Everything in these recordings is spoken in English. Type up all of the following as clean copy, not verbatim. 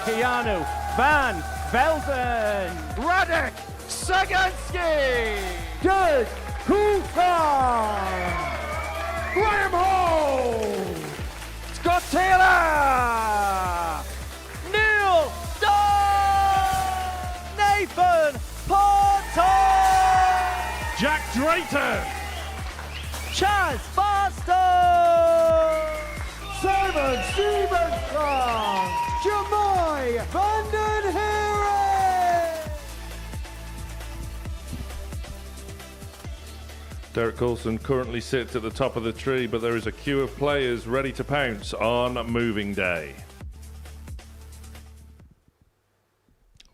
Keanu Van Velden, Radek Saganski, Derek Coulson, Graham Hall, Scott Taylor, Neil Starr, Nathan Bartow, Jack Drayton, Chaz Barstow, Simon Stevenson, Jamai Vandenheren. Derek Coulson currently sits at the top of the tree, but there is a queue of players ready to pounce on moving day.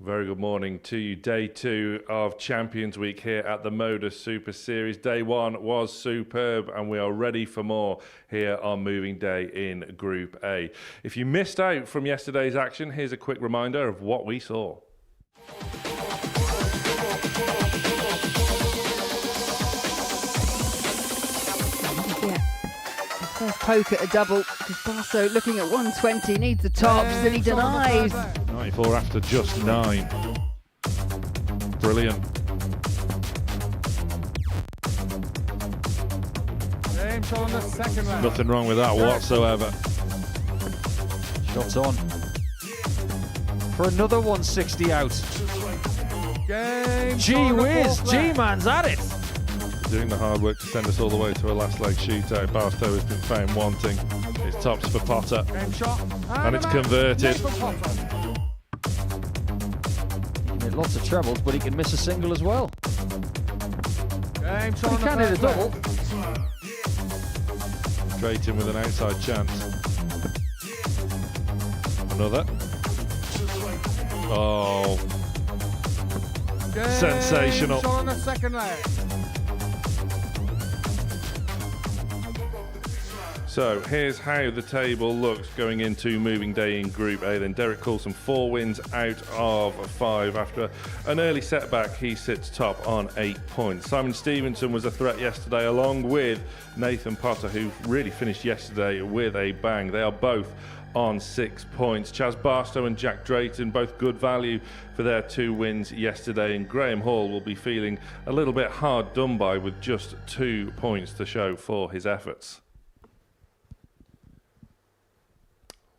Very good morning to you. Day 2 of Champions Week here at the Modus Super Series. Day 1 was superb and we are ready for more here on moving day in Group A. If you missed out from yesterday's action, here's a quick reminder of what we saw. First poke at a double, because Bartow looking at 120, needs the tops, and he denies. 94 after just 9. Brilliant. On the second round. Nothing wrong with that whatsoever. Shots on. For another 160 out. Gee whiz, G-Man's at it. Doing the hard work to send us all the way to a last leg shootout. Bartow has been found wanting. It's tops for Potter. And it's converted. He made lots of trebles, but he can miss a single as well. He can hit a double. Drayton with an outside chance. Another. Oh. Sensational. On the second leg. So here's how the table looks going into moving day in Group A. Then Derek Coulson, 4 wins out of 5. After an early setback, he sits top on 8 points. Simon Stevenson was a threat yesterday, along with Nathan Potter, who really finished yesterday with a bang. They are both on 6 points. Chaz Barstow and Jack Drayton, both good value for their 2 wins yesterday. And Graham Hall will be feeling a little bit hard done by with just 2 points to show for his efforts.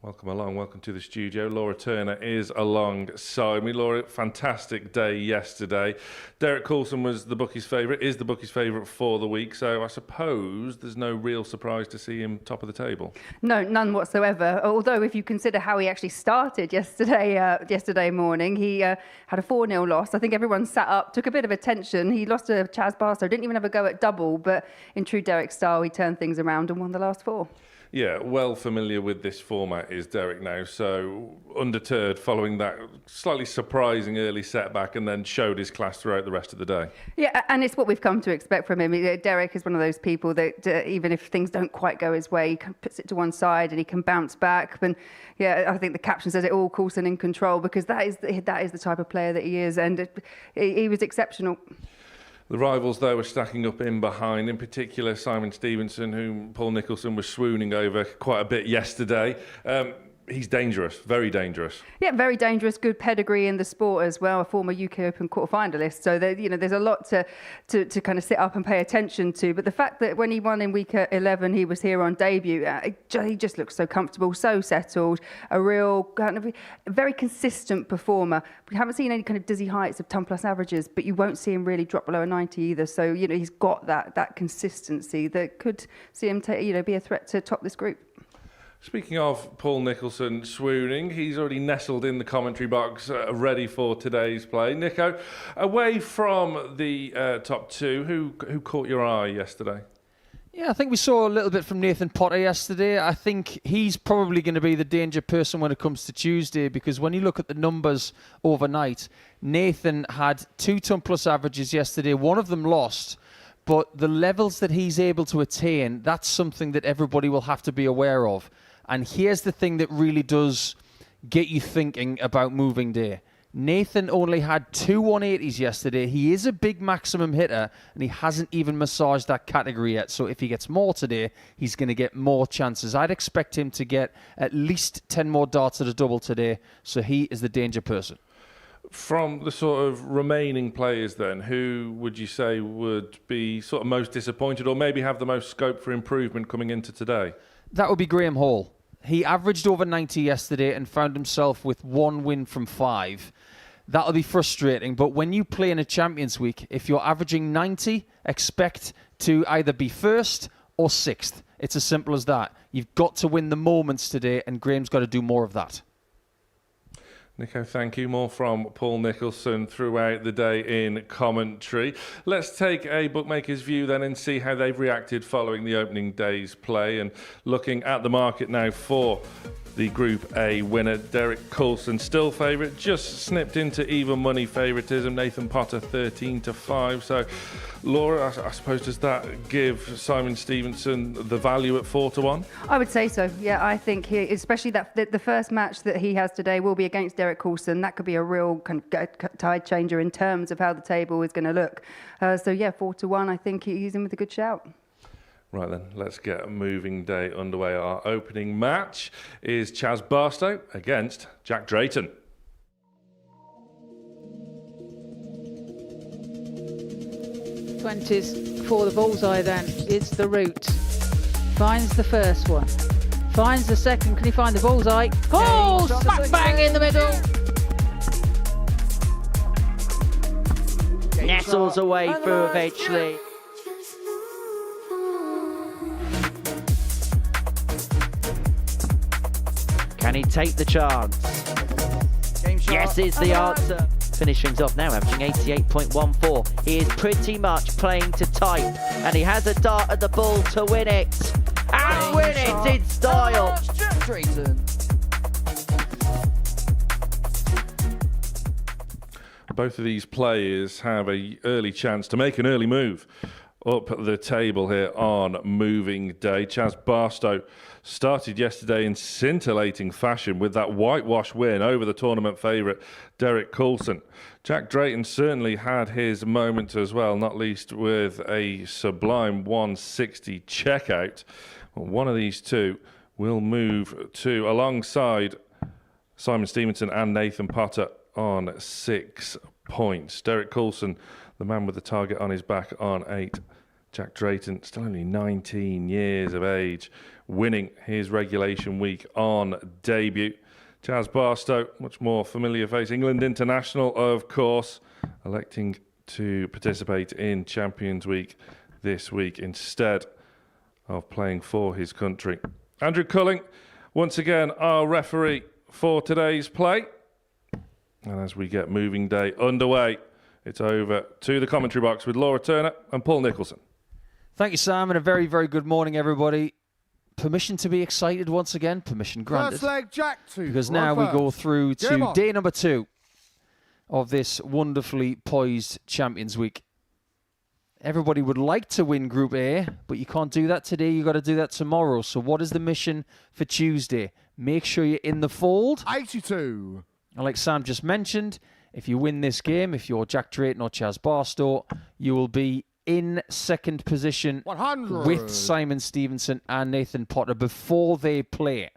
Welcome along, welcome to the studio. Laura Turner is alongside me. Laura, fantastic day yesterday. Derek Coulson was the bookie's favourite, is the bookie's favourite for the week, so I suppose there's no real surprise to see him top of the table. No, none whatsoever. Although if you consider how he actually started yesterday morning, he had a 4-0 loss. I think everyone sat up, took a bit of attention. He lost to Chaz Barstow, didn't even have a go at double, but in true Derek style, he turned things around and won the last 4. Yeah, well familiar with this format is Derek now, so undeterred following that slightly surprising early setback and then showed his class throughout the rest of the day. Yeah, and it's what we've come to expect from him. Derek is one of those people that even if things don't quite go his way, he puts it to one side and he can bounce back. And yeah, I think the caption says it all, Coulson in control, because that is the type of player that he is, and he was exceptional. The rivals, though, were stacking up in behind, in particular Simon Stevenson, whom Paul Nicholson was swooning over quite a bit yesterday. He's dangerous, very dangerous. Yeah, very dangerous, good pedigree in the sport as well, a former UK Open quarter-finalist. So, there's a lot to kind of sit up and pay attention to. But the fact that when he won in week 11, he was here on debut, he just looks so comfortable, so settled, a real kind of very consistent performer. We haven't seen any kind of dizzy heights of 10-plus averages, but you won't see him really drop below a 90 either. So, he's got that consistency that could see him be a threat to top this group. Speaking of Paul Nicholson swooning, he's already nestled in the commentary box, ready for today's play. Nico, away from the top 2, who caught your eye yesterday? Yeah, I think we saw a little bit from Nathan Potter yesterday. I think he's probably going to be the danger person when it comes to Tuesday, because when you look at the numbers overnight, Nathan had 2 ton-plus averages yesterday. One of them lost. But the levels that he's able to attain, that's something that everybody will have to be aware of. And here's the thing that really does get you thinking about moving day. Nathan only had 2 180s yesterday. He is a big maximum hitter, and he hasn't even massaged that category yet. So if he gets more today, he's going to get more chances. I'd expect him to get at least 10 more darts at a double today. So he is the danger person. From the sort of remaining players then, who would you say would be sort of most disappointed or maybe have the most scope for improvement coming into today? That would be Graham Hall. He averaged over 90 yesterday and found himself with 1 win from 5. That'll be frustrating, but when you play in a Champions Week, if you're averaging 90, expect to either be first or 6th. It's as simple as that. You've got to win the moments today, and Graham's got to do more of that. Nico, thank you. More from Paul Nicholson throughout the day in commentary. Let's take a bookmaker's view then and see how they've reacted following the opening day's play. And looking at the market now for the Group A winner, Derek Coulson, still favourite, just snipped into even money favouritism. Nathan Potter 13-5. So, Laura, I suppose, does that give Simon Stevenson the value at 4-1? I would say so. Yeah, I think he, especially that the first match that he has today will be against Derek Coulson. That could be a real kind of tide changer in terms of how the table is going to look. So yeah, 4-1. I think he's in with a good shout. Right then, let's get a moving day underway. Our opening match is Chaz Barstow against Jack Drayton. '20s for the bullseye then. It's the route. Finds the first one. Finds the second. Can he find the bullseye? Oh, smack bang in the middle. Nestles away through eventually. Can he take the chance? Yes is the answer. Finish things off now, averaging 88.14. He is pretty much playing to type, and he has a dart at the ball to win it. And win it in style. Drayton. Both of these players have an early chance to make an early move up the table here on moving day. Chaz Barstow started yesterday in scintillating fashion with that whitewash win over the tournament favourite Derek Coulson. Jack Drayton certainly had his moment as well, not least with a sublime 160 checkout. One of these two will move to alongside Simon Stevenson and Nathan Potter on 6 points. Derek Coulson, the man with the target on his back, on 8. Jack Drayton, still only 19 years of age, winning his regulation week on debut. Chaz Barstow, much more familiar face, England international, of course, electing to participate in Champions Week this week instead of playing for his country. Andrew Culling, once again, our referee for today's play. And as we get moving day underway, it's over to the commentary box with Laura Turner and Paul Nicholson. Thank you, Sam, and a very, very good morning, everybody. Permission to be excited once again. Permission granted. First leg, Jack 2. Because now we go through to day number 2 of this wonderfully poised Champions Week. Everybody would like to win Group A, but you can't do that today. You've got to do that tomorrow. So what is the mission for Tuesday? Make sure you're in the fold. 82. And like Sam just mentioned, if you win this game, if you're Jack Drayton or Chaz Barstow, you will be in second position 100. with Simon Stevenson and Nathan Potter before they play.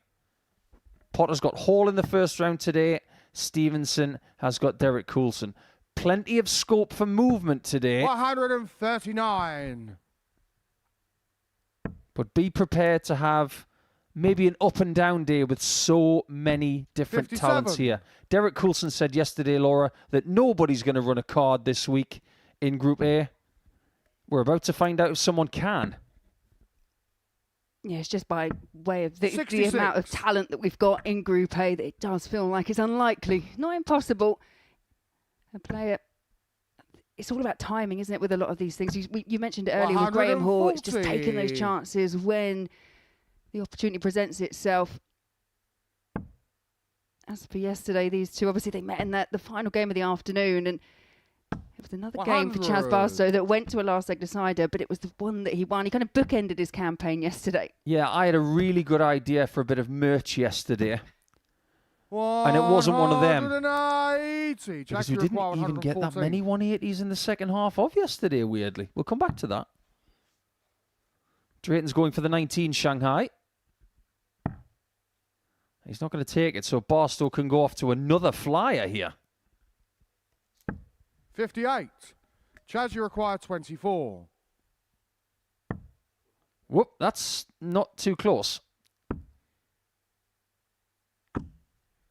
Potter's got Hall in the first round today. Stevenson has got Derek Coulson. Plenty of scope for movement today. 139. But be prepared to have maybe an up and down day with so many different 57. talents here. Derek Coulson said yesterday, Laura, that nobody's going to run a card this week in Group A. We're about to find out if someone can. Yeah, it's just by way of the 66. amount of talent that we've got in Group A that it does feel like it's unlikely, not impossible. A player, it's all about timing, isn't it, with a lot of these things? You mentioned it earlier with Graham Hall. It's just taking those chances when the opportunity presents itself. As for yesterday, these two, obviously they met in the final game of the afternoon, and it was another game for Chaz Barstow that went to a last leg decider, but it was the one that he won. He kind of bookended his campaign yesterday. Yeah, I had a really good idea for a bit of merch yesterday. And it wasn't one of them. 180. Because Jackie we didn't require even get that many 114. 180s in the second half of yesterday, weirdly. We'll come back to that. Drayton's going for the 19 Shanghai. He's not going to take it, so Barstow can go off to another flyer here. 58. Chaz, you require 24. Whoop, that's not too close.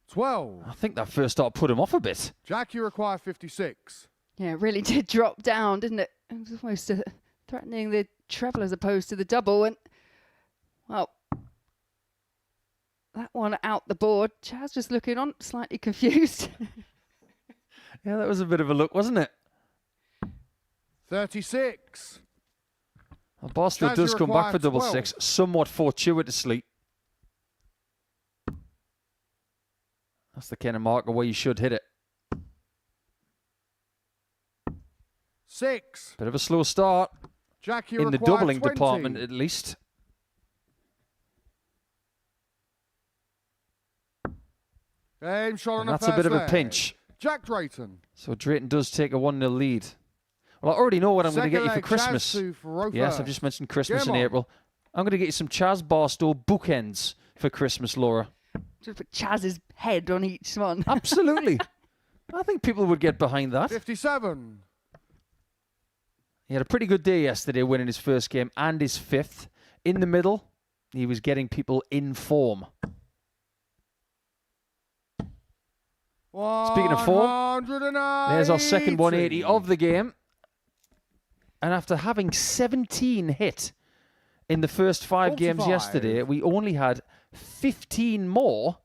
12. I think that first start put him off a bit. Jack, you require 56. Yeah, it really did drop down, didn't it? It was almost threatening the treble as opposed to the double. And, well, that one out the board. Chaz just looking on, slightly confused. Yeah, that was a bit of a look, wasn't it? 36. Well, Barstow Chaz, does you come back require for double 12. six, somewhat fortuitously. That's the kind of marker where you should hit it. 6. Bit of a slow start Jack, you in the require doubling 20. department, at least. Game shot on And the that's a bit first of a leg. pinch. Jack Drayton. So Drayton does take a 1-0 lead. Well, I already know what I'm going to get you for Second leg, Christmas. Chaz to Rover. Yes, I've just mentioned Christmas Game in on. April. I'm going to get you some Chaz Barstow bookends for Christmas, Laura. Just put Chaz's head on each one. Absolutely. I think people would get behind that. 57. He had a pretty good day yesterday, winning his first game and his fifth. In the middle, he was getting people in form. Speaking of form, 180. there's our second 180 of the game. And after having 17 hit in the first 5 games 45. yesterday, we only had 15 more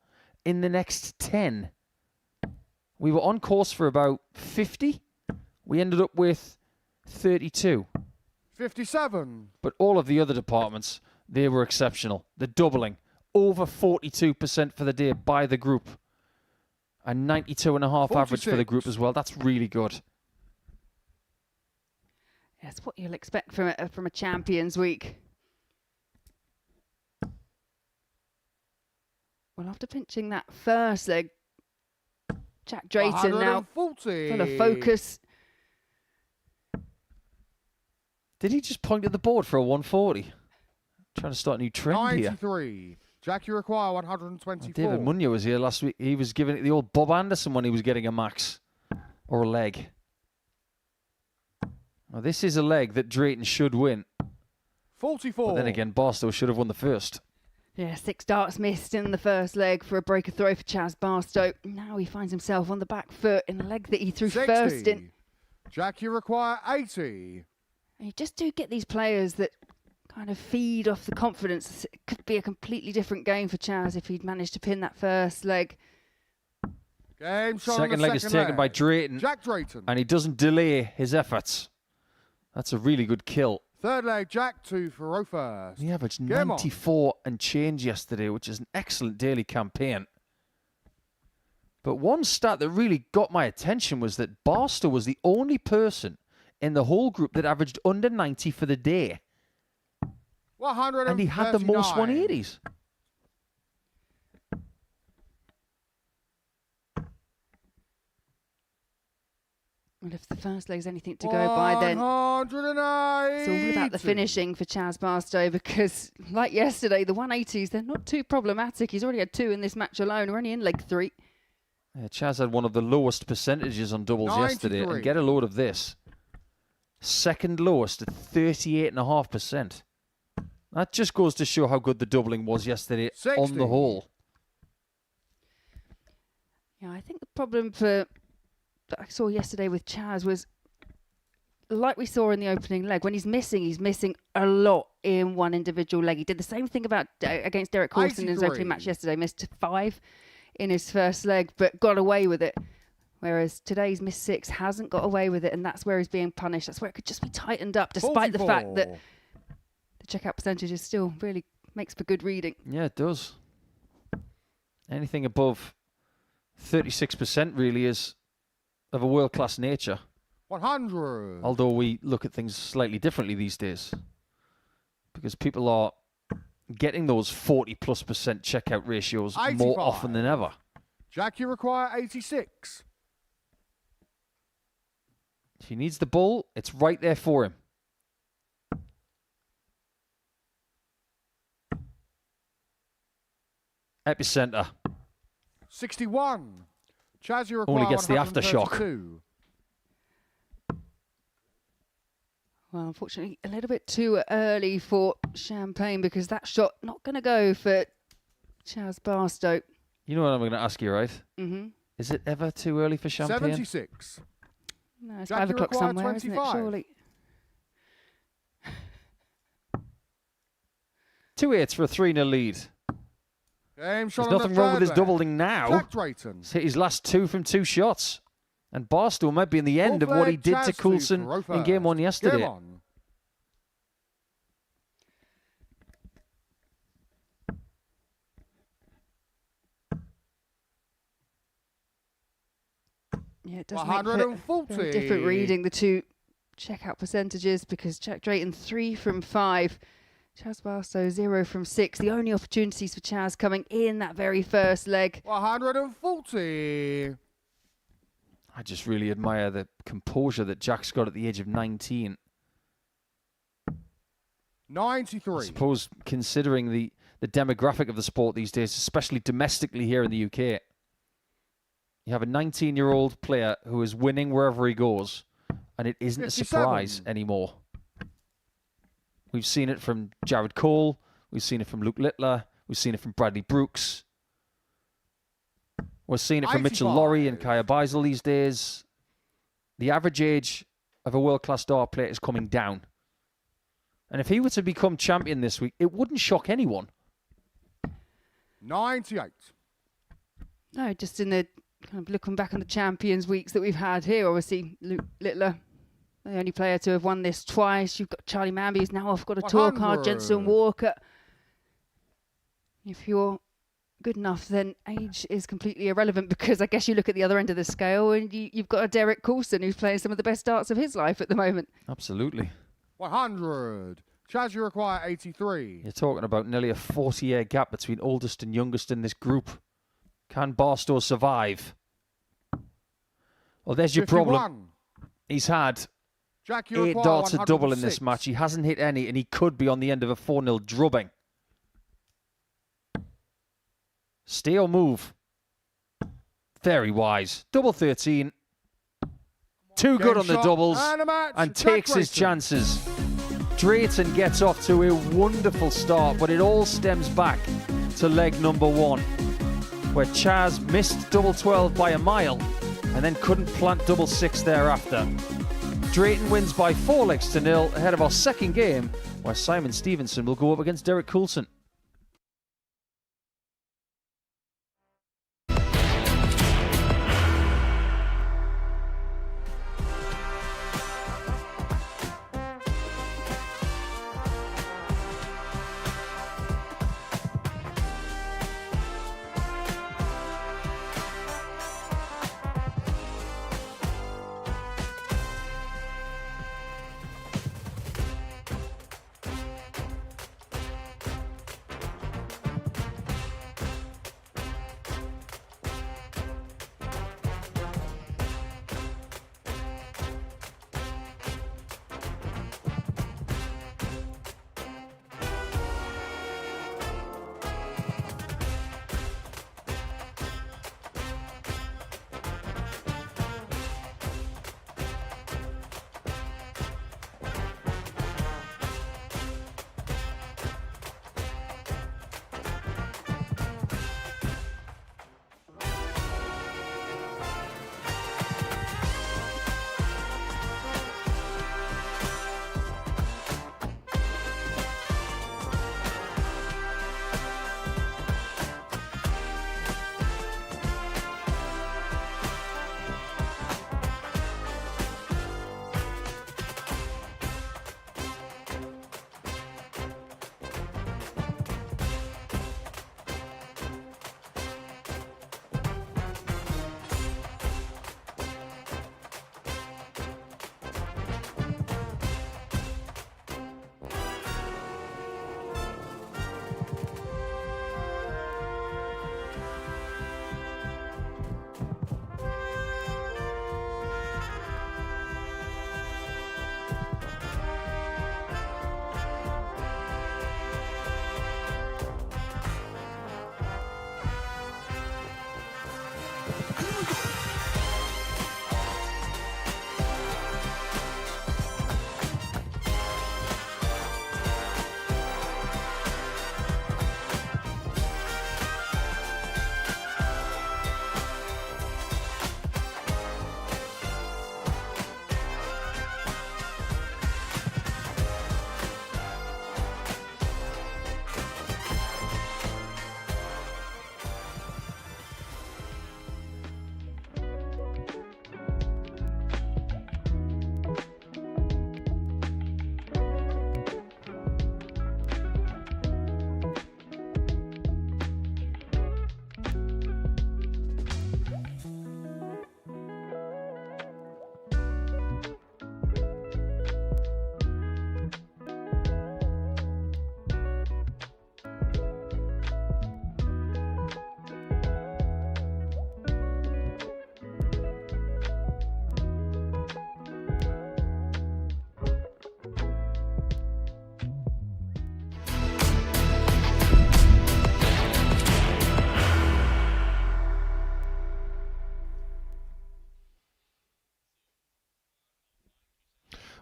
in the next 10. We were on course for about 50. We ended up with 32. 57. But all of the other departments, they were exceptional. The doubling, over 42% for the day by the group. And 92.5 average for the 46. group as well. That's really good. That's what you'll expect from a Champions Week. Well, after pinching that first leg, Jack Drayton now 140. full of focus. Did he just point at the board for a 140? Trying to start a new trend here. 93. Jack, you require 124. David Munya was here last week. He was giving it the old Bob Anderson when he was getting a max or a leg. Now, this is a leg that Drayton should win. 44. But then again, Barstow should have won the first. Yeah, 6 darts missed in the first leg for a breaker throw for Chaz Barstow. Now he finds himself on the back foot in a leg that he threw 60. first in. Jack, you require 80. And you just do get these players that kind of feed off the confidence. It could be a completely different game for Chaz if he'd managed to pin that first leg. Game shot on Second the leg is second taken by leg. Drayton. Jack Drayton. And he doesn't delay his efforts. That's a really good kill. Third leg, Jack 2 for row first. He averaged Game on. 94 and change yesterday, which is an excellent daily campaign. But one stat that really got my attention was that Barstow was the only person in the whole group that averaged under 90 for the day. 139. And he had the most 180s. Well, if the first leg's anything to go by, then 180. it's all about the finishing for Chaz Barstow because, like yesterday, the 180s, they're not too problematic. He's already had 2 in this match alone. We're only in leg 3. Yeah, Chaz had one of the lowest percentages on doubles yesterday. 93. And get a load of this. Second lowest at 38.5%. That just goes to show how good the doubling was yesterday 60. on the whole. Yeah, I think the problem that I saw yesterday with Chaz was, like we saw in the opening leg, when he's missing a lot in one individual leg. He did the same thing against Derek Coulson in his 83. opening match yesterday. Missed 5 in his first leg, but got away with it. Whereas today's missed 6, hasn't got away with it, and that's where he's being punished. That's where it could just be tightened up, despite the fact that 44. the checkout percentage is still really makes for good reading. Yeah, it does. Anything above 36% really is of a world-class nature. 100. Although we look at things slightly differently these days. Because people are getting those 40+% checkout ratios more 85. often than ever. Jack, you require 86. If he needs the ball, it's right there for him. Epicenter. 61. Chaz, you require Only gets the aftershock. 132. Well, unfortunately, a little bit too early for Champagne because that shot not going to go for Chaz Barstow. You know what I'm going to ask you, right? Mm-hmm. Is it ever too early for Champagne? 76. No, it's Jack, 5 you o'clock require somewhere, isn't it? 25. Surely. 2 hits for a 3-0 lead. Game shot There's on nothing the wrong with his third leg. doubling now. Jack Drayton. He's hit his last 2 from 2 shots. And Barstow might be in the end of what he did to Coulson in game 1 yesterday. Game on. Yeah, it does make 140. very different reading the two checkout percentages because Jack Drayton 3 from 5. Chaz Barstow 0 from 6. The only opportunities for Chaz coming in that very first leg. 140. I just really admire the composure that Jack's got at the age of 19. 93. I suppose considering the demographic of the sport these days, especially domestically here in the UK, you have a 19-year-old player who is winning wherever he goes, and it isn't 57. a surprise anymore. We've seen it from Jared Cole, we've seen it from Luke Littler, we've seen it from Bradley Brooks. We're seeing it from Mitchell 85. Laurie and Kaya Beisel these days. The average age of a world-class dart player is coming down. And if he were to become champion this week, it wouldn't shock anyone. 98. No, just in the kind of looking back on the Champions weeks that we've had here, obviously Luke Littler, the only player to have won this twice. You've got Charlie Manby, who's now off, got a tour card, 100. Jensen Walker. If you're good enough, then age is completely irrelevant because I guess you look at the other end of the scale and you've got a Derek Coulson who's playing some of the best darts of his life at the moment. Absolutely. 100. Chaz, you require 83. You're talking about nearly a 40-year gap between oldest and youngest in this group. Can Barstow survive? Well, there's your 51. problem. He's had Jack, you 8 require darts a double in this 106. match. He hasn't hit any, and he could be on the end of a 4-0 drubbing. Stay or move. Very wise. Double 13. Too good Game on the shot doubles and a match. and Jack takes his Drayton. chances. Drayton gets off to a wonderful start, but it all stems back to leg number 1, where Chaz missed double 12 by a mile and then couldn't plant double 6 thereafter. Drayton wins by 4 legs to 0 ahead of our second game, where Simon Stevenson will go up against Derek Coulson.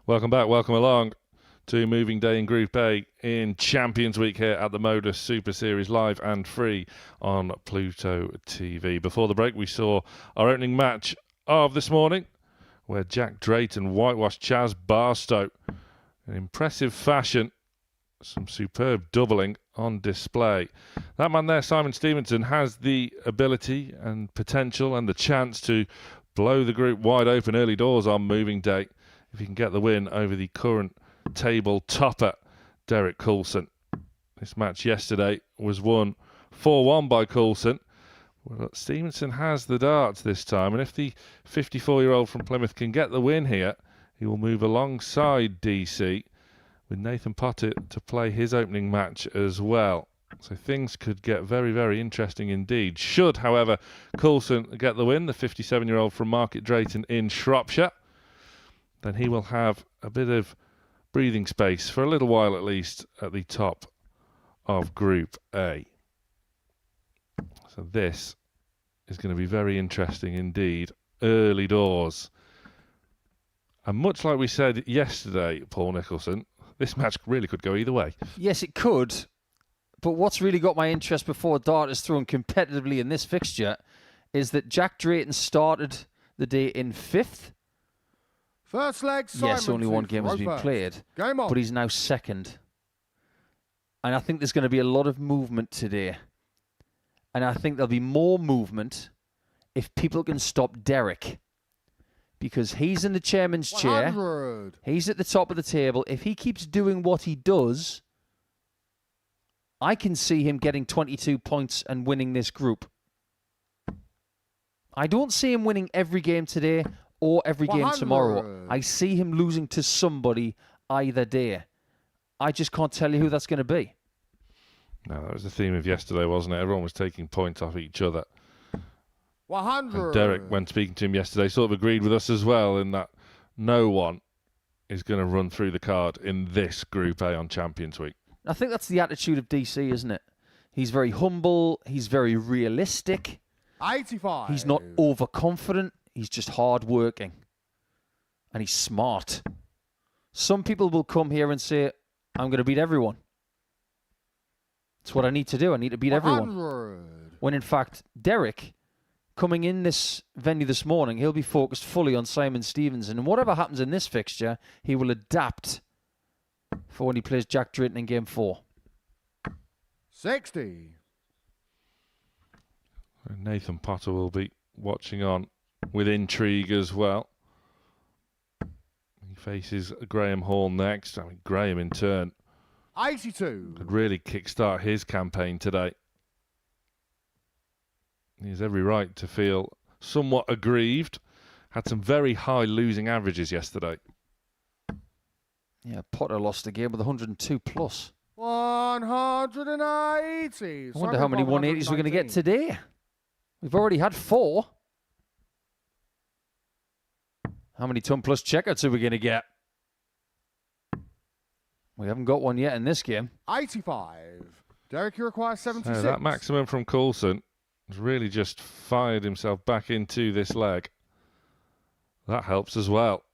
Welcome back, welcome along to Moving Day in Group A in Champions Week here at the Modus Super Series, live and free on Pluto TV. Before the break, we saw our opening match of this morning, where Jack Drayton whitewashed Chaz Barstow in impressive fashion. Some superb doubling on display. That man there, Simon Stevenson, has the ability and potential and the chance to blow the group wide open early doors on Moving Day if he can get the win over the current table topper, Derek Coulson. This match yesterday was won 4-1 by Coulson. Well, Stevenson has the darts this time, and if the 54-year-old from Plymouth can get the win here, he will move alongside DC with Nathan Potter to play his opening match as well. So things could get very, very interesting indeed. Should, however, Coulson get the win, the 57-year-old from Market Drayton in Shropshire, then he will have a bit of breathing space for a little while at least at the top of Group A. So this is going to be very interesting indeed. Early doors. And much like we said yesterday, Paul Nicholson, this match really could go either way. Yes, it could. But what's really got my interest before dart is thrown competitively in this fixture is that Jack Drayton started the day in 5th. First leg, Simon. Yes, only one game has been played, Game on. but he's now 2nd. And I think there's going to be a lot of movement today. And I think there'll be more movement if people can stop Derek. Because he's in the chairman's chair. 100. He's at the top of the table. If he keeps doing what he does, I can see him getting 22 points and winning this group. I don't see him winning every game today or every game 100. tomorrow. I see him losing to somebody either day. I just can't tell you who that's going to be. No, that was the theme of yesterday, wasn't it? Everyone was taking points off each other. 100. And Derek, when speaking to him yesterday, sort of agreed with us as well in that no one is going to run through the card in this Group A on Champions Week. I think that's the attitude of DC, isn't it? He's very humble. He's very realistic. 85. He's not overconfident. He's just hard-working. And he's smart. Some people will come here and say, I'm going to beat everyone. That's what I need to do. I need to beat 100. everyone. When in fact, Derek, coming in this venue this morning, he'll be focused fully on Simon Stevenson. And whatever happens in this fixture, he will adapt for when he plays Jack Drayton in Game 4. 60. Nathan Potter will be watching on with intrigue as well. He faces Graham Hall next. I mean, Graham in turn 82. could really kickstart his campaign today. He has every right to feel somewhat aggrieved. Had some very high losing averages yesterday. Yeah, Potter lost the game with 102 plus. 180. I wonder how many 180s we're going to get today. We've already had 4. How many ton plus checkouts are we going to get? We haven't got one yet in this game. 85. Derek, you require 76. So that maximum from Coulson has really just fired himself back into this leg. That helps as well.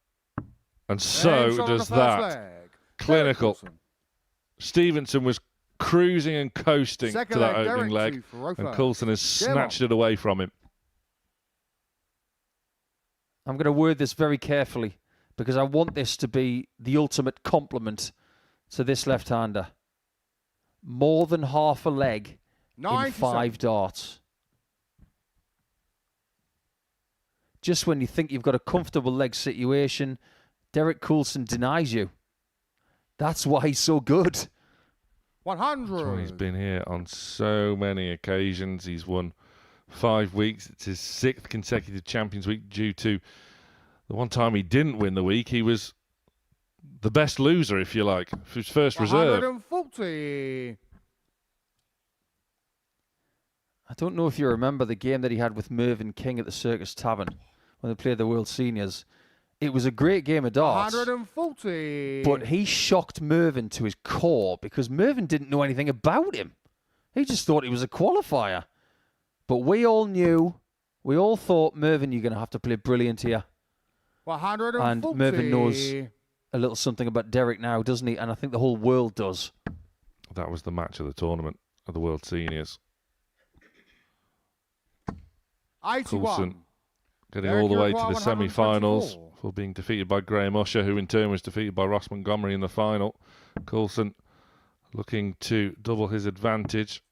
And so does that. Leg. Clinical. Stevenson was cruising and coasting Second to that leg, opening Derek leg, two for and Coulson has snatched it away from him. I'm going to word this very carefully because I want this to be the ultimate compliment to this left-hander. More than half a leg 97. in 5 darts. Just when you think you've got a comfortable leg situation, Derek Coulson denies you. That's why he's so good. 100. That's why he's been here on so many occasions. He's won 5 weeks. It's his 6th consecutive Champions Week due to the one time he didn't win the week. He was the best loser, if you like, for his first reserve. 140. I don't know if you remember the game that he had with Mervyn King at the Circus Tavern when they played the World Seniors. It was a great game of darts. 140. But he shocked Mervyn to his core because Mervyn didn't know anything about him. He just thought he was a qualifier. But we all knew, we all thought, Mervyn, you're going to have to play brilliant here. 140. And Mervyn knows a little something about Derek now, doesn't he? And I think the whole world does. That was the match of the tournament of the World Seniors. 81. Coulson getting Derek, all the you way to require the semi-finals 124. for being defeated by Graham Usher, who in turn was defeated by Ross Montgomery in the final. Coulson looking to double his advantage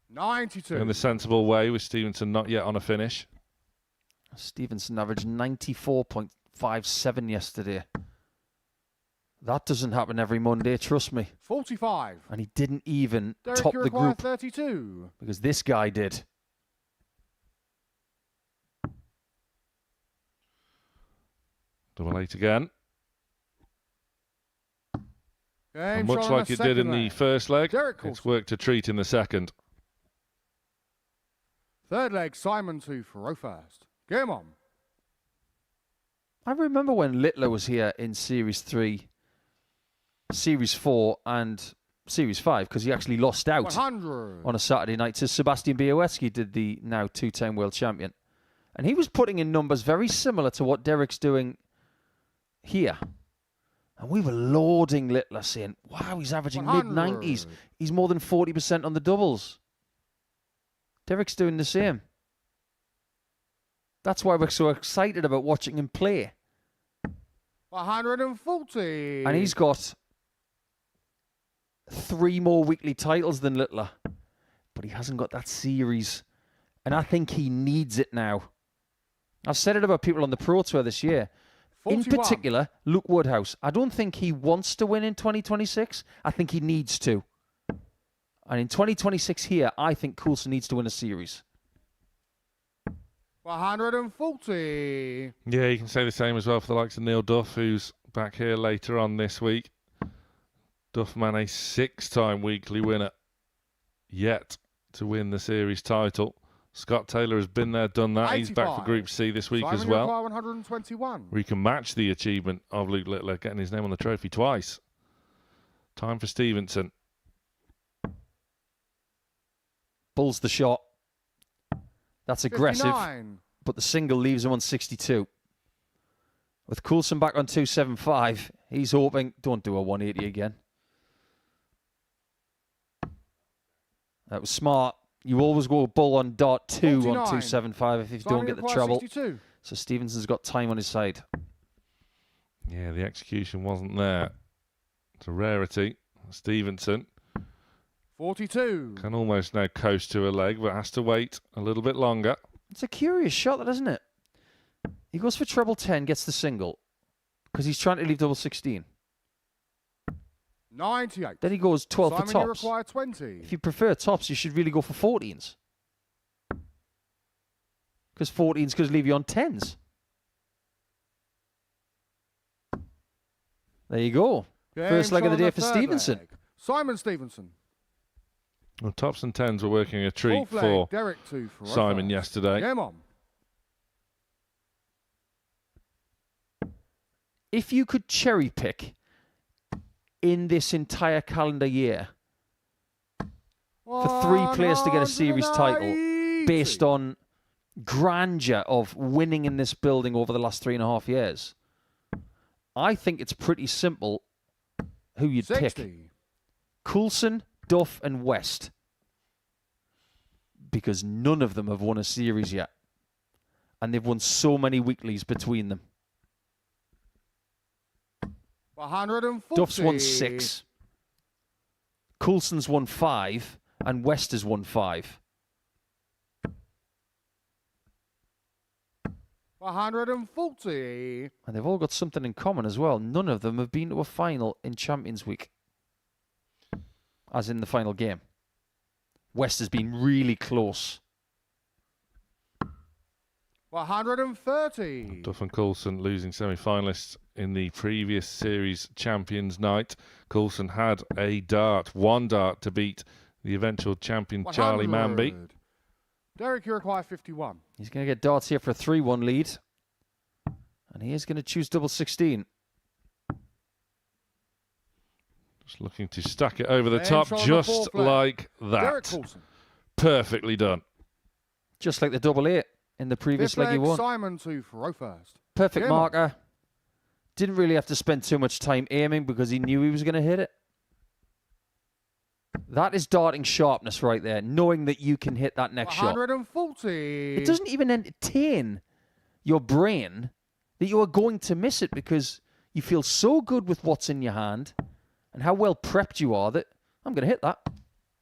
92. in the sensible way, with Stevenson not yet on a finish. Stevenson averaged 94.57 yesterday. That doesn't happen every Monday, trust me. 45. And he didn't even Derek, top you the require group 32. because this guy did. Double 8 again. Game And much shot on like the it did in second the leg. first leg, Derek it's Coulson. worked a treat in the second. Third leg, Simon to throw first. Game on. I remember when Littler was here in Series 3, Series 4 and Series 5 because he actually lost out 100. on a Saturday night to Sebastian Białowski, did the now two-time world champion. And he was putting in numbers very similar to what Derek's doing here. And we were lauding Littler, saying, wow, he's averaging 100. mid-90s. He's more than 40% on the doubles. Derek's doing the same. That's why we're so excited about watching him play. 140. And he's got 3 more weekly titles than Littler. But he hasn't got that series. And I think he needs it now. I've said it about people on the Pro Tour this year. 41. In particular, Luke Woodhouse. I don't think he wants to win in 2026. I think he needs to. And in 2026 here, I think Coulson needs to win a series. 140. Yeah, you can say the same as well for the likes of Neil Duff, who's back here later on this week. Duffman, a 6-time weekly winner, yet to win the series title. Scott Taylor has been there, done that. He's back for 85. Group C this week Simon as well. Require 121. We can match the achievement of Luke Littler, getting his name on the trophy twice. Time for Stevenson. Pulls the shot. That's aggressive. 59. But the single leaves him on 62. With Coulson back on 275, he's hoping, don't do a 180 again. That was smart. You always go bull on dot 2 49. on 275 if you Simon don't get the require treble. 62. So Stevenson's got time on his side. Yeah, the execution wasn't there. It's a rarity. Stevenson 42. can almost now coast to a leg, but has to wait a little bit longer. It's a curious shot, that isn't it? He goes for treble 10, gets the single, because he's trying to leave double 16. 98. Then he goes 12 Simon, for you tops. require 20. If you prefer tops, you should really go for 14s. Because 14s could leave you on 10s. There you go. Game First leg of the shot on day for third Stevenson. leg. Simon Stevenson. Well, tops and 10s were working a treat Fourth leg, for Derek to throw Simon first. yesterday. Game on. If you could cherry pick in this entire calendar year for 3 players to get a series title 180. based on grandeur of winning in this building over the last 3.5 years, I think it's pretty simple who you'd 60. pick. Coulson, Duff and West. Because none of them have won a series yet. And they've won so many weeklies between them. 140. Duff's won 6. Coulson's won 5. And West has won 5. 140. And they've all got something in common as well. None of them have been to a final in Champions Week. As in the final game. West has been really close. 130. Duff and Coulson losing semi-finalists in the previous series champions night. Coulson had one dart to beat the eventual champion Charlie 100. Manby. Derek, you require 51. He's going to get darts here for a 3-1 lead. And he is going to choose double 16. Just looking to stack it over the Game top, shot on the just fourth leg. like Derek that. Coulson. Perfectly done. Just like the double 8 in the previous Fifth leg he leg, won. Simon to throw first. Perfect Game on. marker. Didn't really have to spend too much time aiming because he knew he was going to hit it. That is darting sharpness right there, knowing that you can hit that next shot. 140. It doesn't even entertain your brain that you are going to miss it because you feel so good with what's in your hand and how well prepped you are that I'm going to hit that.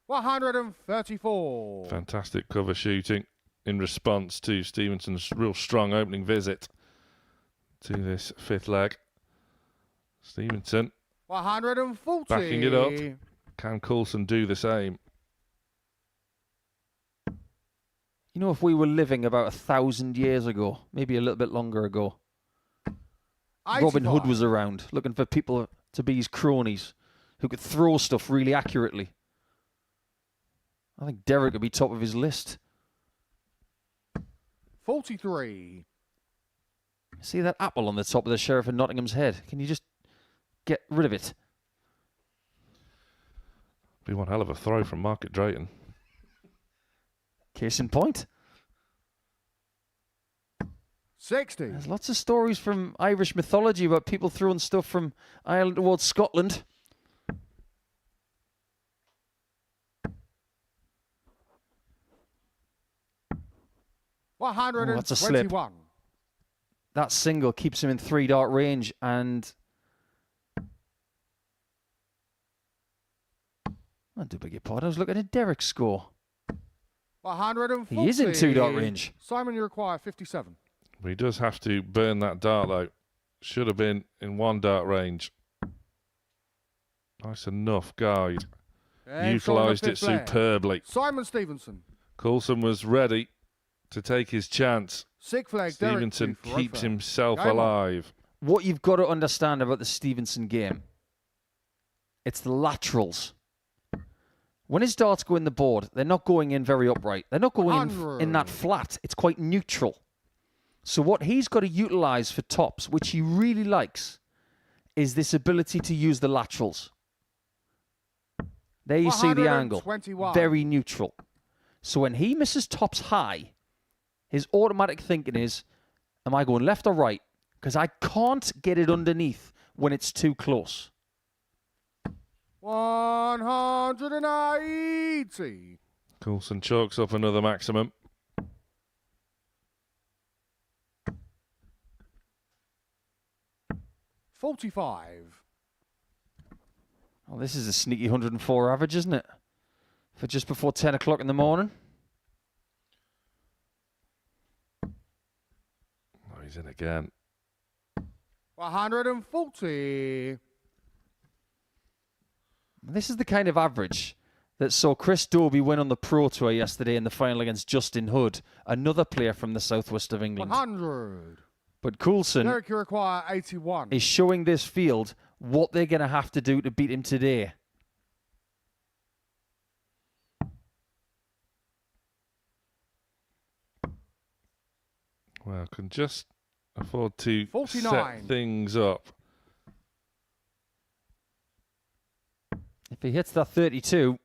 134. Fantastic cover shooting in response to Stevenson's real strong opening visit to this fifth leg. Stevenson 140. backing it up. Can Coulson do the same? You know, if we were living about 1,000 years ago, maybe a little bit longer ago, 85. Robin Hood was around looking for people to be his cronies who could throw stuff really accurately. I think Derek would be top of his list. 43. See that apple on the top of the Sheriff of Nottingham's head? Can you just get rid of it? Be one hell of a throw from Mark at Drayton. Case in point. 60. There's lots of stories from Irish mythology about people throwing stuff from Ireland towards Scotland. That's a slip. 121. That single keeps him in 3-dart range, and I do beg your pardon. I was looking at Derek's score. 140. He is in 2-dart range. Simon, you require 57. But he does have to burn that dart, though. Should have been in 1-dart range. Nice enough guide. Utilised it superbly. Simon Stevenson. Coulson was ready to take his chance. Sixth leg. Stevenson Derek keeps Rofer. himself Game on. alive. What you've got to understand about the Stevenson game, it's the laterals. When his darts go in the board, they're not going in very upright. They're not going in that flat. It's quite neutral. So what he's got to utilise for tops, which he really likes, is this ability to use the laterals. There you see the angle. 121. Very neutral. So when he misses tops high, his automatic thinking is, am I going left or right? Because I can't get it underneath when it's too close. 180. Coulson chalks up another maximum. $45. Well, this is a sneaky 104 average, isn't it? For just before 10 o'clock in the morning. Oh, he's in again. 140. This is the kind of average that saw Chris Dobie win on the Pro Tour yesterday in the final against Justin Hood, another player from the southwest of England. 100. But Coulson Derek, you require 81. is showing this field what they're going to have to do to beat him today. Well, can just afford to 49. set things up. If he hits that 32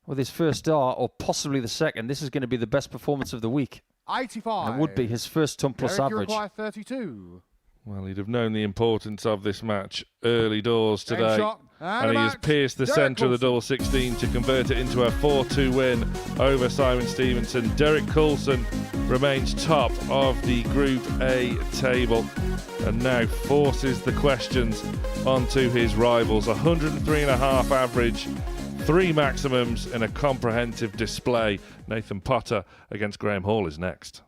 with his first dart, or possibly the second, this is going to be the best performance of the week. 85. And it would be his first ton plus Derek, you average. require 32. Well, he'd have known the importance of this match early doors Game today. shot. And he a has match. pierced the Derek centre of the Coulson. double 16 to convert it into a 4-2 win over Simon Stevenson. Derek Coulson remains top of the Group A table and now forces the questions onto his rivals. 103.5 average, 3 maximums in a comprehensive display. Nathan Potter against Graham Hall is next.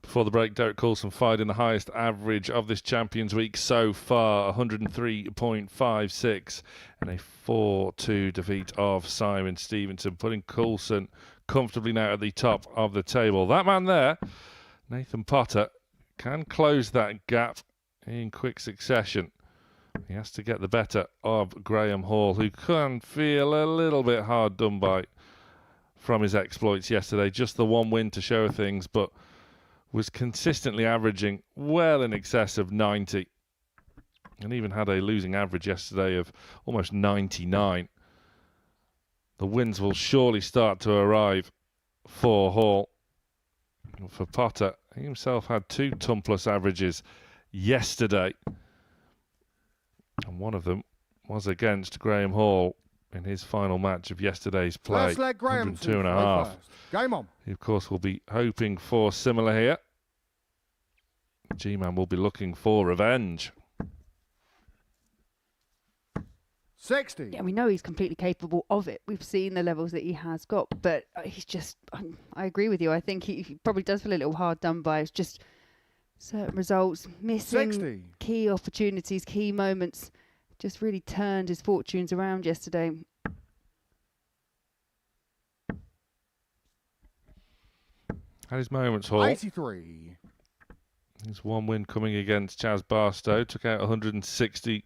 Before the break, Derek Coulson fired in the highest average of this Champions Week so far, 103.56, and a 4-2 defeat of Simon Stevenson, putting Coulson comfortably now at the top of the table. That man there, Nathan Potter, can close that gap in quick succession. He has to get the better of Graham Hall, who can feel a little bit hard done by from his exploits yesterday. Just the one win to show things, but was consistently averaging well in excess of 90. And even had a losing average yesterday of almost 99. The wins will surely start to arrive for Hall. And for Potter, he himself had 2 ton-plus averages yesterday. And one of them was against Graham Hall in his final match of yesterday's play. Let's let Graham 102.5. Game on. He, of course, will be hoping for similar here. G-Man will be looking for revenge. 60. Yeah, we know he's completely capable of it. We've seen the levels that he has got, but he's just, I agree with you. I think he probably does feel a little hard done by. It's just certain results, missing 60. key opportunities, key moments. Just really turned his fortunes around yesterday. Had his moments, Hall. 83. His one win coming against Chaz Barstow. Took out 160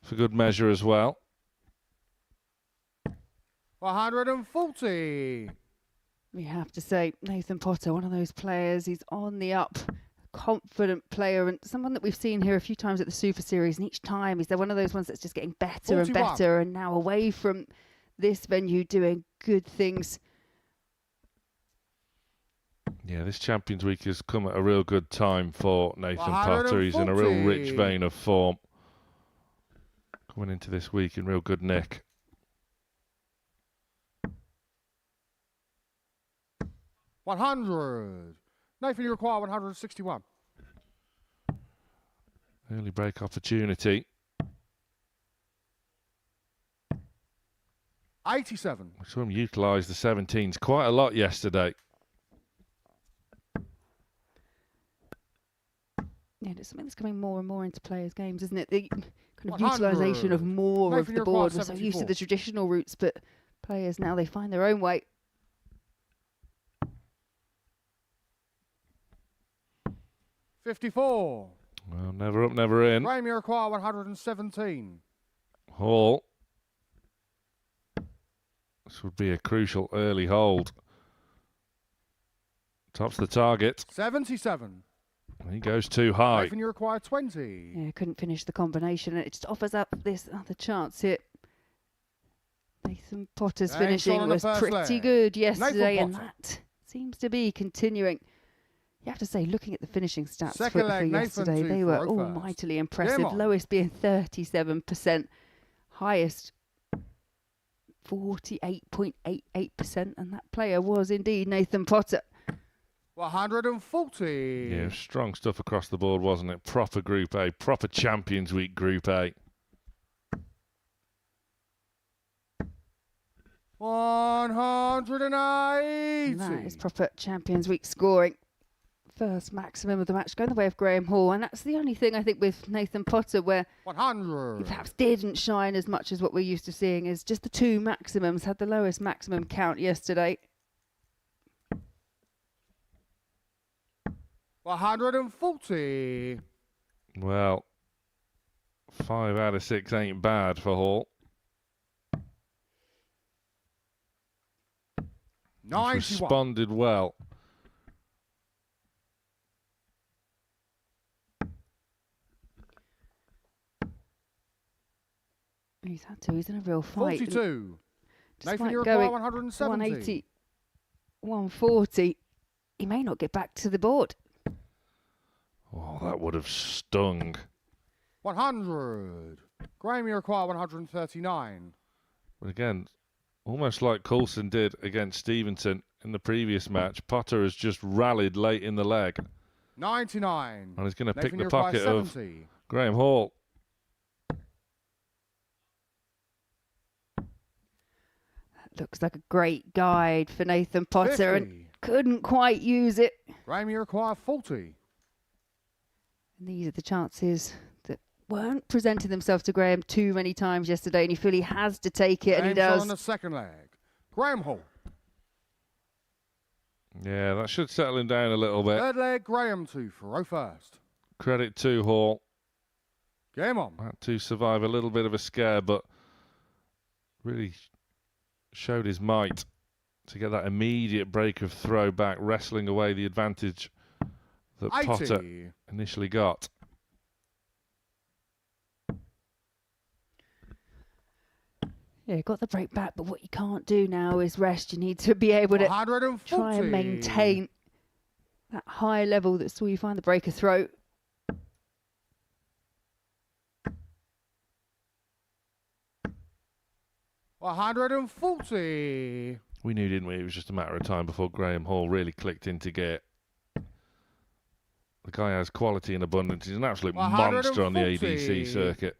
for good measure as well. 140. We have to say, Nathan Potter, one of those players, he's on the up, confident player, and someone that we've seen here a few times at the Super Series, and each time he's one of those ones that's just getting better 41. and better, and now away from this venue doing good things. Yeah, this Champions Week has come at a real good time for Nathan Potter. He's in a real rich vein of form. Coming into this week in real good nick. $100. Nathan, you require 161. Early break opportunity. 87. We saw him utilise the 17s quite a lot yesterday. Yeah, it's something that's coming more and more into players' games, isn't it? The kind of 100. utilisation of more Nathan, of the you board. require We're so used to 74. the traditional routes, but players now, they find their own way. $54. Well, never up, never in. Graham, you require 117. Hall. This would be a crucial early hold. Tops the target. 77. He goes too high. Nathan, you require 20. Yeah, couldn't finish the combination, and it just offers up this other chance here. Nathan Potter's Thanks, finishing on the was first pretty leg. good yesterday, Nathan and Potter. that seems to be continuing. You have to say, looking at the finishing stats Second for leg, Nathan yesterday, two they for were Rowe all first. mightily impressive. on. Lowest being 37%, highest 48.88%, and that player was indeed Nathan Potter. 140. Yeah, strong stuff across the board, wasn't it? Proper Group A, proper Champions Week Group A. 180. And that is proper Champions Week scoring. First maximum of the match going the way of Graham Hall, and that's the only thing I think with Nathan Potter where 100. he perhaps didn't shine as much as what we're used to seeing, is just the 2 maximums. Had the lowest maximum count yesterday. 140. Well, 5 out of 6 ain't bad for Hall. He's 91. responded well. He's had to. He's in a real fight. 42. Despite Nathan, you require going 170. 180, 140, he may not get back to the board. Oh, that would have stung. 100. Graham, you require 139. But again, almost like Coulson did against Stevenson in the previous match, Potter has just rallied late in the leg 99. and he's going to pick Nathan, the you require pocket of 70. Graham Hall. Looks like a great guide for Nathan Potter. 50. And couldn't quite use it. Graham, you require 40. And these are the chances that weren't presenting themselves to Graham too many times yesterday, and he fully has to take it, and he Game shot does. on the second leg. Graham Hall. Yeah, that should settle him down a little bit. Third leg, Graham to throw first. Credit to Hall. Game on. Had to survive a little bit of a scare, but really showed his might to get that immediate break of throw back, wrestling away the advantage that 80. Potter initially got. Yeah, got the break back, but what you can't do now is rest. You need to be able to 140. try and maintain that high level that saw you find the break of throw. $140. We knew, didn't we? It was just a matter of time before Graham Hall really clicked into gear. The guy has quality in abundance. He's an absolute monster on the 140. ADC circuit.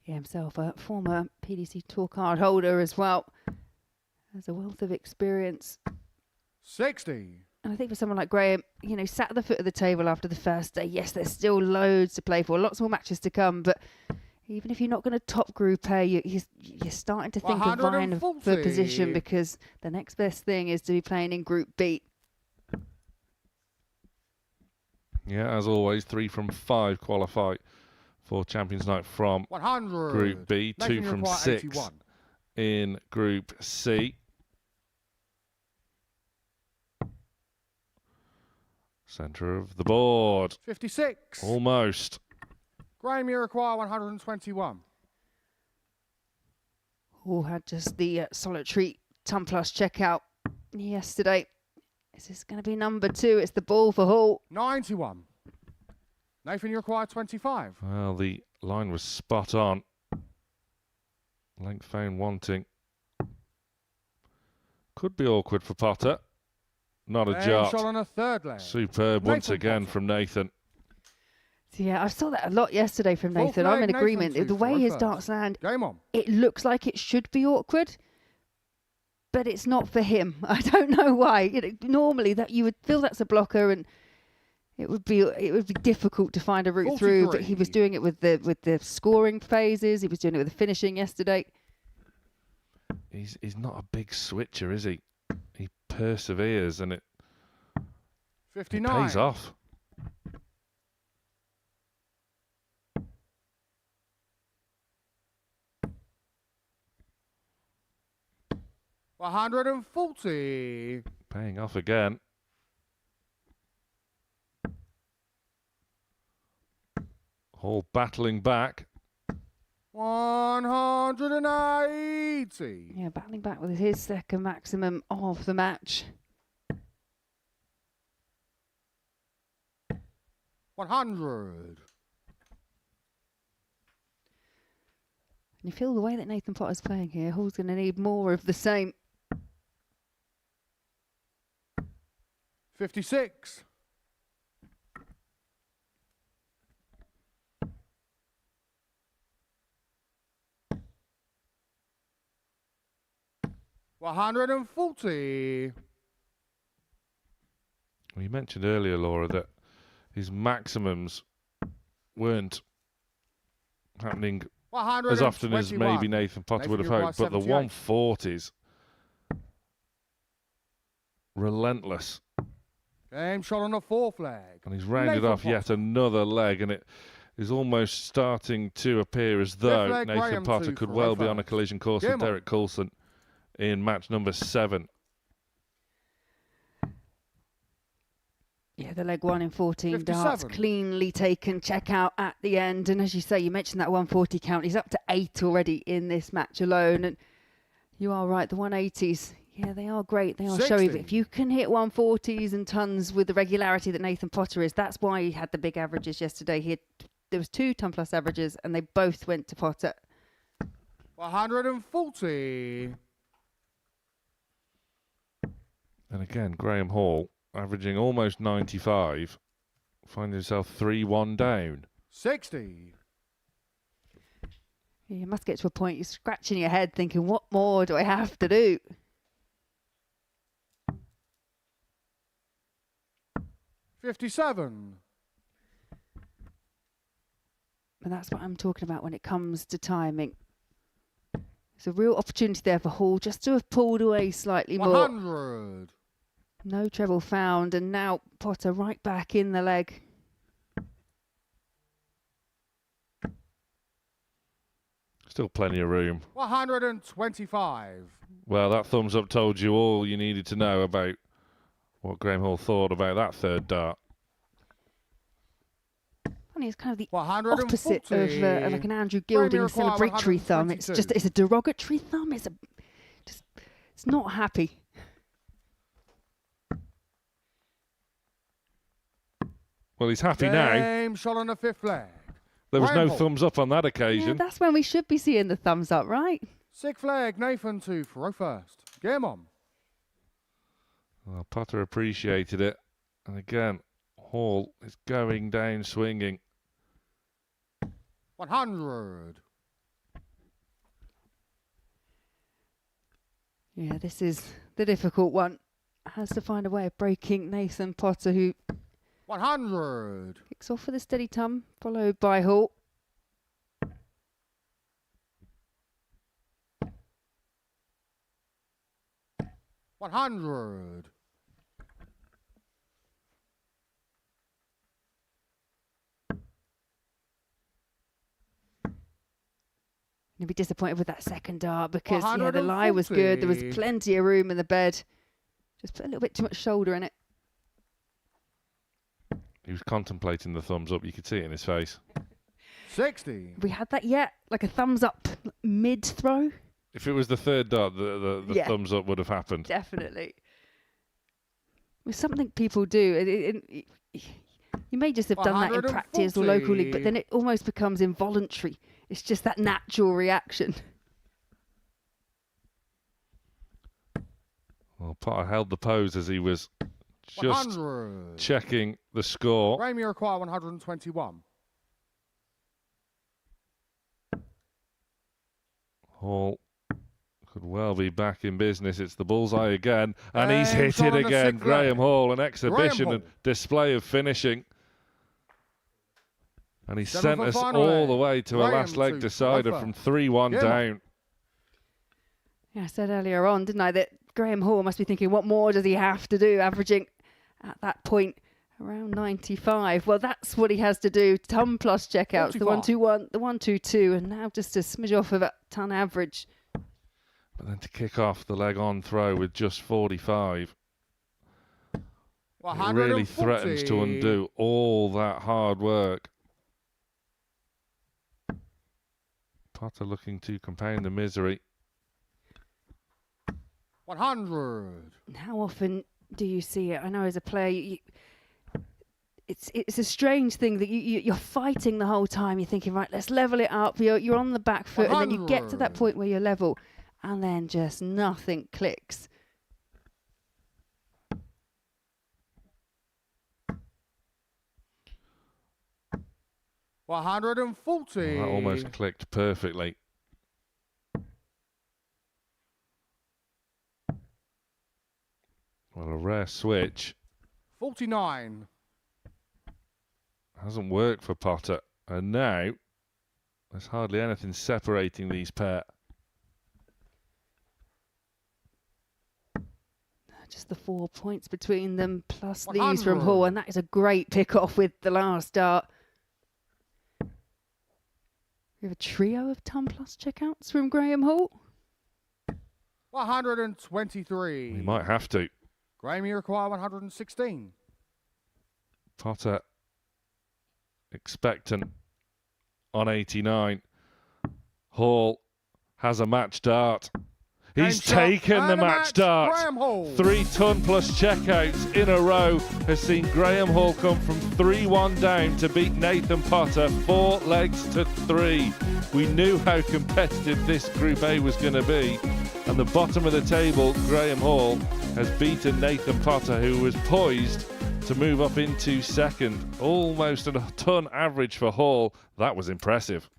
Yeah, himself a former PDC tour card holder as well. Has a wealth of experience. 60. And I think for someone like Graham, you know, sat at the foot of the table after the first day. Yes, there's still loads to play for, lots more matches to come, but even if you're not going to top Group A, you're starting to think of vying for 140. position, because the next best thing is to be playing in Group B. Yeah, as always, 3 from 5 qualify for Champions Night from 100. Group B, 2 Making you from require 6 81. in Group C. Centre of the board. 56. Almost. Graham, you require 121. Who had just the solitary ton plus checkout yesterday. Is this going to be number 2? It's the ball for Hall. 91. Nathan, you require 25. Well, the line was spot on. Length found wanting. Could be awkward for Potter. Not a And jot. shot on a third leg. Superb once Nathan again Potter. from Nathan. So yeah, I saw that a lot yesterday from Fourth Nathan. I'm leg, in Nathan agreement. to The way throw his first. darts land, Game on. it looks like it should be awkward, but it's not for him. I don't know why. You know, normally that you would feel that's a blocker, and it would be difficult to find a route through. But he was 43. doing it with the scoring phases. He was doing it with the finishing yesterday. He's not a big switcher, is he? He perseveres and it 59. pays off. $140. Paying off again. Hall battling back. 180. Yeah, battling back with his second maximum of the match. 100. And you feel the way that Nathan Potter's playing here, Hall's going to need more of the same. 56. $140. Well, you mentioned earlier, Laura, that his maximums weren't happening as often as maybe Nathan Potter would have hoped, but the 140s, relentless. Game shot on the fourth leg. And he's rounded Nathan off yet Potter. another leg, and it is almost starting to appear as though leg, Nathan Graham Potter to could throw well be on a first. collision course Game with on. Derek Coulson in match number 7. Yeah, the leg 1 in 14 darts 57. cleanly taken. Check out at the end. And as you say, you mentioned that 140 count. He's up to 8 already in this match alone. And you are right, the 180s, yeah, they are great. They are showy. But 60. if you can hit 140s and tons with the regularity that Nathan Potter is, that's why he had the big averages yesterday. There was 2 ton plus averages, and they both went to Potter. 140. And again, Graham Hall averaging almost 95, finding himself 3-1 down. 60. You must get to a point you're scratching your head thinking, what more do I have to do? 57. And that's what I'm talking about when it comes to timing. There's a real opportunity there for Hall just to have pulled away slightly more. 100. No treble found, and now Potter right back in the leg. Still plenty of room. 125. Well, that thumbs up told you all you needed to know about what Graham Hall thought about that third dart. Funny, it's kind of the 140. opposite of like an Andrew Gilding celebratory thumb. It's just it's a derogatory thumb. It's not happy. Well, he's happy now. Game shot on the 5th leg. There was Graham no Hall. thumbs up on that Yeah, occasion. that's when we should be seeing the thumbs up, right? 6th leg, Nathan to throw first. Game on. Well, Potter appreciated it. And again, Hall is going down swinging. 100. Yeah, this is the difficult one. Has to find a way of breaking Nathan Potter, who 100. kicks off with a steady thumb, followed by Hall. $100. You'll be disappointed with that second dart because yeah, the lie was good. There was 140. plenty of room in the bed. Just put a little bit too much shoulder in it. He was contemplating the thumbs up. You could see it in his face. 60. Have we had that yet? Like a thumbs up mid throw? If it was the third dart, the Yeah. thumbs up would have happened. Definitely. It's something people do. You may just have done that in practice or local league, but then it almost becomes involuntary. It's just that natural reaction. Well, Potter held the pose as he was just 100. checking the score. Graham, you require 121. Hall could well be back in business. It's the bullseye again, and he's And hit shot it on the again. 6th Graham leg. Hall, an exhibition Hall. and display of finishing. And he 7 sent for us final all leg. the way to a Graham last leg to decider Roper. from 3-1 Yeah. down. Yeah, I said earlier on, didn't I, that Graham Hall must be thinking, what more does he have to do, averaging at that point around 95. Well, that's what he has to do. Ton plus checkouts, the 1-2-1, the 1-2-2, and now just a smidge off of a ton average. But then to kick off the leg on throw with just 45, it really threatens to undo all that hard work. Potter looking to compound the misery. 100. How often do you see it? I know as a player, it's a strange thing that you're fighting the whole time. You're thinking, right, let's level it up. You're on the back foot, and then you get to that 100. point where you're level, and then just nothing clicks. Well, 140. Well, that almost clicked perfectly. Well, a rare switch. 49. Hasn't worked for Potter. And now, there's hardly anything separating these pair. Just the 4 points between them, plus 100. these from Hall, and that is a great pick-off with the last dart. We have a trio of ton plus checkouts from Graham Hall. 123. We might have to. Graham, you require 116. Potter expectant on 89. Hall has a match dart. He's Game shot taken and the a match dart. Graham Hall. 3 ton plus checkouts in a row has seen Graham Hall come from 3-1 down to beat Nathan Potter 4 legs to 3. We knew how competitive this Group A was going to be. And the bottom of the table, Graham Hall has beaten Nathan Potter, who was poised to move up into second. Almost a ton average for Hall. That was impressive.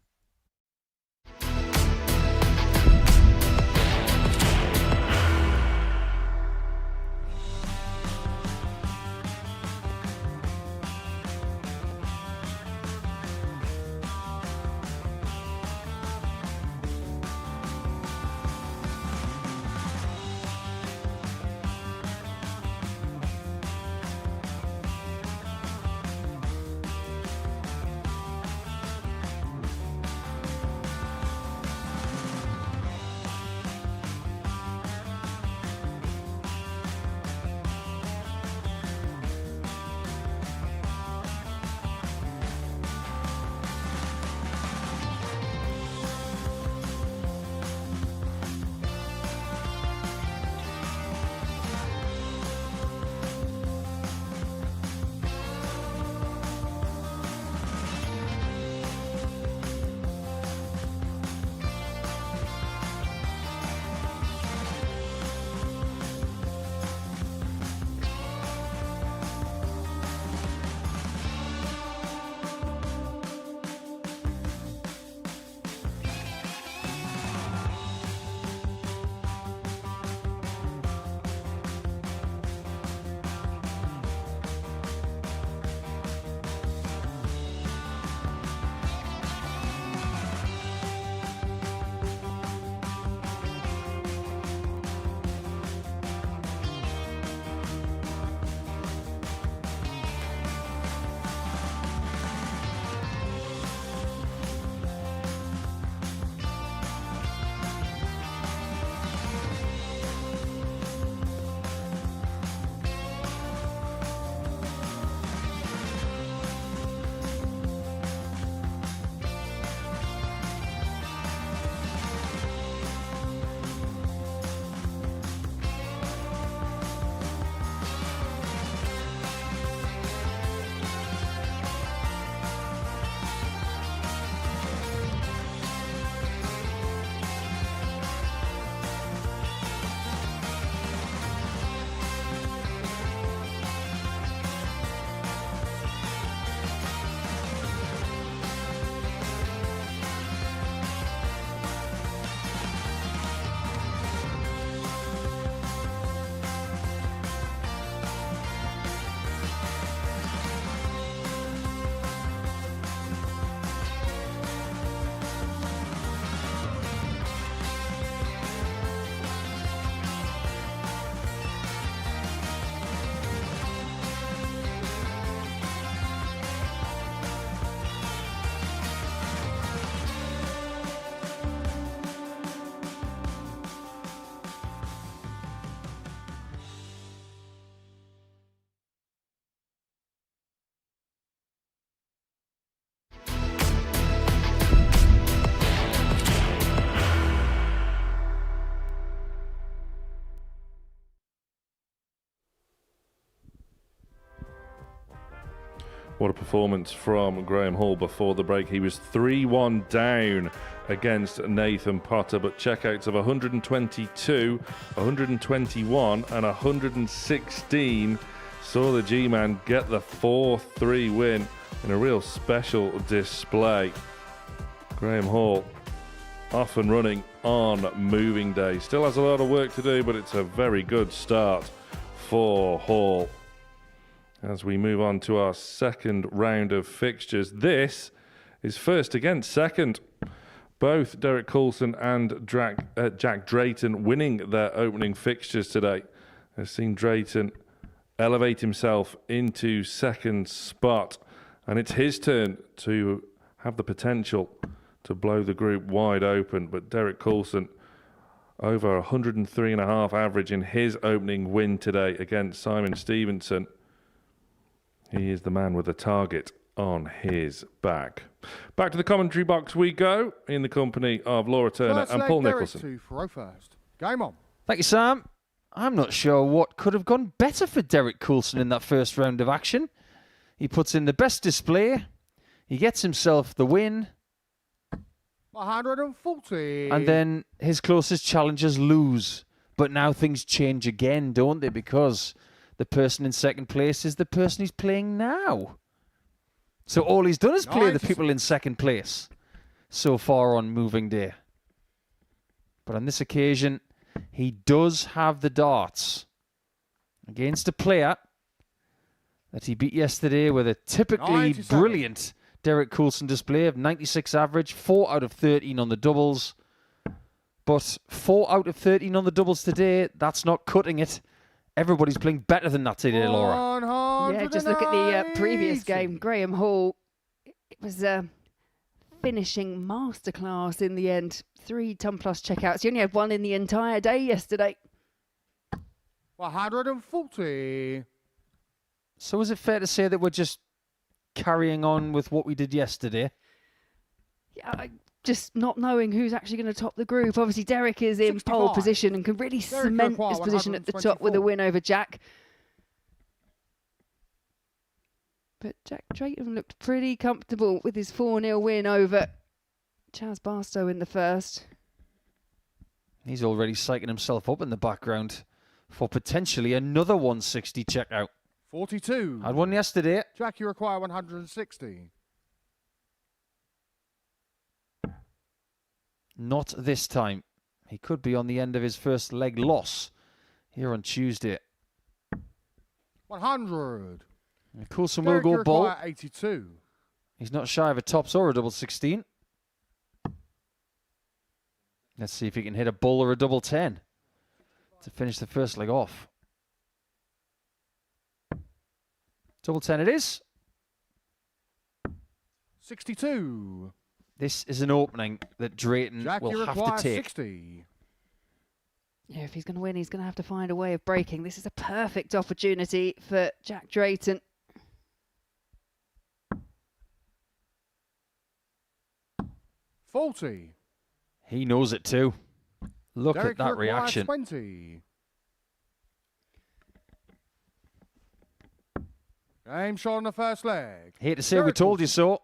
What a performance from Graham Hall before the break. He was 3-1 down against Nathan Potter, but checkouts of 122, 121 and 116 saw the G-Man get the 4-3 win in a real special display. Graham Hall off and running on moving day. Still has a lot of work to do, but it's a very good start for Hall. As we move on to our second round of fixtures, this is first against second. Both Derek Coulson and Jack Drayton winning their opening fixtures today. I've seen Drayton elevate himself into second spot, and it's his turn to have the potential to blow the group wide open. But Derek Coulson over 103.5 average in his opening win today against Simon Stevenson. He is the man with the target on his back. Back to the commentary box we go in the company of Laura Turner First and leg, Paul Derek Nicholson. 2 for first. Game on. Thank you, Sam. I'm not sure what could have gone better for Derek Coulson in that first round of action. He puts in the best display. He gets himself the win. 140. And then his closest challengers lose. But now things change again, don't they? Because the person in second place is the person he's playing now. So all he's done is play the people in second place so far on moving day. But on this occasion, he does have the darts against a player that he beat yesterday with a typically 97. brilliant Derek Coulson display of 96 average, 4 out of 13 on the doubles. But 4 out of 13 on the doubles today, that's not cutting it. Everybody's playing better than that today, Laura. Yeah, just look at the previous game. Graham Hall, it was a finishing masterclass in the end. 3 ton plus checkouts. He only had 1 in the entire day yesterday. 140. So is it fair to say that we're just carrying on with what we did yesterday? Yeah, just not knowing who's actually going to top the group. Obviously, Derek is in 65. pole position and can really cement his position at the top with a 124. win over Jack. But Jack Drayton looked pretty comfortable with his 4-0 win over Chaz Barstow in the first. He's already psyching himself up in the background for potentially another 160 checkout. 42. Had one yesterday. Jack, you require 160. Not this time. He could be on the end of his first leg loss here on Tuesday. 100. And Coulson will Derek, you go ball. require 82. He's not shy of a tops or a double 16. Let's see if he can hit a bull or a double 10 to finish the first leg off. Double 10 it is. 62. This is an opening that Drayton Jack, you will have require to take. 60. Yeah, if he's going to win, he's going to have to find a way of breaking. This is a perfect opportunity for Jack Drayton. $40. He knows it too. Look Derek, at that you require reaction. 20. Game shot on the first leg. Hate to say we Derek told you so.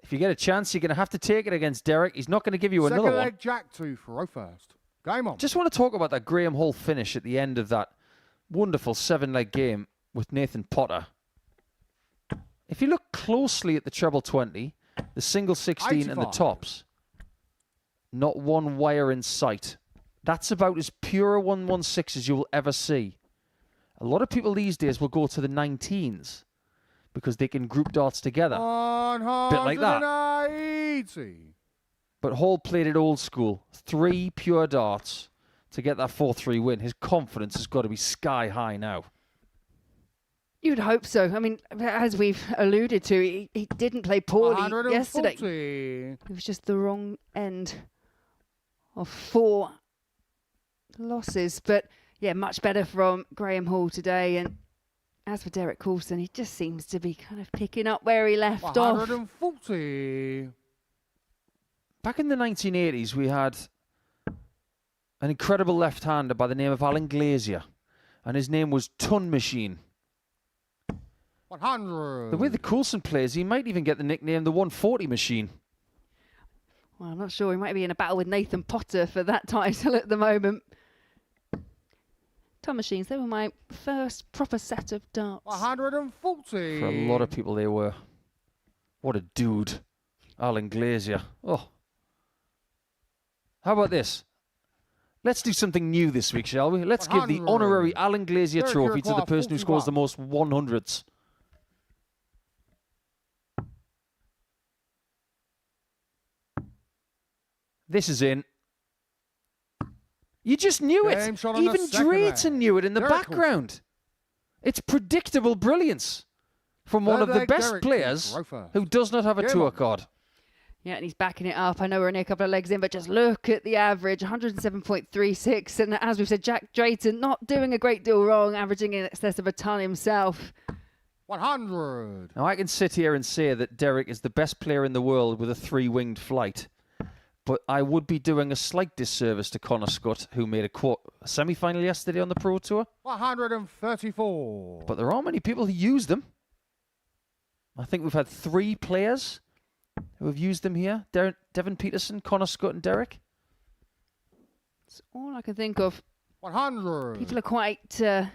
If you get a chance, you're going to have to take it against Derek. He's not going to give you Second another leg, one. Jack 2 for first. Game on. Just want to talk about that Graham Hall finish at the end of that wonderful 7-leg game with Nathan Potter. If you look closely at the treble 20, the single 16 and the 85. tops, not one wire in sight. That's about as pure a 116 as you will ever see. A lot of people these days will go to the 19s because they can group darts together. Bit like that. 180. But Hall played it old school. 3 pure darts to get that 4-3 win. His confidence has got to be sky high now. You'd hope so. I mean, as we've alluded to, he didn't play poorly 140. yesterday. It was just the wrong end of 4 losses. But yeah, much better from Graham Hall today. And as for Derek Coulson, he just seems to be kind of picking up where he left off. 140. Back in the 1980s, we had an incredible left-hander by the name of Alan Glazier. And his name was Ton Machine. 100. The way the Coulson plays, he might even get the nickname the 140 machine. Well, I'm not sure. He might be in a battle with Nathan Potter for that title at the moment. Tom machines, they were my first proper set of darts. 140. For a lot of people, they were. What a dude. Alan Glazier. Oh. How about this? Let's do something new this week, shall we? Let's give the 100. honorary Alan Glazier Derek, trophy you to the require person who scores the 41. most 100s. This is in. You just knew it. Game shot on the Even second Drayton leg. knew it in the Derek background. It's predictable brilliance from one Third of the leg, best Derek players Rofer. who does not have a Game tour on. card. Yeah, and he's backing it up. I know we're only a couple of legs in, but just look at the average, 107.36. And as we've said, Jack Drayton not doing a great deal wrong, averaging in excess of a ton himself. 100. Now, I can sit here and say that Derek is the best player in the world with a three-winged flight, but I would be doing a slight disservice to Connor Scott, who made a semi-final yesterday on the Pro Tour. 134. But there aren't many people who use them. I think we've had 3 players who have used them here. Devon Peterson, Connor Scott and Derek. It's all I can think of. 100. People are quite... they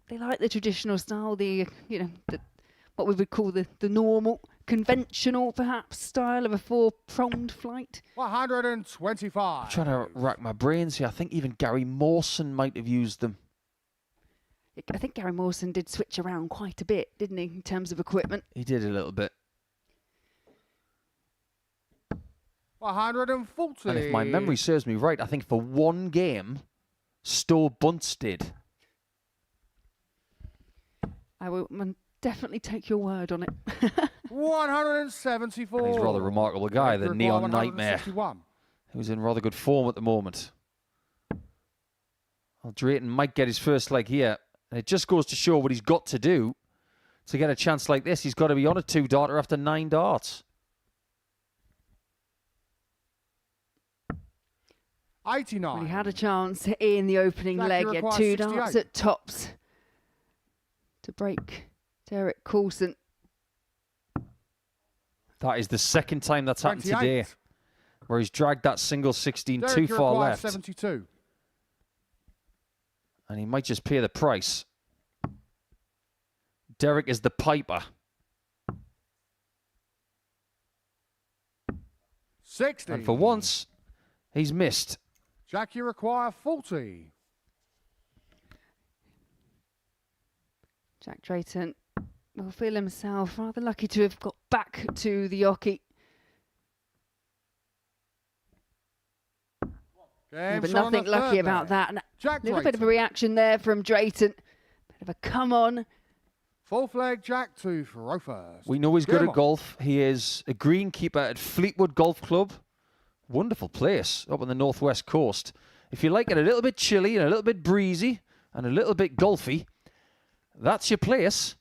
like the traditional style, what we would call the normal, conventional, perhaps, style of a 4-pronged flight. 125. I'm trying to rack my brains here. I think even Gary Mawson might have used them. I think Gary Mawson did switch around quite a bit, didn't he, in terms of equipment? He did a little bit. 140. And if my memory serves me right, I think for one game, Stowe Bunce did. I will definitely take your word on it. 174. And he's a rather remarkable guy, the Record Neon Nightmare, 161. who's in rather good form at the moment. Well, Drayton might get his first leg here. And it just goes to show what he's got to do to get a chance like this. He's got to be on a 2-darter after 9 darts. 89. Well, he had a chance in the opening Jack, leg. you He had require 2 68. darts at tops to break Derek Coulson. That is the second time that's happened 28. today, where he's dragged that single 16 Derek, too you far require left. 72. And he might just pay the price. Derek is the piper. 60. And for once, he's missed. Jack, you require 40. Jack Drayton will feel himself rather lucky to have got back to the Yoki. Game But shot on the nothing lucky third about leg. that. And Jack a little bit of a Drayton. reaction there from Drayton. Bit of a come on. Fourth leg, Jack to Rofer. We know he's good Game at on. golf. He is a greenkeeper at Fleetwood Golf Club. Wonderful place up on the northwest coast. If you like it a little bit chilly and a little bit breezy and a little bit golfy, that's your place.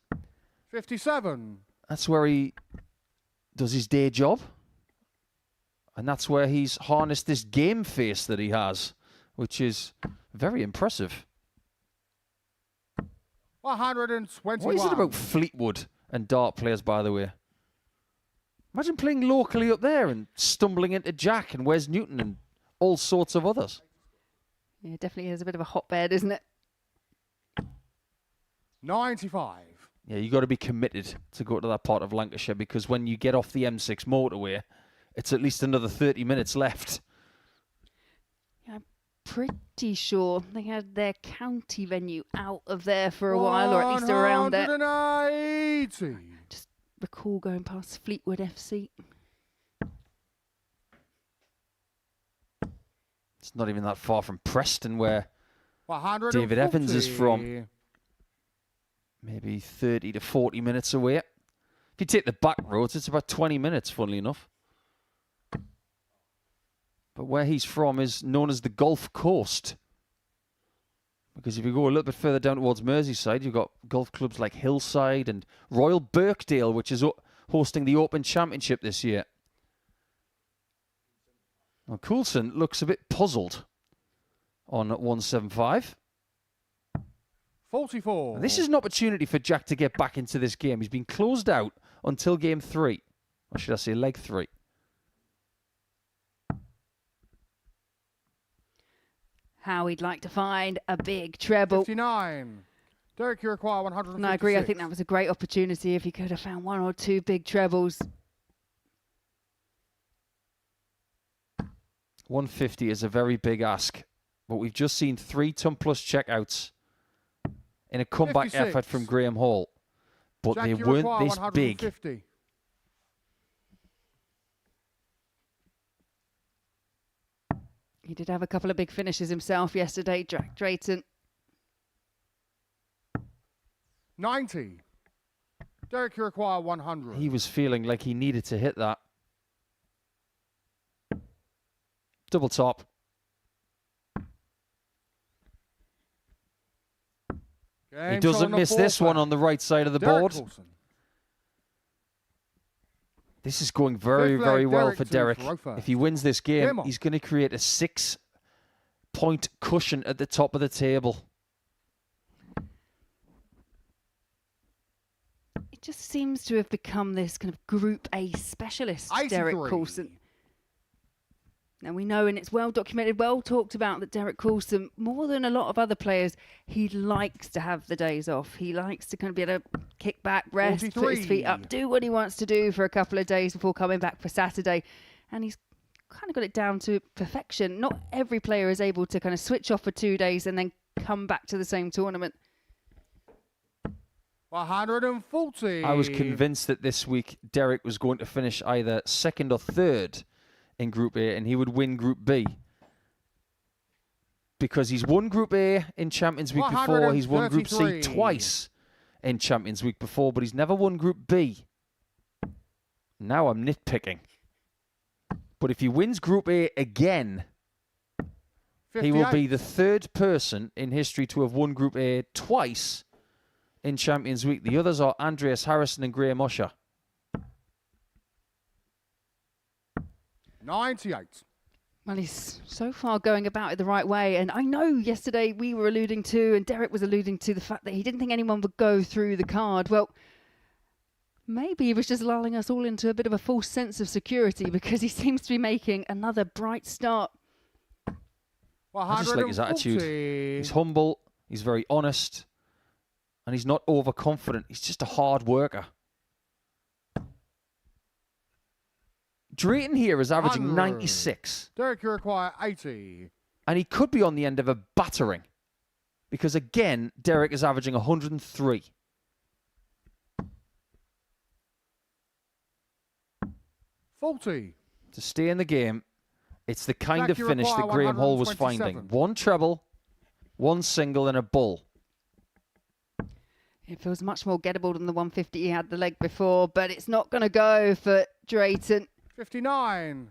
57. That's where he does his day job. And that's where he's harnessed this game face that he has, which is very impressive. 121. What is it about Fleetwood and dart players, by the way? Imagine playing locally up there and stumbling into Jack and Wes Newton and all sorts of others. Yeah, definitely is a bit of a hotbed, isn't it? 95. Yeah, you got to be committed to go to that part of Lancashire, because when you get off the M6 motorway, it's at least another 30 minutes left. Yeah, I'm pretty sure they had their county venue out of there for a while, or at least around there. 180. Just recall going past Fleetwood FC. It's not even that far from Preston, where 140. David Evans is from. Maybe 30 to 40 minutes away. If you take the back roads, it's about 20 minutes, funnily enough. But where he's from is known as the Gulf Coast. Because if you go a little bit further down towards Merseyside, you've got golf clubs like Hillside and Royal Birkdale, which is hosting the Open Championship this year. Well, Coulson looks a bit puzzled on 175. 44. This is an opportunity for Jack to get back into this game. He's been closed out until game 3. Or should I say leg 3. How he'd like to find a big treble. 59. Derek, you require 156. And I agree. I think that was a great opportunity if he could have found 1 or 2 big trebles. 150 is a very big ask. But we've just seen 3 ton plus checkouts in a comeback 56. effort from Graham Hall. But Jack, they you weren't require this big. 150. He did have a couple of big finishes himself yesterday, Jack Drayton. 90. Derek, you require 100. He was feeling like he needed to hit that. Double top. He doesn't miss this one on the right side of the Derek board. Coulson. This is going very, Fifth leg, very well Derek for to Derek. throw first. If he wins this game, Game on. he's going to create a 6-point cushion at the top of the table. It just seems to have become this kind of Group A specialist, 83. Derek Coulson. Now we know, and it's well documented, well talked about, that Derek Coulson, more than a lot of other players, he likes to have the days off. He likes to kind of be able to kick back, rest, put his feet 43. up, do what he wants to do for a couple of days before coming back for Saturday. And he's kind of got it down to perfection. Not every player is able to kind of switch off for 2 days and then come back to the same tournament. 140. I was convinced that this week Derek was going to finish either 2nd or 3rd in Group A, and he would win Group B. Because he's won Group A in Champions Week before, he's won Group C 133. twice in Champions Week before, but he's never won Group B. Now I'm nitpicking. But if he wins Group A again, 58. he will be the 3rd person in history to have won Group A twice in Champions Week. The others are Andreas Harrison and Graham Usher. 98. Well, he's so far going about it the right way. And I know yesterday we were alluding to, and Derek was alluding to, the fact that he didn't think anyone would go through the card. Well, maybe he was just lulling us all into a bit of a false sense of security, because he seems to be making another bright start. I just like his attitude. He's humble, he's very honest, and he's not overconfident. He's just a hard worker. Drayton here is averaging 100. 96. Derek, you require 80. And he could be on the end of a battering. Because again, Derek is averaging 103. $40. To stay in the game, it's the kind Jack, of you finish that require Graham Hall was 127. finding. 1 treble, 1 single, and a bull. It feels much more gettable than the 150 he had the leg before, but it's not going to go for Drayton. 59.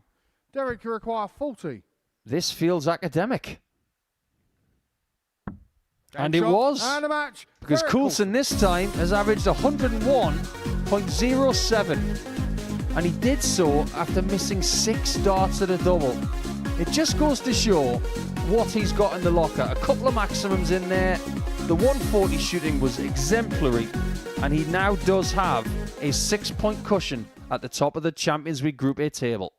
Derek, you require 40. This feels academic. Game And it shot was. And a match. Because Derek Coulson this time has averaged 101.07. And he did so after missing 6 darts at a double. It just goes to show what he's got in the locker. A couple of maximums in there. The 140 shooting was exemplary. And he now does have a 6-point cushion at the top of the Champions League Group A table.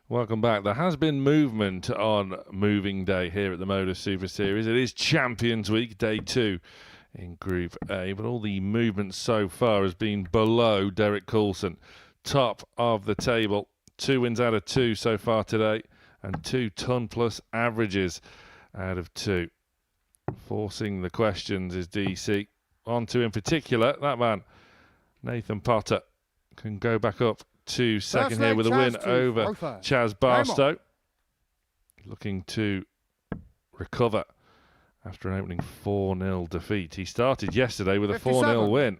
Welcome back. There has been movement on moving day here at the Modus Super Series. It is Champions Week, day 2 in Group A, but all the movement so far has been below Derek Coulson. Top of the table, 2 wins out of 2 so far today, and 2 ton-plus averages out of 2. Forcing the questions is DC. On to, in particular, that man, Nathan Potter, can go back up to second here with a win over Chaz Barstow. Looking to recover after an opening 4-0 defeat. He started yesterday with a 4-0 win.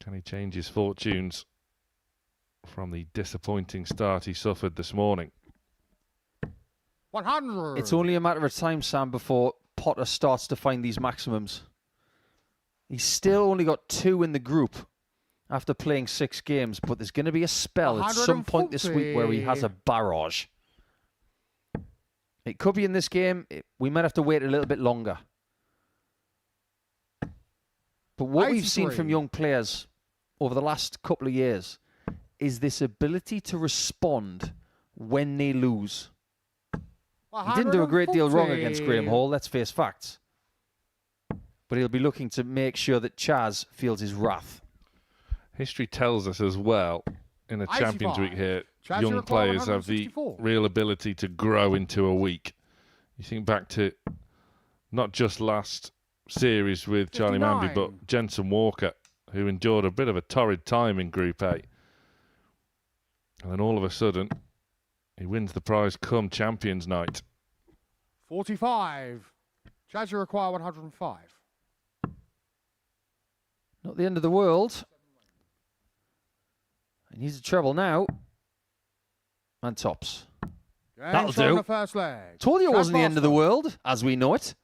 Can he change his fortunes from the disappointing start he suffered this morning? 100. It's only a matter of time, Sam, before Potter starts to find these maximums. He's still only got 2 in the group after playing 6 games, but there's going to be a spell at some point this week where he has a barrage. It could be in this game. We might have to wait a little bit longer. But what we've seen from young players over the last couple of years is this ability to respond when they lose. He didn't do a great deal wrong against Graham Hall, let's face facts. But he'll be looking to make sure that Chaz feels his wrath. History tells us as well, in a Champions Week here, young players have the real ability to grow into a week. You think back to not just last series with Charlie Manby, but Jensen Walker, who endured a bit of a torrid time in Group A. And then all of a sudden, he wins the prize come Champions Night. 45. Chaz, you require 105. Not the end of the world. He needs a treble now. And tops. That'll do. The first leg. Told you it wasn't the end of the world, as we know it.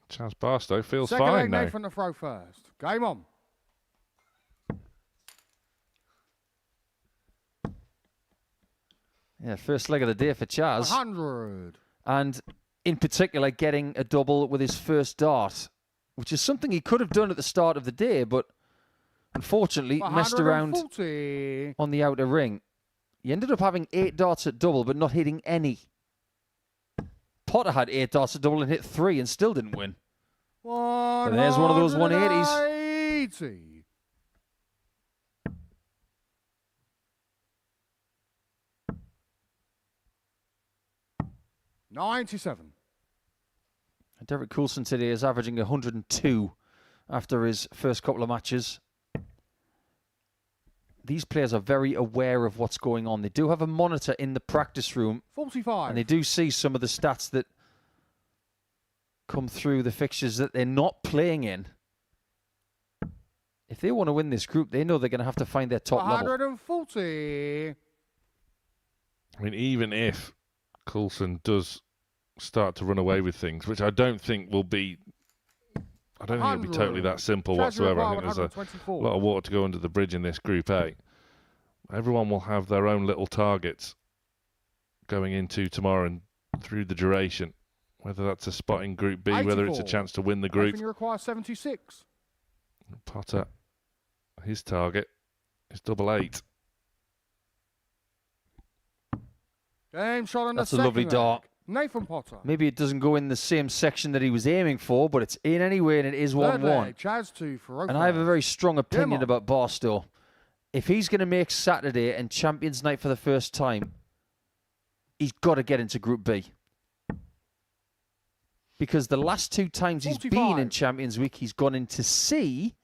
Chaz Barstow feels Second fine leg, now. Nathan to throw first. Game on. Yeah, first leg of the day for Chaz. 100. And in particular, getting a double with his first dart, which is something he could have done at the start of the day, but unfortunately messed around on the outer ring. He ended up having 8 darts at double, but not hitting any. Potter had 8 darts at double and hit 3 and still didn't win. So there's one of those 180s. 97. Derek Coulson today is averaging 102 after his first couple of matches. These players are very aware of what's going on. They do have a monitor in the practice room. 45. And they do see some of the stats that come through the fixtures that they're not playing in. If they want to win this group, they know they're going to have to find their top 140. level. I mean, even if Coulson does start to run away with things, which I don't think will be, I don't think it'll be totally that simple whatsoever. I think there's a lot of water to go under the bridge in this Group A. Everyone will have their own little targets going into tomorrow and through the duration, whether that's a spot in Group B, 84. whether it's a chance to win the group. You require 76. Potter, his target is 88. Game shot on the That's a lovely dart. Nathan Potter. Maybe it doesn't go in the same section that he was aiming for, but it's in anyway, and it is 1-1. Chaz 2 for And I have a very strong opinion about Barstow. If he's going to make Saturday and Champions Night for the first time, he's got to get into Group B. Because the last 2 times he's been in Champions Week, he's gone into C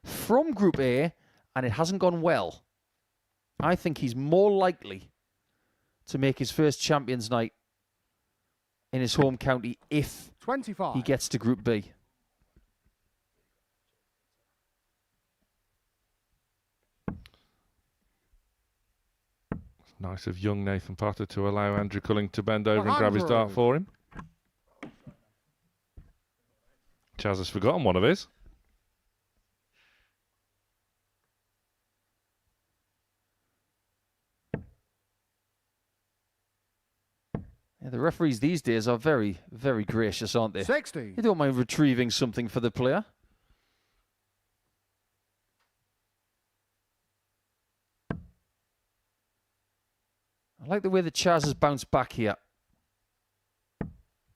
from Group A, and it hasn't gone well. I think he's more likely to make his first Champions Night in his home county if 25. he gets to Group B. Nice of young Nathan Potter to allow Andrew Culling to bend over and grab his dart for him. Chaz has forgotten one of his. Yeah, the referees these days are very, very gracious, aren't they? 60. They don't mind retrieving something for the player. I like the way that Chaz has bounced back here.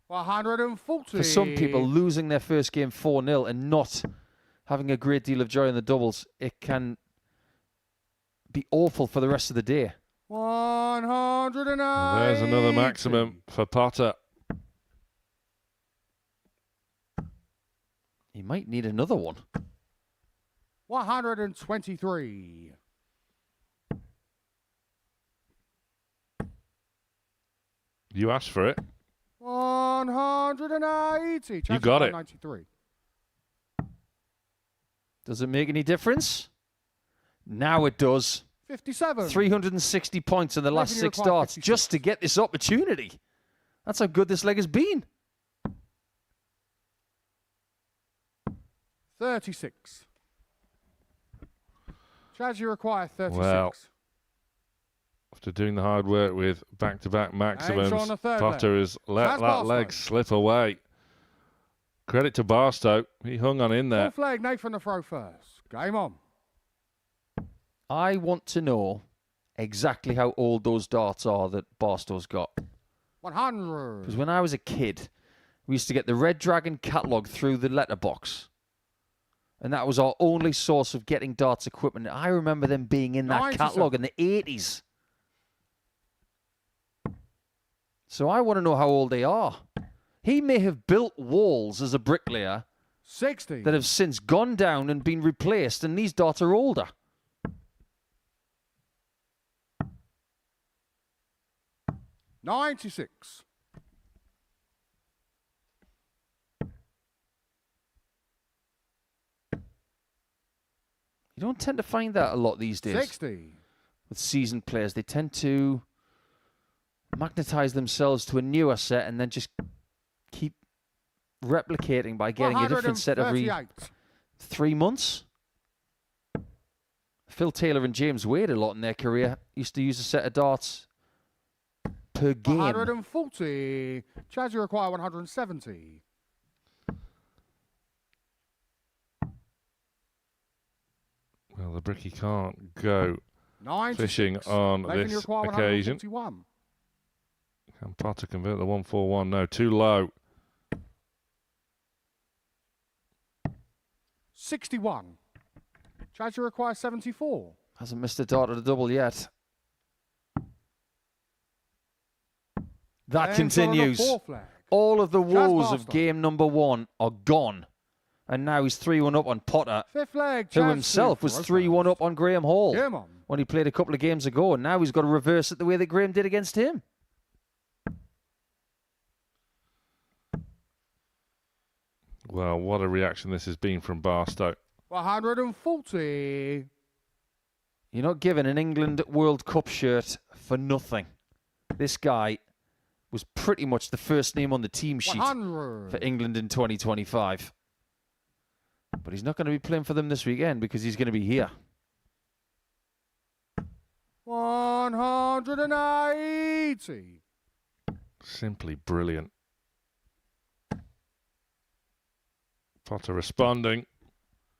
140. For some people, losing their first game 4-0 and not having a great deal of joy in the doubles, it can be awful for the rest of the day. 180. Well, there's another maximum for Potter. He might need another one. 123. You asked for it. 180. You got it. 93. Does it make any difference? Now it does. 57. 360 points in the last Making you 6 require darts 56. just to get this opportunity. That's how good this leg has been. 36. Chaz, you require 36. Well, after doing the hard work with back-to-back maximums, on the third Potter leg. has let Chaz that Barstow. leg slip away. Credit to Barstow. He hung on in there. Fourth leg, Nathan the throw first. Game on. I want to know exactly how old those darts are that Barstow's got. 100. Because when I was a kid, we used to get the Red Dragon catalogue through the letterbox. And that was our only source of getting darts equipment. I remember them being in that 97. catalogue in the 80s. So I want to know how old they are. He may have built walls as a bricklayer 60. that have since gone down and been replaced, and these darts are older. $96. You don't tend to find that a lot these days. 60. With seasoned players, they tend to magnetize themselves to a newer set and then just keep replicating by getting a different set every 3 months. Phil Taylor and James Wade, a lot in their career, used to use a set of darts per game. 140. Chaz, you require 170. Well, the Bricky can't go 96. fishing on Nathan, you this require occasion. 141. Can Potter convert the 141? No, too low. 61. Chaz, you require 74. Hasn't missed a dart at a double yet. That And continues. on the fourth leg. All of the woes of Barstow. game number 1 are gone. And now he's 3-1 up on Potter, Fifth leg. who Chaz, himself was throw 3-1 first. up on Graham Hall Game on. when he played a couple of games ago. And now he's got to reverse it the way that Graham did against him. Well, what a reaction this has been from Barstow. 140. You're not given an England World Cup shirt for nothing. This guy was pretty much the first name on the team sheet 100. for England in 2025. But he's not going to be playing for them this weekend because he's going to be here. 180. Simply brilliant. Potter responding.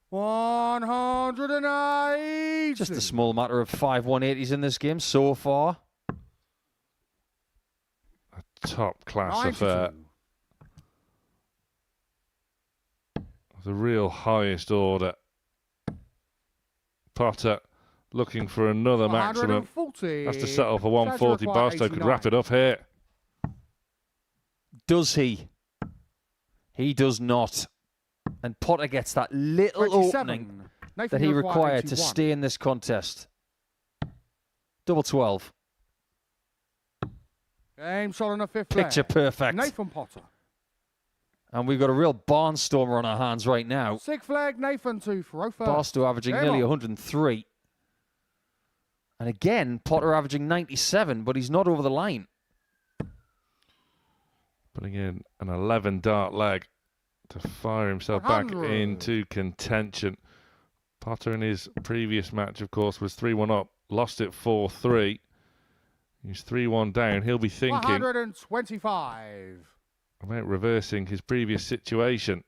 180. Just a small matter of 5 180s in this game so far. A top class 92. affair. The real highest order. Potter looking for another maximum. 140. Has to settle for 140. require Barstow could 89. wrap it up here. Does he? He does not. And Potter gets that little 27. opening Nathan, that he you require required to 81. stay in this contest. Double 12. Game shot on the fifth Picture leg. perfect. Nathan Potter. And we've got a real barnstormer on our hands right now. Sixth leg, Nathan to throw first. Barstow averaging Game nearly on. 103. And again, Potter averaging 97, but he's not over the line. Putting in an 11 dart leg to fire himself back 100. into contention. Potter in his previous match, of course, was 3-1 up. Lost it 4-3. He's 3-1 down. He'll be thinking 125. about reversing his previous situation.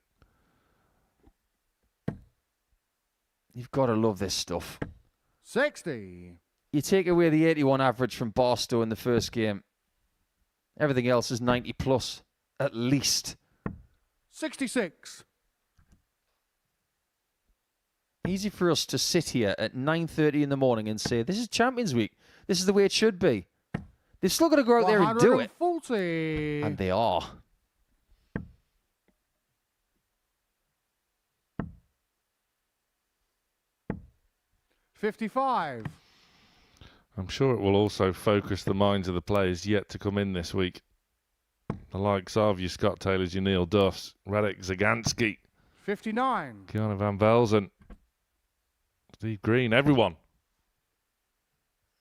You've got to love this stuff. 60. you take away the 81 average from Barstow in the first game. Everything else is 90 plus, at least. 66. Easy for us to sit here at 9:30 in the morning and say, this is Champions Week. This is the way it should be. They've still got to go out there and do it. 140. And they are. $55. I'm sure it will also focus the minds of the players yet to come in this week. The likes of your Scott Taylors, your Neil Duffs, Radek Zagansky, 59. Kiana Van Velzen, Steve Green, everyone.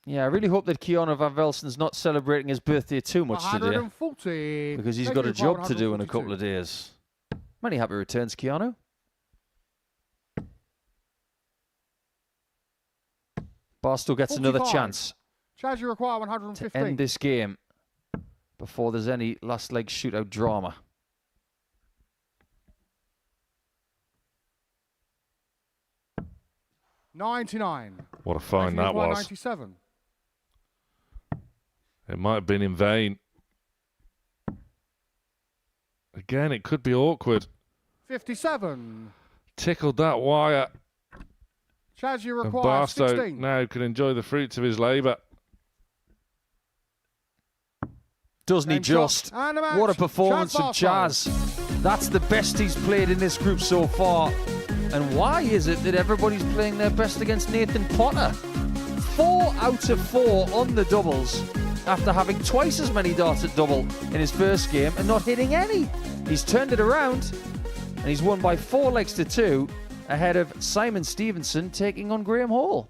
Yeah, I really hope that Keanu Van Velsen's not celebrating his birthday too much today. 140. Because he's got a job to do in a couple of days. Many happy returns, Keanu. Barstow gets 45. another chance Chaz, you require to 115. end this game before there's any last leg shootout drama. $99. What a find that was. 97. It might have been in vain. Again, it could be awkward. 57. Tickled that wire. Chaz, you And require Barstow 16. now can enjoy the fruits of his labour. Doesn't he Game shot. just? And a match. What a performance from Barstow. Chaz. That's the best he's played in this group so far. And why is it that everybody's playing their best against Nathan Potter? 4 out of 4 on the doubles after having twice as many darts at double in his first game and not hitting any. He's turned it around and he's won by 4 legs to 2 ahead of Simon Stevenson taking on Graham Hall.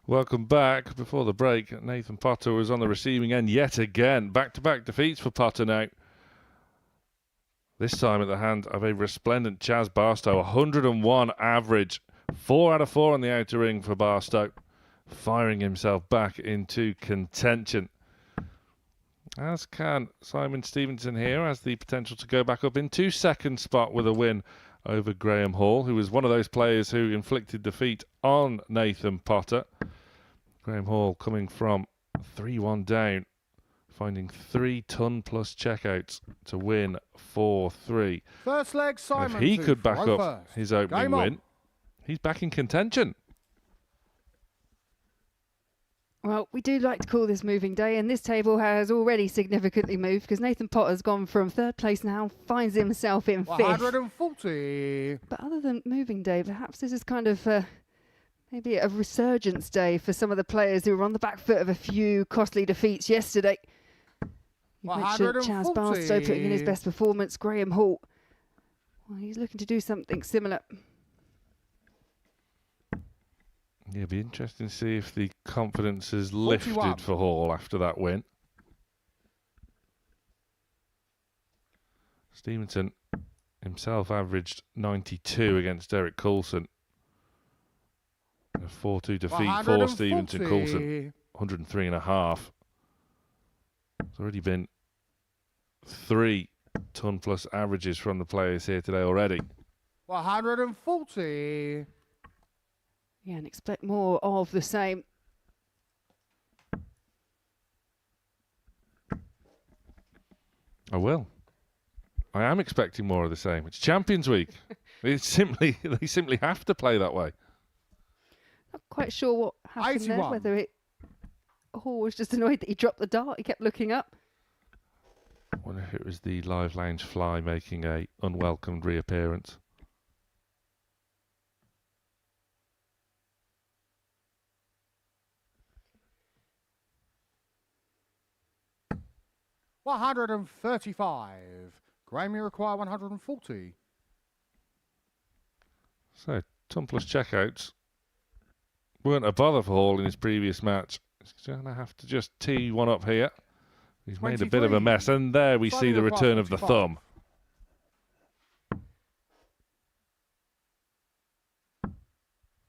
Welcome back. Before the break, Nathan Potter was on the receiving end yet again. Back-to-back defeats for Potter now. This time at the hand of a resplendent Chaz Barstow. 101 average. 4 out of 4 on the outer ring for Barstow. Firing himself back into contention. As can Simon Stevenson here, has the potential to go back up into second spot with a win over Graham Hall, who was one of those players who inflicted defeat on Nathan Potter. Graham Hall coming from 3-1 down, finding 3 ton plus checkouts to win 4-3. First leg, Simon. If he could back up first. his opening win, he's back in contention. Well, we do like to call this moving day, and this table has already significantly moved because Nathan Potter's gone from third place now, finds himself in fifth. 140. But other than moving day, perhaps this is kind of maybe a resurgence day for some of the players who were on the back foot of a few costly defeats yesterday. You mentioned Chaz Barstow putting in his best performance. Graham Hall, well, he's looking to do something similar. Yeah, it'd be interesting to see if the confidence has lifted 41. for Hall after that win. Stevenson himself averaged 92 against Derek Coulson. A 4-2 defeat for Stevenson. Coulson 103.5. There's already been 3 ton plus averages from the players here today already. 140. Yeah, and expect more of the same. I will. I am expecting more of the same. It's Champions Week. They simply have to play that way. Not quite sure what happened 81. there, whether it Hall was just annoyed that he dropped the dart. He kept looking up. I wonder if it was the live lounge fly making a unwelcomed reappearance. $135. Graham, you require 140. So, ton plus checkouts weren't a bother for Hall in his previous match. He's going to have to just tee one up here. He's made a bit of a 23. mess, and there we see the return of the 25. thumb.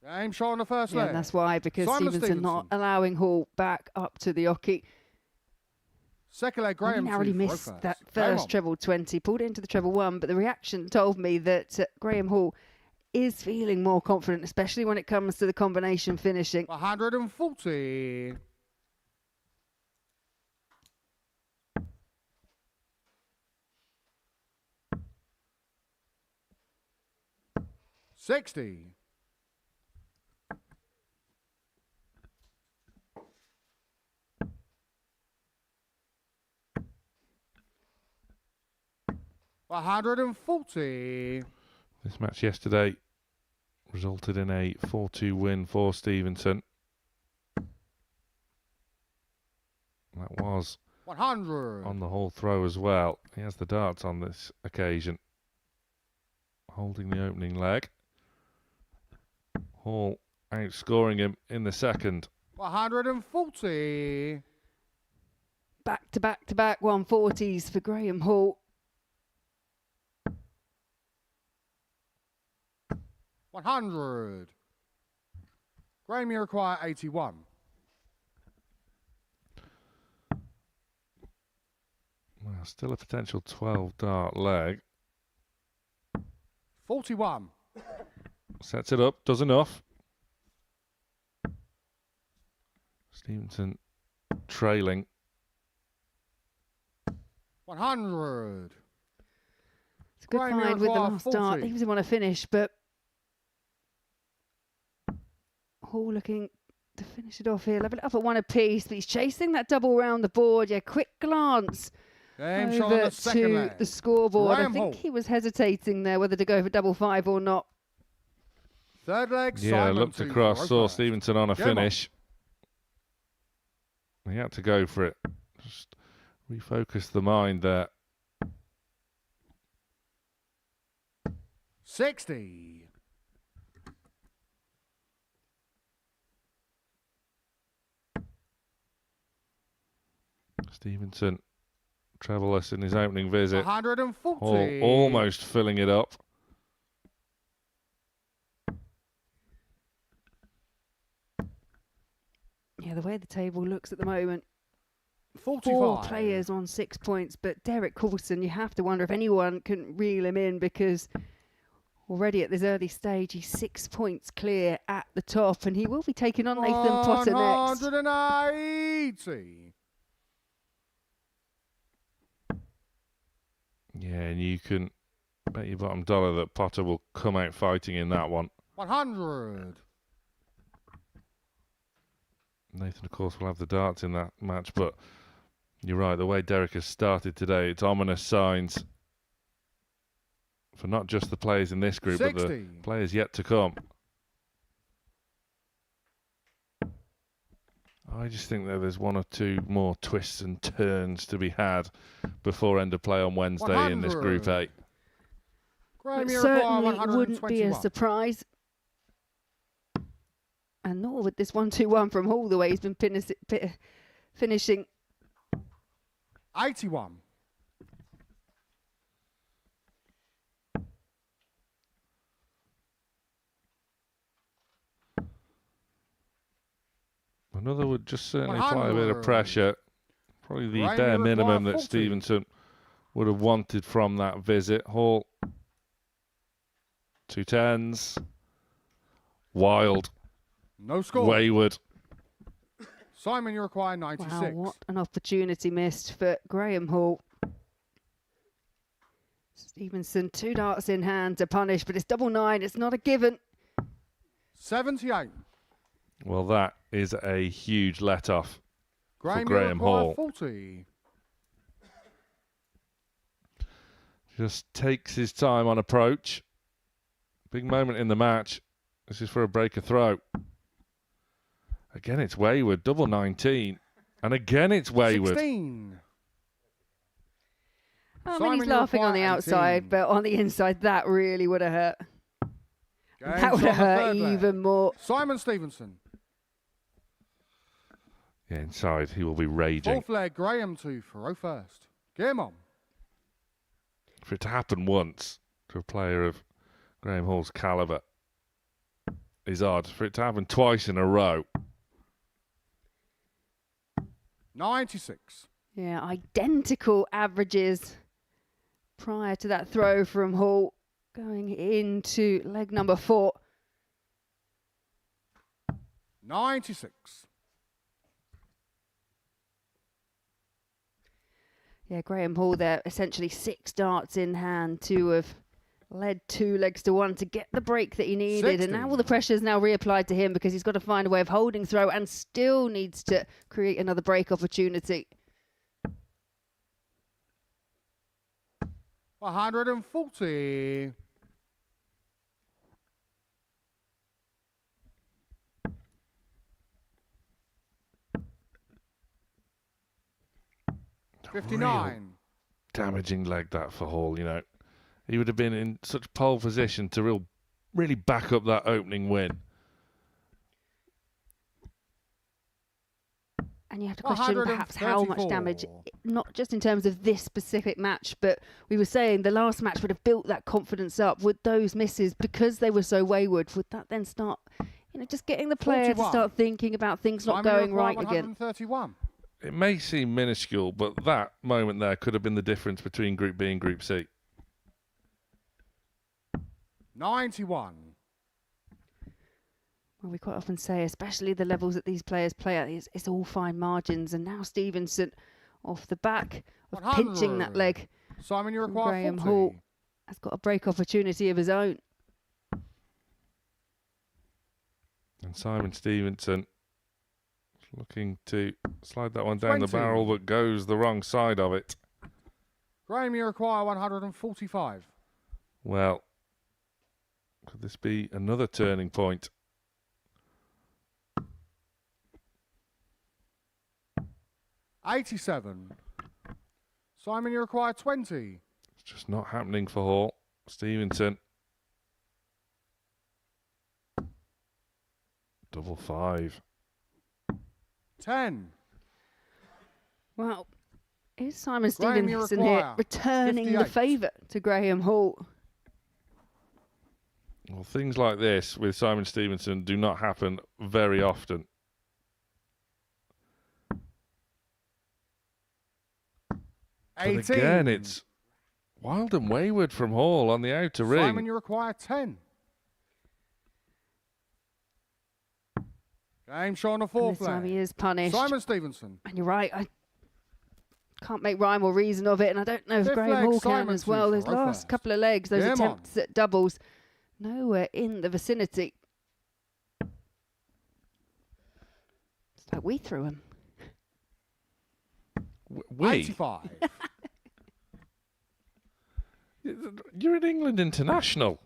Game shot on the first Yeah, leg. and that's why, because Simon Stevenson not Stevenson. allowing Hall back up to the oche. Second leg, He Graham. narrowly missed that first treble 20, pulled it into the treble 1, but the reaction told me that Graham Hall is feeling more confident, especially when it comes to the combination finishing. 140. $60. $140. This match yesterday resulted in a 4-2 win for Stevenson. That was 100. on the Hall throw as well. He has the darts on this occasion. Holding the opening leg. Hall outscoring him in the second. 140. Back to back to back 140s for Graham Hall. 100. Graham, you require 81. Well, still a potential 12 dart leg. 41. Sets it up, does enough. Stevenson trailing. 100. It's a good Graham, you find with the require last 40. dart. He doesn't want to finish, but Hall looking to finish it off here. Level it up at 1 apiece, but he's chasing that double round the board. Yeah, quick glance Game shot on over the second to leg. the scoreboard. Graham I think Hall. he was hesitating there whether to go for double 5 or not. Third leg, Yeah, Simon looked to across, throw saw first. Stevenson on a Game on. finish. He had to go for it. Just refocus the mind there. 60. Stevenson, trebleless in his opening visit. 140. Hall almost filling it up. Yeah, the way the table looks at the moment, 45. 4 players on 6 points, but Derek Coulson, you have to wonder if anyone can reel him in, because already at this early stage, he's 6 points clear at the top, and he will be taking on Nathan Potter next. 180. Yeah, and you can bet your bottom dollar that Potter will come out fighting in that one. 100. Nathan, of course, will have the darts in that match, but you're right, the way Derek has started today, it's ominous signs for not just the players in this group, 60. but the players yet to come. I just think that there's 1 or 2 more twists and turns to be had before end of play on Wednesday in this Group 8. Graham, It you require certainly wouldn't be a 121. surprise. And nor with this 1-2-1 from Hall, the way he's been finishing. 81. Another would just certainly apply a bit of 100. pressure. Probably the Graham, bare you require minimum that 40. Stevenson would have wanted from that visit. Hall, 2 10s. Wild. No score. Wayward. Simon, you require 96. Wow, what an opportunity missed for Graham Hall. Stevenson, 2 darts in hand to punish, but it's 9-9. It's not a given. 78. Well, that is a huge let-off Graham, for Graham you require Hall. 40. Just takes his time on approach. Big moment in the match. This is for a breaker throw. Again, it's wayward. Double 19. And again, it's wayward. 16. I mean, Simon, he's you laughing on require the outside, 18. but on the inside, that really would have hurt. Games That would on have the hurt third leg. even more. Simon Stevenson. Yeah, inside, he will be raging. 4th leg, Graham to throw first. Game on. For it to happen once to a player of Graham Hall's calibre is odd. For it to happen twice in a row. 96. Yeah, identical averages prior to that throw from Hall going into leg number 4. 96. Yeah, Graham Hall there, essentially 6 darts in hand to have led 2 legs to 1 to get the break that he needed. And now all the pressure is now reapplied to him, because he's got to find a way of holding throw and still needs to create another break opportunity. 140. Real 59. damaging leg that for Hall, you know. He would have been in such pole position to really back up that opening win. And you have to question perhaps how much damage, not just in terms of this specific match, but we were saying the last match would have built that confidence up. Would those misses, because they were so wayward, would that then start, just getting the player 41. to start thinking about things not going right again? 131. It may seem minuscule, but that moment there could have been the difference between Group B and Group C. 91. Well, we quite often say, especially the levels that these players play at, it's all fine margins. And now Stevenson, off the back of 100. pinching that leg, Simon, you from require Graham 40. Hall, has got a break opportunity of his own. And Simon Stevenson looking to slide that one down the 20. barrel, but goes the wrong side of it. Graham, you require 145. Well, could this be another turning point? $87. Simon, you require 20. It's just not happening for Hall. Stevenson. Double 5. 10. Well, is Simon Graham, you Stevenson here require returning the 58. favour to Graham Hall? Well, things like this with Simon Stevenson do not happen very often. But 18. again, it's wild and wayward from Hall on the outer ring. Simon, you require 10. Game show on the And fourth this time he leg. is punished. Simon Stevenson. And you're right, I can't make rhyme or reason of it, and I don't know if Fifth Graham leg, Hall can Simon as well. Those 2-4 last first. couple of legs, those Game on. attempts at doubles, nowhere in the vicinity. It's like we threw him. We? 85. You're an England international.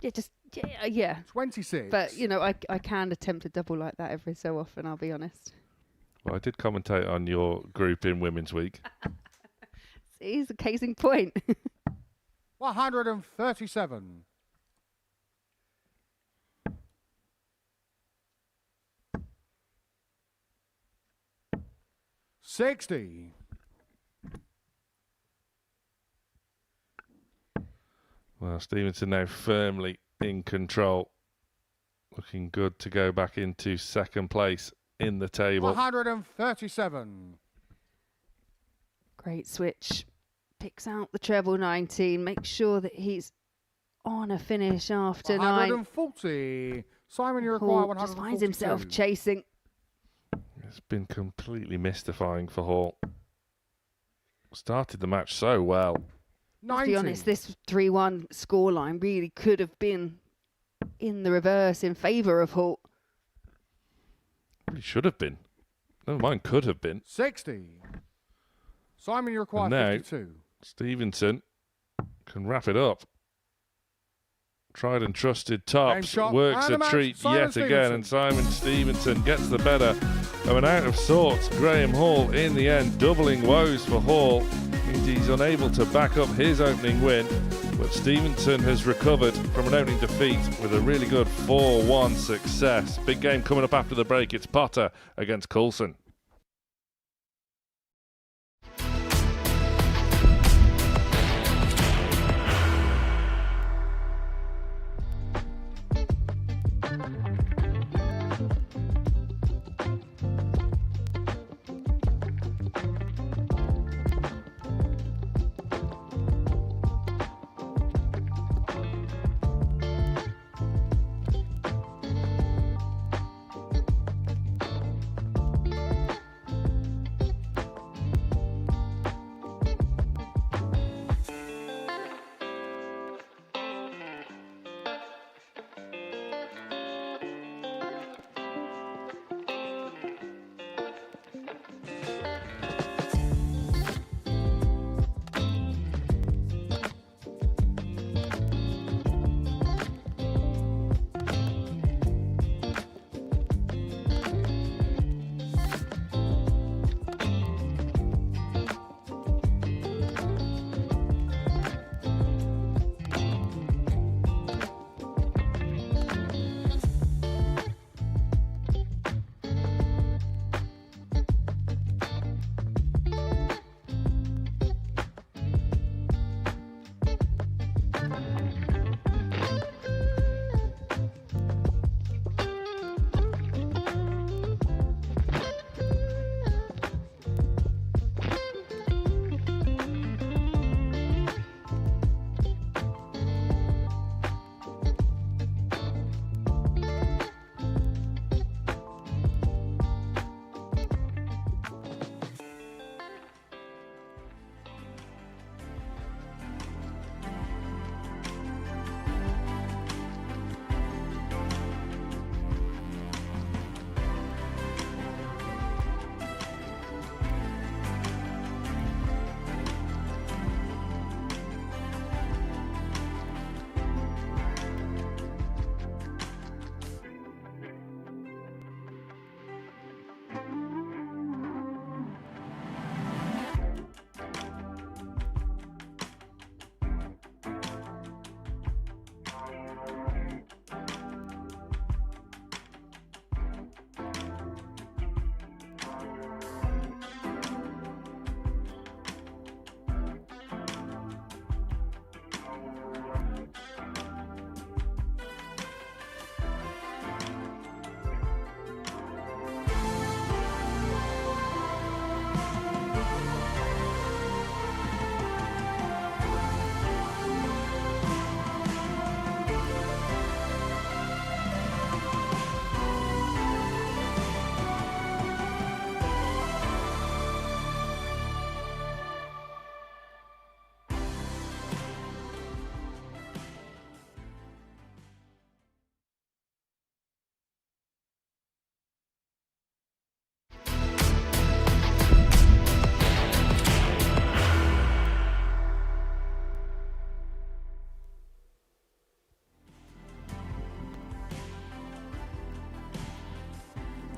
Yeah. 26. But, you know, I can attempt a double like that every so often, I'll be honest. Well, I did commentate on your group in Women's Week. See, it's a case in point. 137. $60. Well, Stevenson now firmly in control. Looking good to go back into second place in the table. 137. Great switch. Picks out the treble 19. Makes sure that he's on a finish after 9. 140. Simon, you require Hall 142. just finds himself chasing. It's been completely mystifying for Hall. Started the match so well. 90. To be honest, this 3-1 scoreline really could have been in the reverse in favour of Hall. Probably should have been. Never mind, could have been. 60. Simon, you require And now, 52. Stevenson can wrap it up. Tried and trusted tops shot, works and a a match, treat Simon yet again, and Simon Stevenson gets the better of an out of sorts Graham Hall in the end. Doubling woes for Hall means he's unable to back up his opening win, but Stevenson has recovered from an opening defeat with a really good 4-1 success. Big game coming up after the break. It's Potter against Coulson.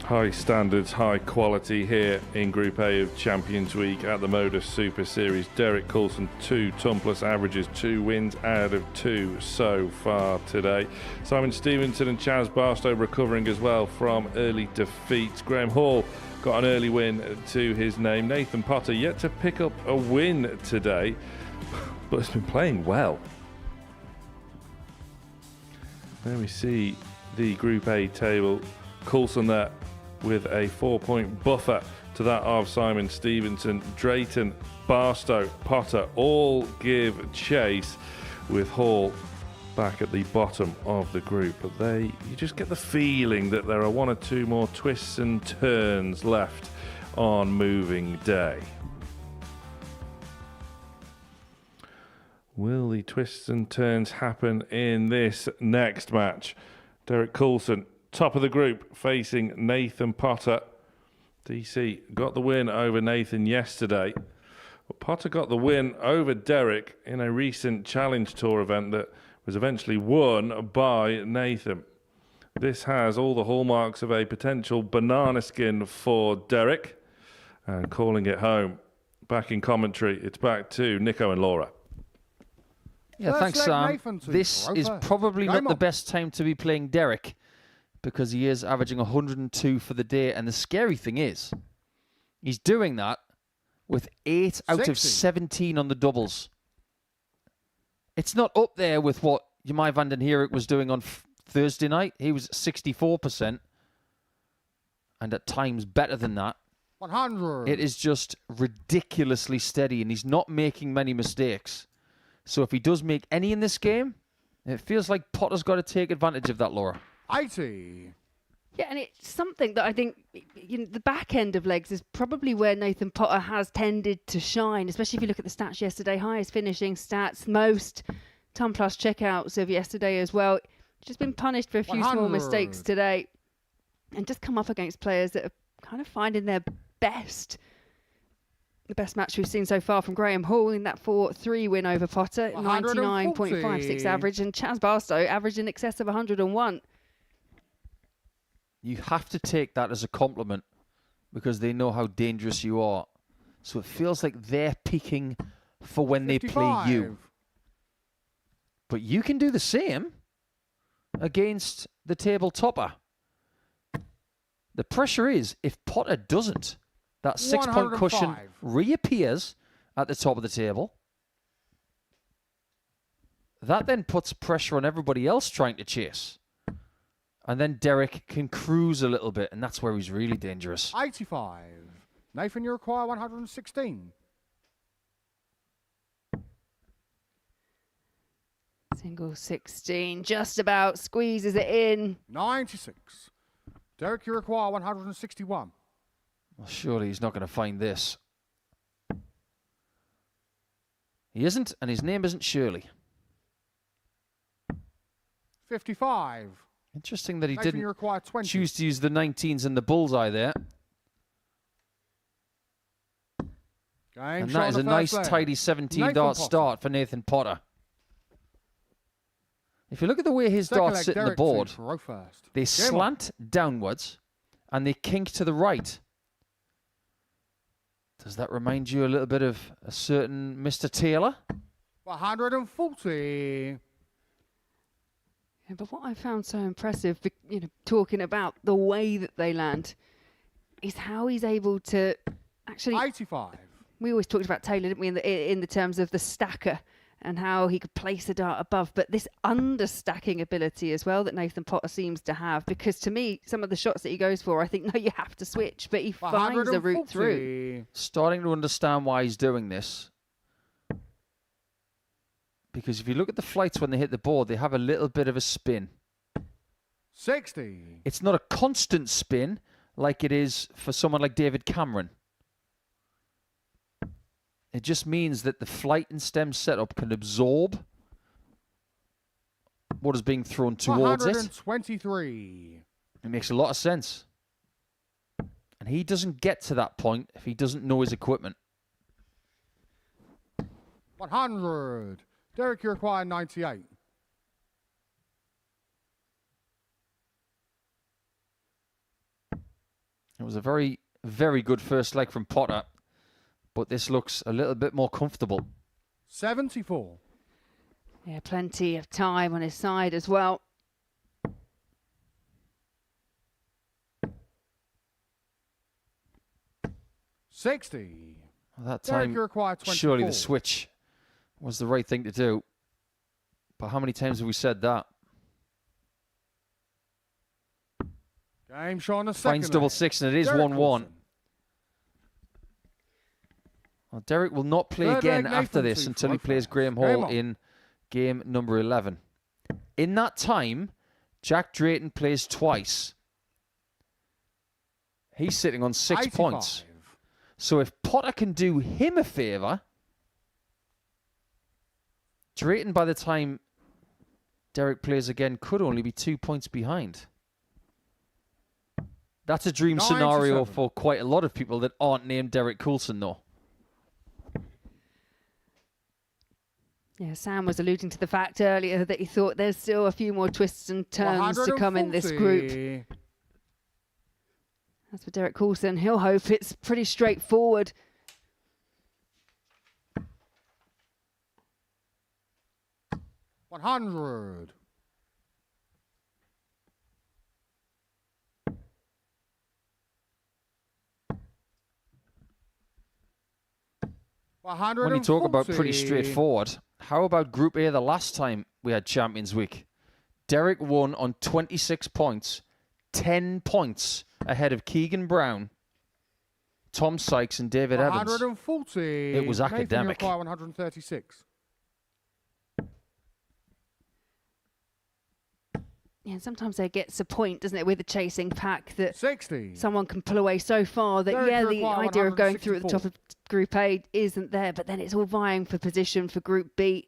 High standards, high quality here in Group A of Champions Week at the Modus Super Series. Derek Coulson, 2 ton plus averages, 2 wins out of 2 so far today. Simon Stevenson and Chaz Barstow recovering as well from early defeats. Graham Hall got an early win to his name. Nathan Potter yet to pick up a win today, but has been playing well. There we see the Group A table. Coulson there with a 4-point buffer to that of Simon Stevenson. Drayton, Barstow, Potter all give chase, with Hall back at the bottom of the group. But you just get the feeling that there are 1 or 2 more twists and turns left on moving day. Will the twists and turns happen in this next match? Derek Coulson, top of the group, facing Nathan Potter. DC got the win over Nathan yesterday. But Potter got the win over Derek in a recent Challenge Tour event that was eventually won by Nathan. This has all the hallmarks of a potential banana skin for Derek. And calling it home. Back in commentary, it's back to Nico and Laura. Yeah, thanks, Sam. This is probably not the best time to be playing Derek, because he is averaging 102 for the day. And the scary thing is, he's doing that with 8 out of 17 on the doubles. It's not up there with what Jemai van den Herik was doing on Thursday night. He was 64%, and at times better than that. 100. It is just ridiculously steady, and he's not making many mistakes. So if he does make any in this game, it feels like Potter's got to take advantage of that, Laura. 80. Yeah, and it's something that I think the back end of legs is probably where Nathan Potter has tended to shine, especially if you look at the stats yesterday. Highest finishing stats, most ton plus checkouts of yesterday as well. Just been punished for a few small mistakes today, and just come up against players that are kind of finding their best. The best match we've seen so far from Graham Hall in that 4-3 win over Potter, 99.56 average, and Chaz Barstow averaged in excess of 101. You have to take that as a compliment, because they know how dangerous you are. So it feels like they're peaking for when 55. They play you. But you can do the same against the table topper. The pressure is, if Potter doesn't, that 6-point cushion reappears at the top of the table. That then puts pressure on everybody else trying to chase. And then Derek can cruise a little bit, and that's where he's really dangerous. 85. Nathan, you require 116. Single 16, just about squeezes it in. 96. Derek, you require 161. Well, surely he's not going to find this. He isn't, and his name isn't Shirley. 55. Interesting that he Nathan, didn't choose to use the 19s and the bullseye there. And that is a nice, tidy 17-dart start for Nathan Potter. If you look at the way his darts sit on the board, they slant downwards and they kink to the right. Does that remind you a little bit of a certain Mr. Taylor? 140. Yeah, but what I found so impressive, talking about the way that they land, is how he's able to actually... 85. We always talked about Taylor, didn't we, in the terms of the stacker and how he could place a dart above, but this understacking ability as well that Nathan Potter seems to have, because to me, some of the shots that he goes for, I think, no, you have to switch, but he finds a route through. Starting to understand why he's doing this. Because if you look at the flights when they hit the board, they have a little bit of a spin. 60. It's not a constant spin like it is for someone like David Cameron. It just means that the flight and stem setup can absorb what is being thrown towards it. 123. It makes a lot of sense. And he doesn't get to that point if he doesn't know his equipment. 100. Derek, you require 98. It was a very, very good first leg from Potter, but this looks a little bit more comfortable. 74. Yeah, plenty of time on his side as well. $60. Well, that Derek, time, you require 24. surely the switch was the right thing to do. But how many times have we said that? Game shot on a second. Finds double six, and it is Derek 1-1. Coulson. Well, Derek will not play Third again leg, after Nathan, this two until he for plays Oakland. Graham Game Hall on. in game number 11. In that time, Jack Drayton plays twice. He's sitting on 6 85. points. So if Potter can do him a favour, Drayton, by the time Derek plays again, could only be 2 points behind. That's a dream 97. scenario for quite a lot of people that aren't named Derek Coulson, though. Yeah, Sam was alluding to the fact earlier that he thought there's still a few more twists and turns to come in this group. 140. As for Derek Coulson, he'll hope it's pretty straightforward. $100. When you talk about pretty straightforward, how about Group A the last time we had Champions Week? Derek won on 26 points, 10 points ahead of Keegan Brown, Tom Sykes and David Evans. 140. It was Nathan, you academic. require 136. Yeah, sometimes there gets a point, doesn't it, with the chasing pack that 60. someone can pull away so far that, Derek, yeah, you the require idea of going through at the top 164. of Group A isn't there, but then it's all vying for position for Group B.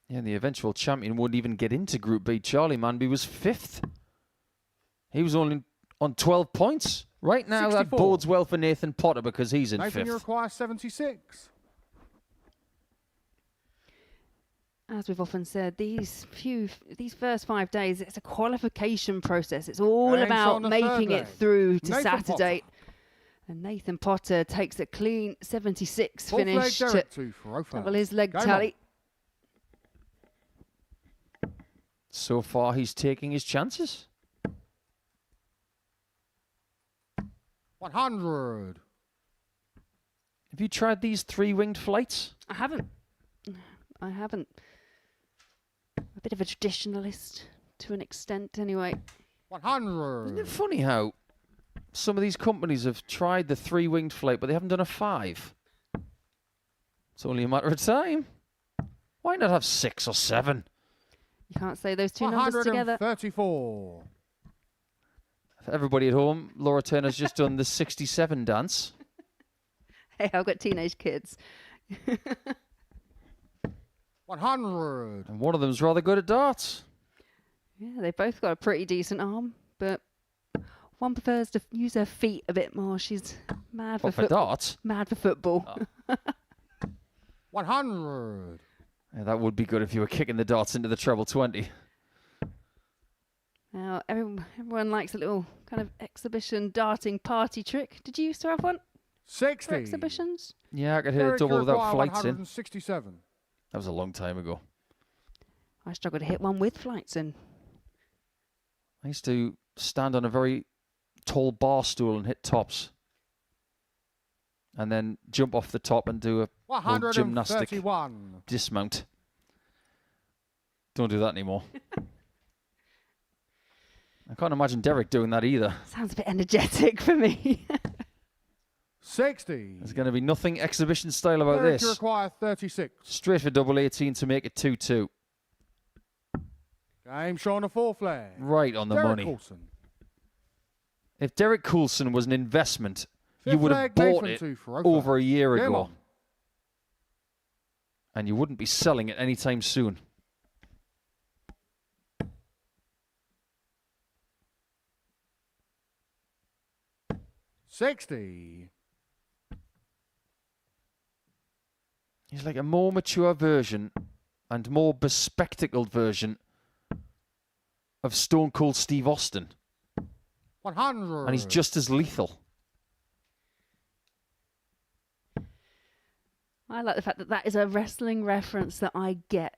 Yeah, the eventual champion wouldn't even get into Group B. Charlie Manby was 5th. He was only on 12 points. Right now, 64. that bodes well for Nathan Potter because he's in Nathan, you 5th. require 76. As we've often said, these first 5 days, it's a qualification process. It's all Games about on the making third it leg. through to Nathan Saturday. Potter. And Nathan Potter takes a clean 76 Fourth leg, finish to Derek, two for Oakland. double his leg Game on. tally. So far, he's taking his chances. 100. Have you tried these 3-winged flights? I haven't. A bit of a traditionalist to an extent, anyway. 100. Isn't it funny how some of these companies have tried the 3-winged flight, but they haven't done a 5? It's only a matter of time. Why not have 6 or 7? You can't say those two numbers together. 134. For everybody at home, Laura Turner's just done the 67 dance. Hey, I've got teenage kids. 100. And one of them's rather good at darts. Yeah, they both got a pretty decent arm, but one prefers to use her feet a bit more. She's mad for What, for football. darts? Mad for football. 100. Yeah, that would be good if you were kicking the darts into the treble 20. Now, everyone likes a little kind of exhibition darting party trick. Did you used to have one 60. for exhibitions? Yeah, I could hit a Derek, double you without require flights in. 167. That was a long time ago. I struggle to hit one with flights in. I used to stand on a very tall bar stool and hit tops. And then jump off the top and do a little gymnastic 131. dismount. Don't do that anymore. I can't imagine Derek doing that either. Sounds a bit energetic for me. 60. There's going to be nothing exhibition style about Derek, you this. require 36. Straight for double 18 to make it 2-2. Game showing a fourth leg. Right on the Derek money. Coulson. If Derek Coulson was an investment, you Fifth would have leg, bought Nathan it two for Oakland. over a year Game ago. on. And you wouldn't be selling it anytime soon. $60. He's like a more mature version and more bespectacled version of Stone Cold Steve Austin. 100. And he's just as lethal. I like the fact that that is a wrestling reference that I get.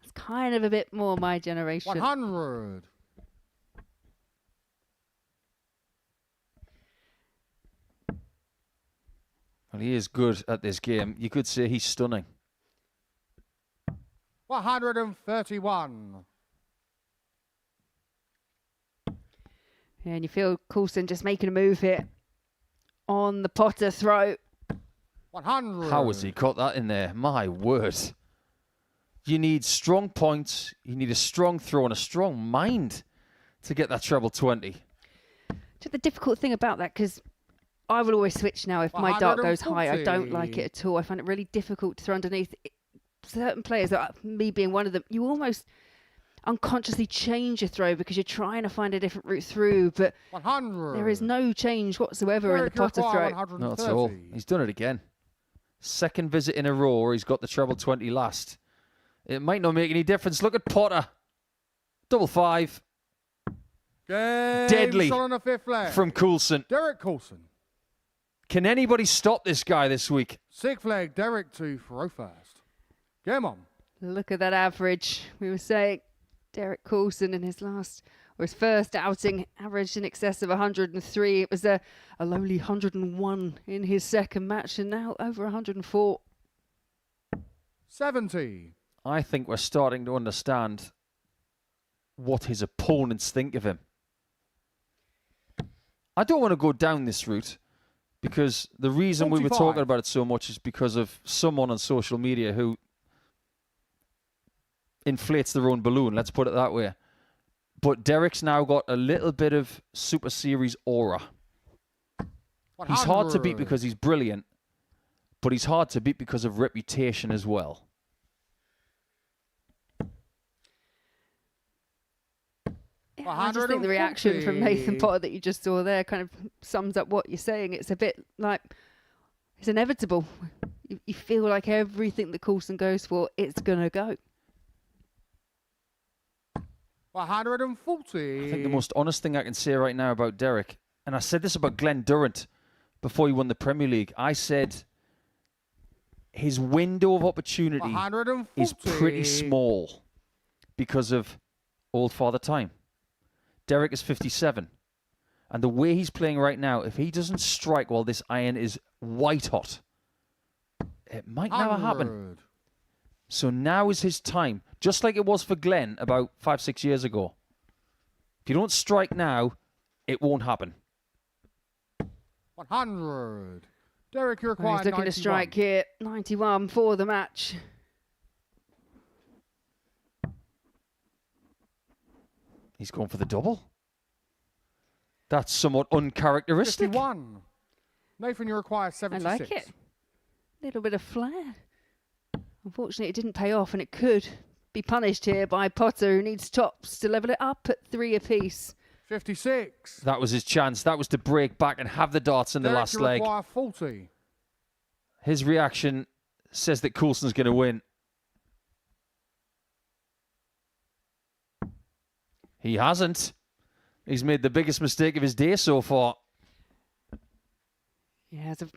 It's kind of a bit more my generation. 100. Well, he is good at this game. You could say he's stunning. 131. Yeah, and you feel Coulson just making a move here on the Potter throw. 100. How has he got that in there? My word. You need strong points, you need a strong throw and a strong mind to get that treble 20. So the difficult thing about that, because I will always switch now if my dart goes high. I don't like it at all. I find it really difficult to throw underneath. Certain players, me being one of them, you almost unconsciously change your throw because you're trying to find a different route through, but 100. there is no change whatsoever in the Potter throw. Not at all. He's done it again. Second visit in a row where he's got the treble 20 last. It might not make any difference. Look at Potter. Double 5. Deadly on the fifth leg. from Coulson. Derek Coulson. Can anybody stop this guy this week? Sixth leg, Derek to throw first. Game on. Look at that average. We were saying Derek Coulson in his first outing averaged in excess of 103. It was a lowly 101 in his second match, and now over 104. 70. I think we're starting to understand what his opponents think of him. I don't want to go down this route because the reason we were 45. talking about it so much is because of someone on social media who inflates their own balloon, let's put it that way. But Derek's now got a little bit of Super Series aura. 100. He's hard to beat because he's brilliant, but he's hard to beat because of reputation as well. Yeah, I just think the reaction from Nathan 140. Potter that you just saw there kind of sums up what you're saying. It's a bit like it's inevitable. You feel like everything that Coulson goes for, it's going to go. 140. I think the most honest thing I can say right now about Derek, and I said this about Glenn Durrant before he won the Premier League, I said his window of opportunity 140. is pretty small because of old Father Time. Derek is 57. And the way he's playing right now, if he doesn't strike while this iron is white hot, it might never happen. 100. So now is his time, just like it was for Glenn about 5-6 years ago. If you don't strike now, it won't happen. 100. Derek, you Well, require he's looking 91. to strike here. 91 for the match. He's going for the double. That's somewhat uncharacteristic. 51. Nathan, you require I 76. like it. Little bit of flair. Unfortunately, it didn't pay off, and it could be punished here by Potter, who needs tops to level it up at 3 apiece. 56. That was his chance. That was to break back and have the darts in the Derek, last you leg. require 40. His reaction says that Coulson's going to win. He hasn't. He's made the biggest mistake of his day so far. Yeah, it's a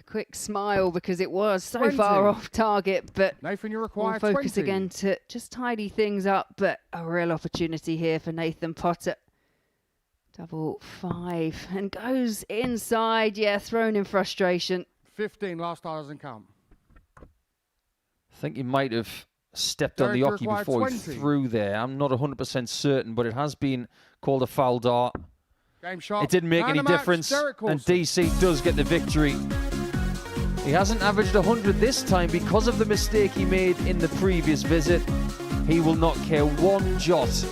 quick smile because it was so 20. far off target, but Nathan, you we'll require focus 20. again to just tidy things up. But a real opportunity here for Nathan Potter. Double 5 and goes inside. Yeah, thrown in frustration. 15. Last star doesn't count. I think he might have stepped on the Derek, hockey you require before 20. he threw there. I'm not 100% certain, but it has been called a foul dart. Game shot. It didn't make Man any of the match, difference, Derek and Coulson. DC does get the victory. He hasn't averaged 100 this time because of the mistake he made in the previous visit. He will not care one jot,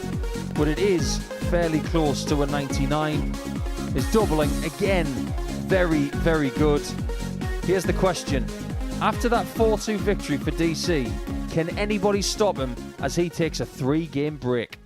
but it is fairly close to a 99. His doubling, again, very, very good. Here's the question. After that 4-2 victory for DC, can anybody stop him as he takes a 3-game break?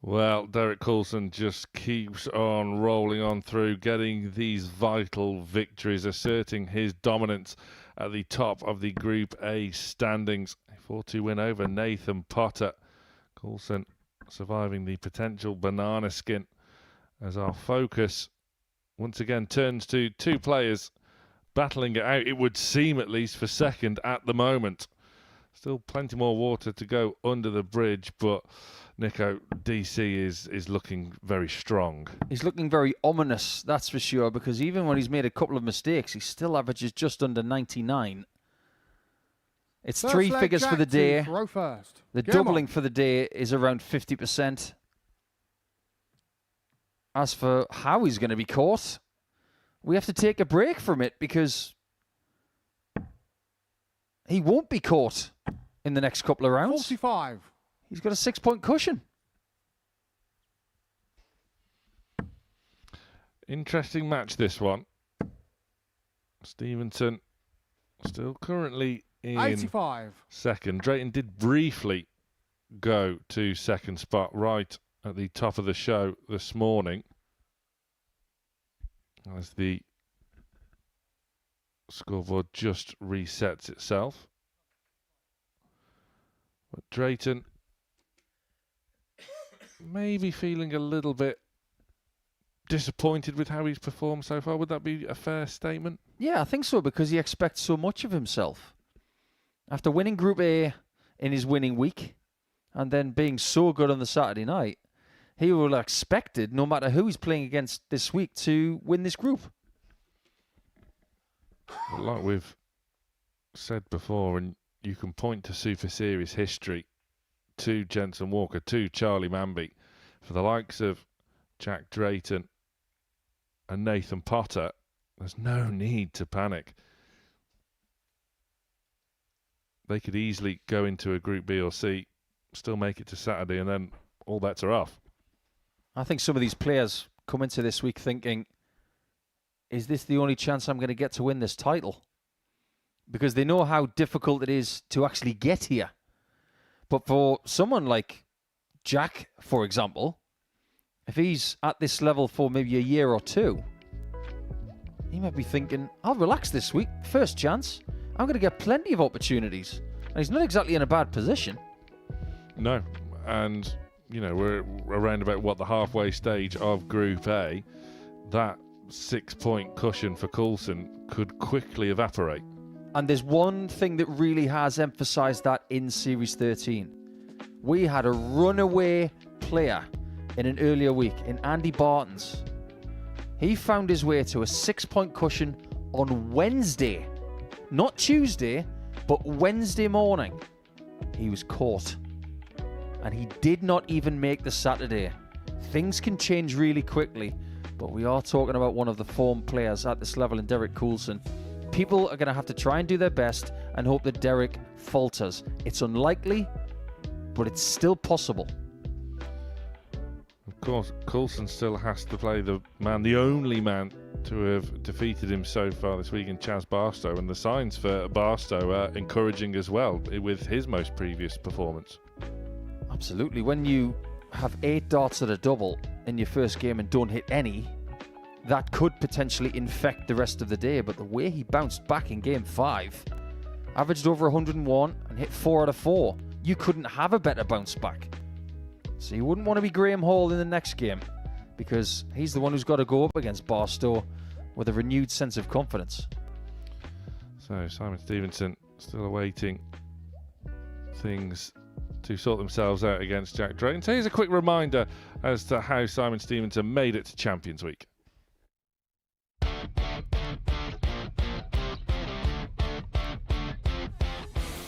Well, Derek Coulson just keeps on rolling on through, getting these vital victories, asserting his dominance at the top of the Group A standings. A 4-2 win over Nathan Potter. Coulson surviving the potential banana skin as our focus once again turns to two players battling it out, it would seem, at least for second at the moment. Still plenty more water to go under the bridge, but Nico, DC is looking very strong. He's looking very ominous, that's for sure, because even when he's made a couple of mistakes, he still averages just under 99. It's First three leg, figures Jack for the to day. throw first. The Get 'em doubling on. for the day is around 50%. As for how he's going to be caught, we have to take a break from it because he won't be caught in the next couple of rounds. 45. He's got a 6-point cushion. Interesting match, this one. Stevenson still currently in 85. second. Drayton did briefly go to second spot right at the top of the show this morning as the scoreboard just resets itself. But Drayton maybe feeling a little bit disappointed with how he's performed so far. Would that be a fair statement? Yeah, I think so, because he expects so much of himself. After winning Group A in his winning week and then being so good on the Saturday night, he will have expected, no matter who he's playing against this week, to win this group. But like we've said before, and you can point to Super Series history, to Jensen Walker, to Charlie Manby, for the likes of Jack Drayton and Nathan Potter, there's no need to panic. They could easily go into a Group B or C, still make it to Saturday, and then all bets are off. I think some of these players come into this week thinking, is this the only chance I'm going to get to win this title? Because they know how difficult it is to actually get here. But for someone like Jack, for example, if he's at this level for maybe a year or two, he might be thinking, I'll relax this week. First chance. I'm going to get plenty of opportunities. And he's not exactly in a bad position. No, and you know, we're around about the halfway stage of Group A. That 6-point cushion for Coulson could quickly evaporate. And there's one thing that really has emphasised that in Series 13. We had a runaway player in an earlier week in Andy Bartons. He found his way to a 6-point cushion on Wednesday. Not Tuesday, but Wednesday morning. He was caught. And he did not even make the Saturday. Things can change really quickly, but we are talking about one of the form players at this level in Derek Coulson. People are going to have to try and do their best and hope that Derek falters. It's unlikely, but it's still possible. Of course, Coulson still has to play the only man to have defeated him so far this week in Chaz Barstow, and the signs for Barstow are encouraging as well with his most previous performance. Absolutely. When you have 8 darts at a double in your first game and don't hit any, that could potentially infect the rest of the day. But the way he bounced back in Game 5, averaged over 101 and hit 4 out of 4, you couldn't have a better bounce back. So you wouldn't want to be Graham Hall in the next game, because he's the one who's got to go up against Barstow with a renewed sense of confidence. So Simon Stevenson still awaiting things to sort themselves out against Jack Drayton. So here's a quick reminder as to how Simon Stevenson made it to Champions Week.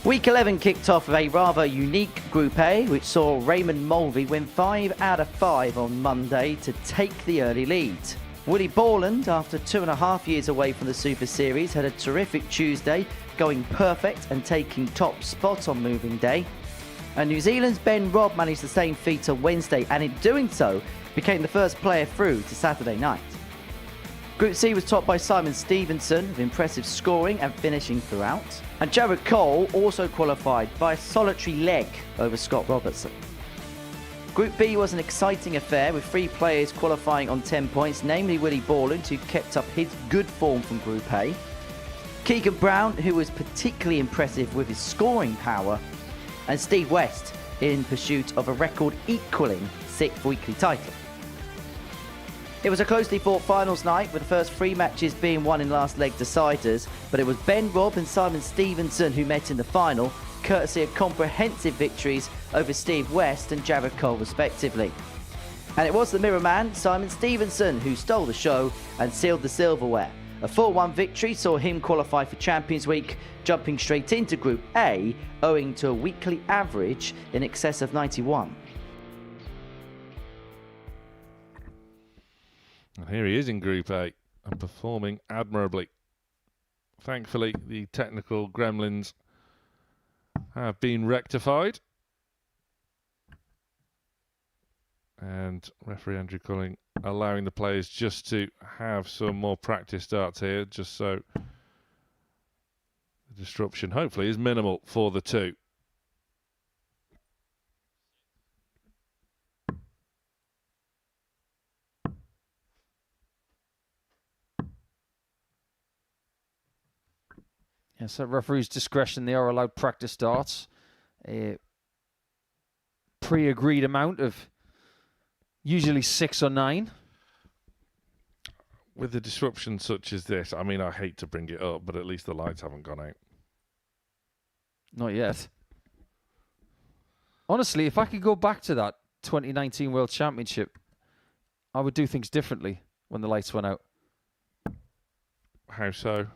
Week 11 kicked off with a rather unique Group A, which saw Raymond Mulvey win 5 out of 5 on Monday to take the early lead. Willie Borland, after 2.5 years away from the Super Series, had a terrific Tuesday, going perfect and taking top spot on moving day. And New Zealand's Ben Robb managed the same feat on Wednesday, and in doing so, became the first player through to Saturday night. Group C was topped by Simon Stevenson, with impressive scoring and finishing throughout. And Jared Cole also qualified by a solitary leg over Scott Robertson. Group B was an exciting affair with 3 players qualifying on 10 points, namely Willie Borland, who kept up his good form from Group A, Keegan Brown, who was particularly impressive with his scoring power, and Steve West in pursuit of a record equalling 6th weekly title. It was a closely fought finals night, with the first 3 matches being won in last leg deciders, but it was Ben Robb and Simon Stevenson who met in the final, courtesy of comprehensive victories over Steve West and Jared Cole respectively. And it was the Mirror Man, Simon Stevenson, who stole the show and sealed the silverware. A 4-1 victory saw him qualify for Champions Week, jumping straight into Group A, owing to a weekly average in excess of 91. And here he is in Group A and performing admirably. Thankfully, the technical gremlins have been rectified. And referee Andrew Culling allowing the players just to have some more practice starts here, just so the disruption hopefully is minimal for the 2. Yes, at referee's discretion, they are allowed practice starts. A pre-agreed amount of usually 6 or 9. With a disruption such as this, I mean, I hate to bring it up, but at least the lights haven't gone out. Not yet. Honestly, if I could go back to that 2019 World Championship, I would do things differently when the lights went out. How so?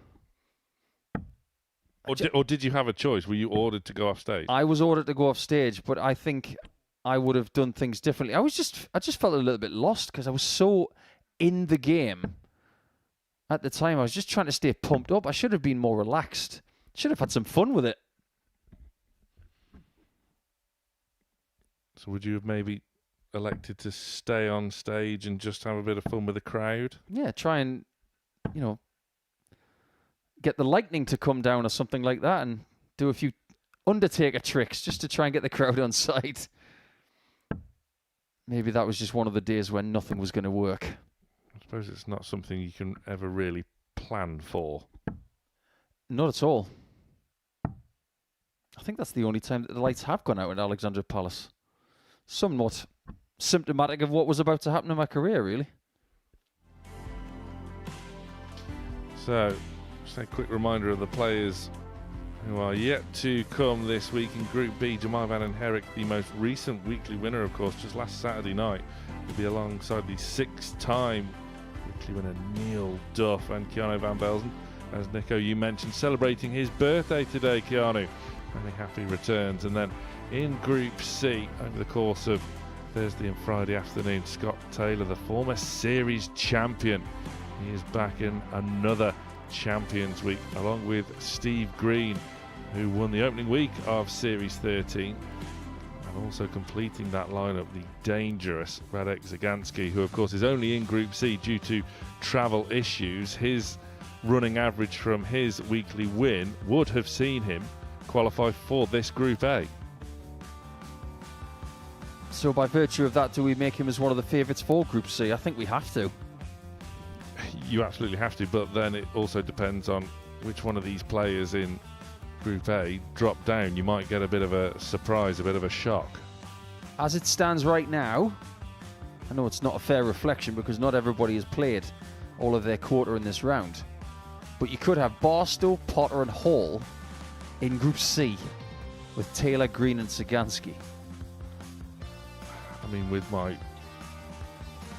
Or did you have a choice? Were you ordered to go off stage? I was ordered to go off stage, but I think I would have done things differently. I just felt a little bit lost because I was so in the game at the time. I was just trying to stay pumped up. I should have been more relaxed. Should have had some fun with it. So would you have maybe elected to stay on stage and just have a bit of fun with the crowd? Yeah, try and, get the lightning to come down or something like that and do a few Undertaker tricks just to try and get the crowd on side. Maybe that was just one of the days when nothing was going to work. I suppose it's not something you can ever really plan for. Not at all. I think that's the only time that the lights have gone out at Alexandra Palace. Somewhat symptomatic of what was about to happen in my career, really. So, just a quick reminder of the players who are yet to come this week in Group B. Jamal Van Herrick, the most recent weekly winner, of course, just last Saturday night, will be alongside the 6-time weekly winner Neil Duff and Keanu Van Belzen. As Nico, you mentioned, celebrating his birthday today, Keanu. Many happy returns. And then in Group C, over the course of Thursday and Friday afternoon, Scott Taylor, the former series champion. He is back in another Champions Week, along with Steve Green, who won the opening week of Series 13, and also completing that lineup, the dangerous Radek Zagansky, who of course is only in Group C due to travel issues. His running average from his weekly win would have seen him qualify for this Group A. So by virtue of that, do we make him as one of the favourites for Group C? I think we have to. You absolutely have to, but then it also depends on which one of these players in Group A drop down. You might get a bit of a surprise, a bit of a shock. As it stands right now, I know it's not a fair reflection because not everybody has played all of their quota in this round, but you could have Barstow, Potter and Hall in Group C with Taylor, Green and Sagansky. I mean, with my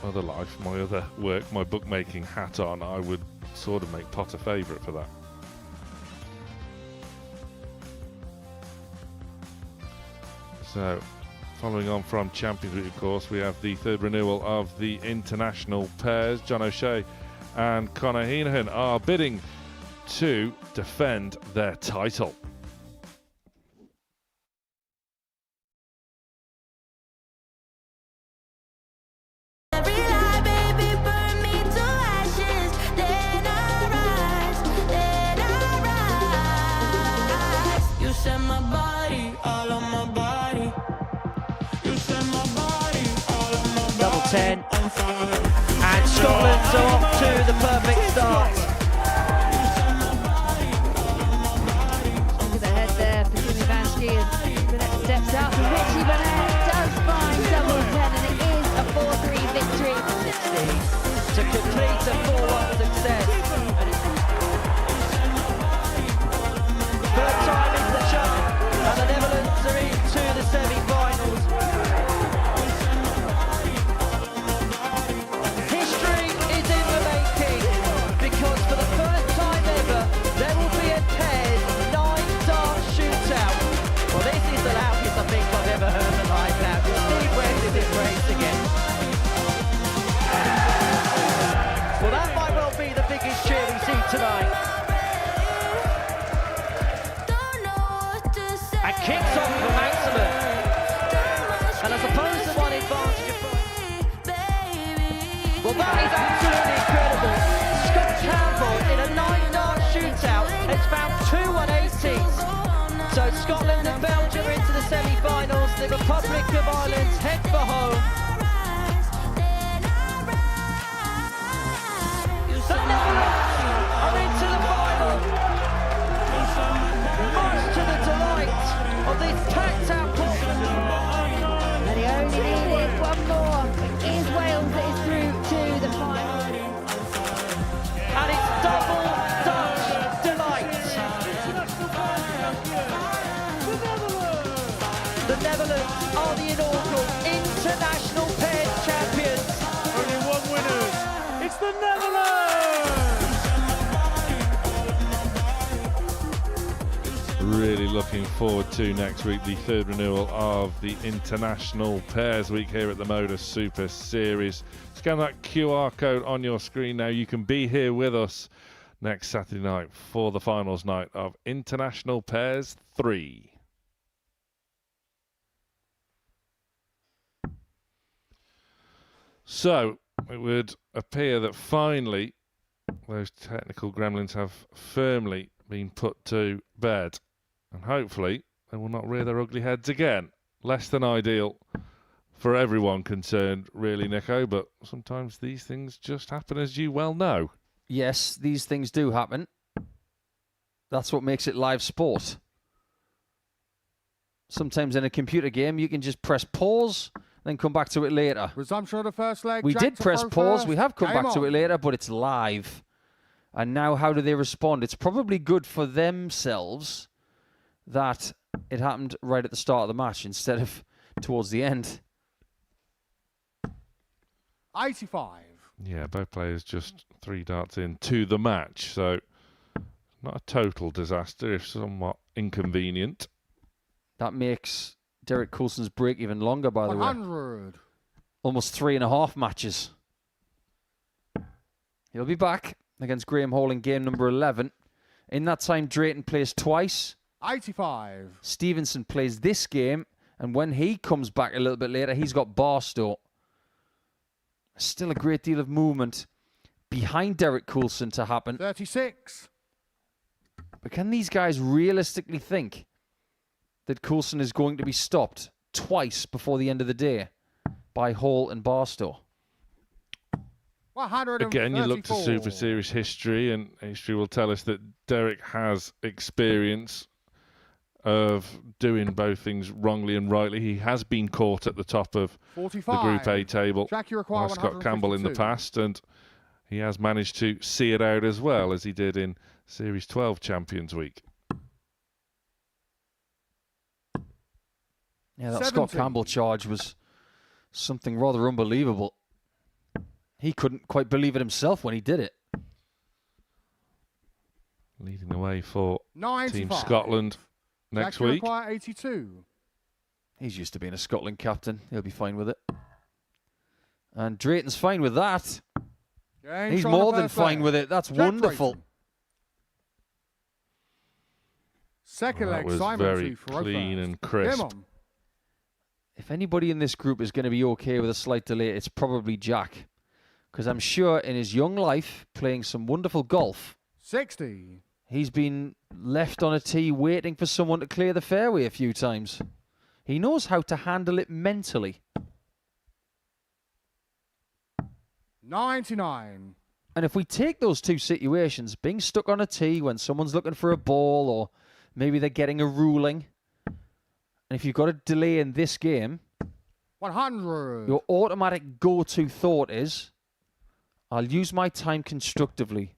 other life, my other work, my bookmaking hat on, I would sort of make Potter favourite for that. So, following on from Champions Week, of course, we have the third renewal of the international pairs. John O'Shea and Conor Heenan are bidding to defend their title. Set my body, all on my body. You set my body 10. And Scotland's off to the perfect start. Look at the head there for Jimmy Vansky as Burnett steps up. And Richie Burnett does find double 10, and it is a 4-3 victory. 60 to complete a 4-1 success. Third time into the chart, and the Netherlands are into the semi-finals. History is in the making, because for the first time ever, there will be a pairs 9-dart shootout. Well, this is the loudest I think I've ever heard the live now. Steve West in this race again. Well, that might well be the biggest cheer we see tonight. And kicks off for maximum. And as opposed to one advantage of well, that is absolutely incredible. Scott Campbell in a 9-dart shootout has found 2 180s. So Scotland and Belgium are into the semi-finals. The Republic of Ireland head for home. The Netherlands are into the final. Much to the delight of this packed out Portland. And he only needed one more. It is Wales that is through to the final. And it's double Dutch delight. The Netherlands are the inaugural international pairs champions. Only one winner. It's the Netherlands! Really looking forward to next week, the third renewal of the International Pairs Week here at the Modus Super Series. Scan that QR code on your screen now. You can be here with us next Saturday night for the finals night of International Pairs 3. So, it would appear that finally those technical gremlins have firmly been put to bed. And hopefully they will not rear their ugly heads again. Less than ideal for everyone concerned, really, Nico, but sometimes these things just happen, as you well know. Yes, these things do happen. That's what makes it live sport. Sometimes in a computer game, you can just press pause, then come back to it later. Resumption of the first leg. We Jack did to press throw pause. first. We have come Game back to on. it later, but it's live. And now how do they respond? It's probably good for themselves that it happened right at the start of the match instead of towards the end. 85. Yeah, both players just 3 darts into the match, so not a total disaster, if somewhat inconvenient. That makes Derek Coulson's break even longer, by the way. 100. Almost 3.5 matches. He'll be back against Graham Hall in game number 11. In that time, Drayton plays twice. 85. Stevenson plays this game, and when he comes back a little bit later, he's got Barstow. Still a great deal of movement behind Derek Coulson to happen. 36. But can these guys realistically think that Coulson is going to be stopped twice before the end of the day by Hall and Barstow? 134. Again, you look to Super Series history, and history will tell us that Derek has experience of doing both things wrongly and rightly. He has been caught at the top of 45. the Group A table Jack, you require by Scott Campbell in the 152. past, and he has managed to see it out as well as he did in Series 12 Champions Week. Yeah, that 70. Scott Campbell charge was something rather unbelievable. He couldn't quite believe it himself when he did it. Leading the way for 95. Team Scotland next Jack, you week. require 82. He's used to being a Scotland captain. He'll be fine with it. And Drayton's fine with that. Game He's shot more of than first fine leg. with it. That's Jack wonderful. Drayton. Second Well, leg, that was Simon very to throw clean first. and crisp. Game on. If anybody in this group is going to be okay with a slight delay, it's probably Jack. Because I'm sure in his young life, playing some wonderful golf, 60. he's been left on a tee waiting for someone to clear the fairway a few times. He knows how to handle it mentally. 99. And if we take those two situations, being stuck on a tee when someone's looking for a ball or maybe they're getting a ruling, and if you've got a delay in this game, 100. your automatic go-to thought is, I'll use my time constructively.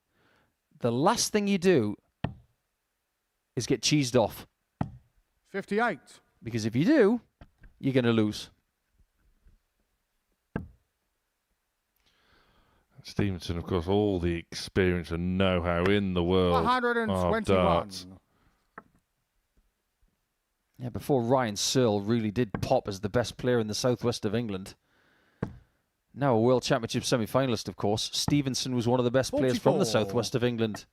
The last thing you do is get cheesed off. 58. Because if you do, you're going to lose. Stevenson, of course, all the experience and know-how in the world of 121. darts. Yeah, before Ryan Searle really did pop as the best player in the southwest of England. Now a World Championship semi-finalist, of course. Stevenson was one of the best players from the 44. southwest of England.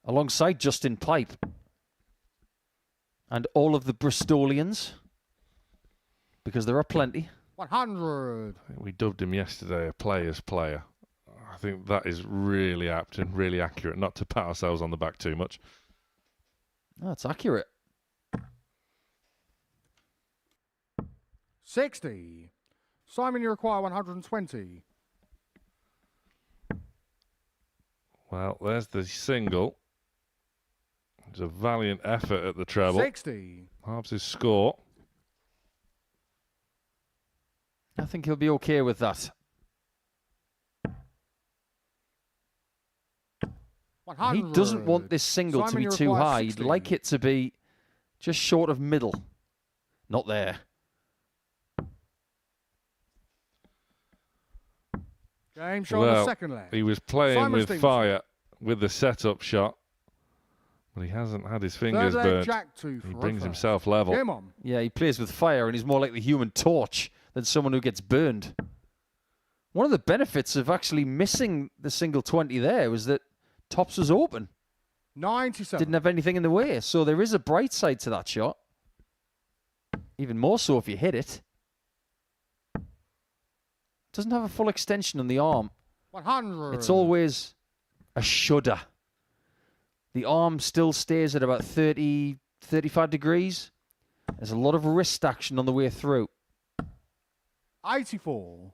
Alongside Justin Pipe. And all of the Bristolians. Because there are plenty. 100. We dubbed him yesterday a player's player. I think that is really apt and really accurate. Not to pat ourselves on the back too much. That's accurate. 60. Simon, you require 120. Well, there's the single. It's a valiant effort at the treble. 60. Halves his score. I think he'll be okay with that. 100. He doesn't want this single Simon, to be you too require high. 60. He'd like it to be just short of middle. Not there. Game shot on the second leg. He was playing Simon with Stevenson. fire with the setup shot, but he hasn't had his fingers Third leg, burnt. Jack 2 for He a brings first. himself level. Game on. Yeah, he plays with fire and he's more like the Human Torch than someone who gets burned. One of the benefits of actually missing the single 20 there was that tops was open. 97. Didn't have anything in the way. So there is a bright side to that shot. Even more so if you hit it. Doesn't have a full extension on the arm. 100. It's always a shudder. The arm still stays at about 30, 35 degrees. There's a lot of wrist action on the way through. 84.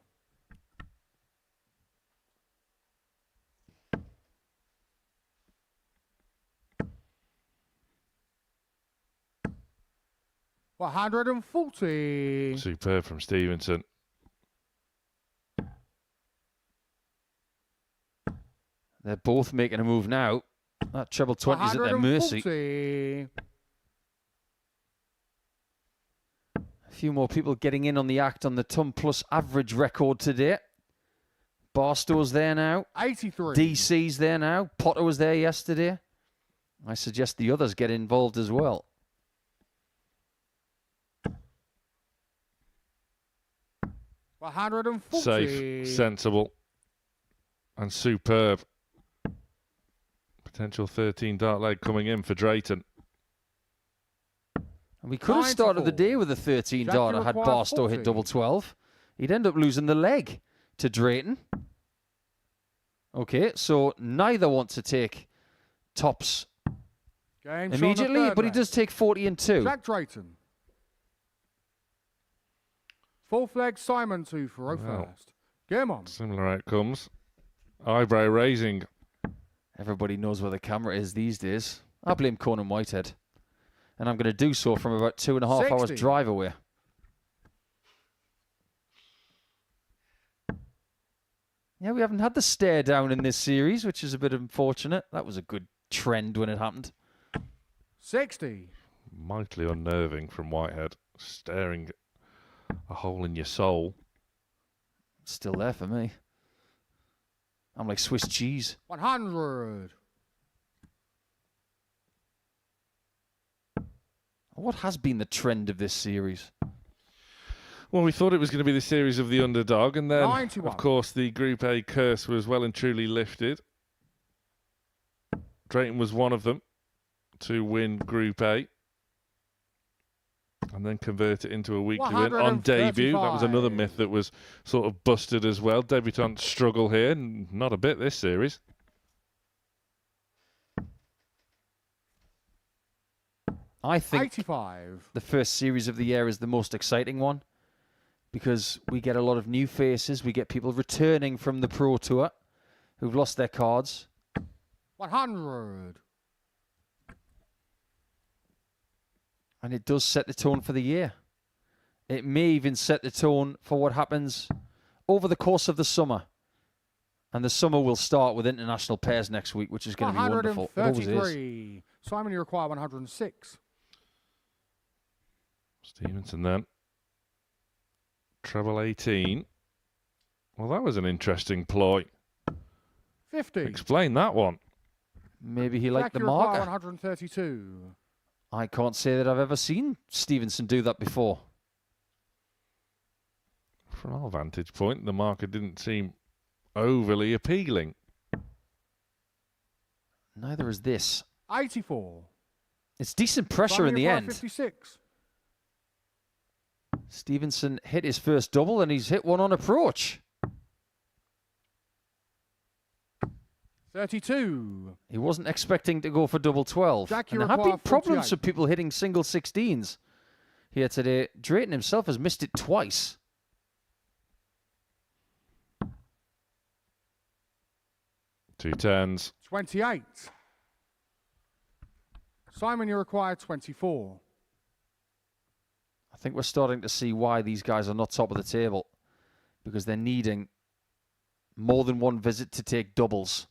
$140. Superb from Stevenson. They're both making a move now. That treble 20 is at their mercy. 140. A few more people getting in on the act on the ton plus average record today. Barstow's there now. 83. DC's there now. Potter was there yesterday. I suggest the others get involved as well. $140. Safe, sensible, and superb. Potential 13 dart leg coming in for Drayton. And we could have started the day with a 13 Jack, darter you had require Barstow 40. hit double 12. He'd end up losing the leg to Drayton. Okay, so neither want to take tops Game shot on the immediately, third but he leg. does take 40 and 2. Jack Drayton. Fourth leg, Simon 2 for first. Game on. Similar outcomes. Eyebrow raising. Everybody knows where the camera is these days. I blame Conan Whitehead. And I'm going to do so from about 2.5 hours 60. drive away. Yeah, we haven't had the stare down in this series, which is a bit unfortunate. That was a good trend when it happened. 60. Mightily unnerving from Whitehead. Staring a hole in your soul. It's still there for me. I'm like Swiss cheese. 100. What has been the trend of this series? Well, we thought it was going to be the series of the underdog, and then, 91. of course, the Group A curse was well and truly lifted. Drayton was one of them to win Group A, and then convert it into a weekly win on debut. That was another myth that was sort of busted as well. Debutants struggle here, not a bit this series. I think 85. the first series of the year is the most exciting one because we get a lot of new faces. We get people returning from the Pro Tour who've lost their cards. 100. And it does set the tone for the year. It may even set the tone for what happens over the course of the summer. And the summer will start with international pairs next week, which is going to be wonderful. It always is. 133. Simon, you require 106. Stevenson then. Treble 18. Well, that was an interesting ploy. 50. Explain that one. Maybe he liked Jack, the you require marker. 132. I can't say that I've ever seen Stevenson do that before. From our vantage point, the marker didn't seem overly appealing. Neither is this. 84. It's decent pressure Simon, in the you require end. 56. Stevenson hit his first double and he's hit one on approach. 32. He wasn't expecting to go for double 12. Jack, And you there have been require problems 48. for people hitting single 16s here today. Drayton himself has missed it twice. Two tens. 28. Simon, you require 24. I think we're starting to see why these guys are not top of the table, because they're needing more than one visit to take doubles.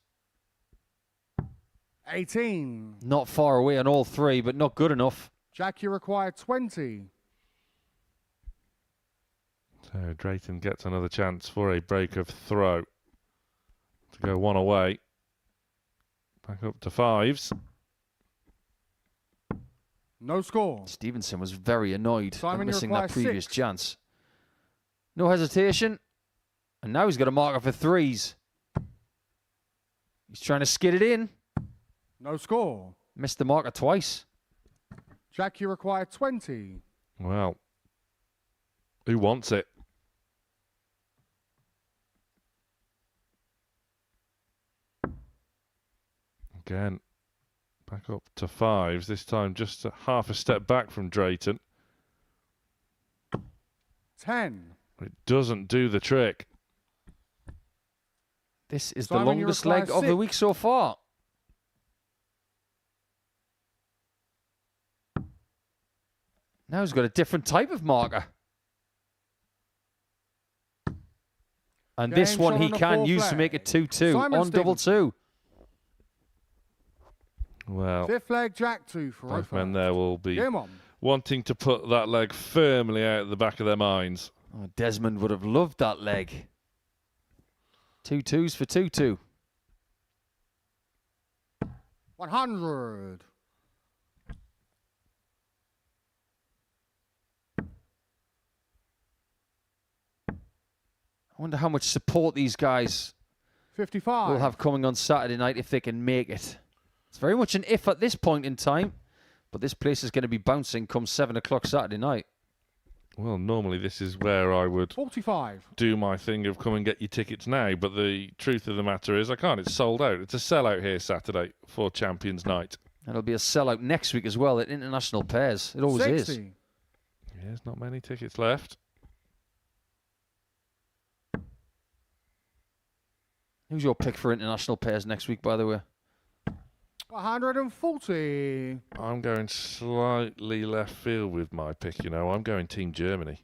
18. Not far away on all three, but not good enough. Jack, you require 20. So Drayton gets another chance for a break of throw. To go one away. Back up to fives. No score. Stevenson was very annoyed Simon, at you missing that require previous 6. chance. No hesitation. And now he's got a marker for threes. He's trying to skid it in. No score. Missed the marker twice. Jack, you require 20. Well, who wants it? Again, back up to fives. This time just half a step back from Drayton. 10. It doesn't do the trick. This is Simon, the you longest require leg of the 6. week so far. Now he's got a different type of marker. And this Game one shot he on the can fourth use to leg. make it 2-2 Simon on double Stevenson. 2. Well, Fifth leg, Jack 2 for both Ofer. men there will be Game on. wanting to put that leg firmly out at the back of their minds. Oh, Desmond would have loved that leg. 2-2s for 2-2. 100. I wonder how much support these guys 55. will have coming on Saturday night if they can make it. It's very much an if at this point in time, but this place is going to be bouncing come 7 o'clock Saturday night. Well, normally this is where I would 45. do my thing of come and get your tickets now, but the truth of the matter is I can't. It's sold out. It's a sellout here Saturday for Champions Night. And it'll be a sellout next week as well at international pairs. It always 60. is. Yeah, there's not many tickets left. Who's your pick for international pairs next week, by the way? 140. I'm going slightly left field with my pick, you know. I'm going Team Germany.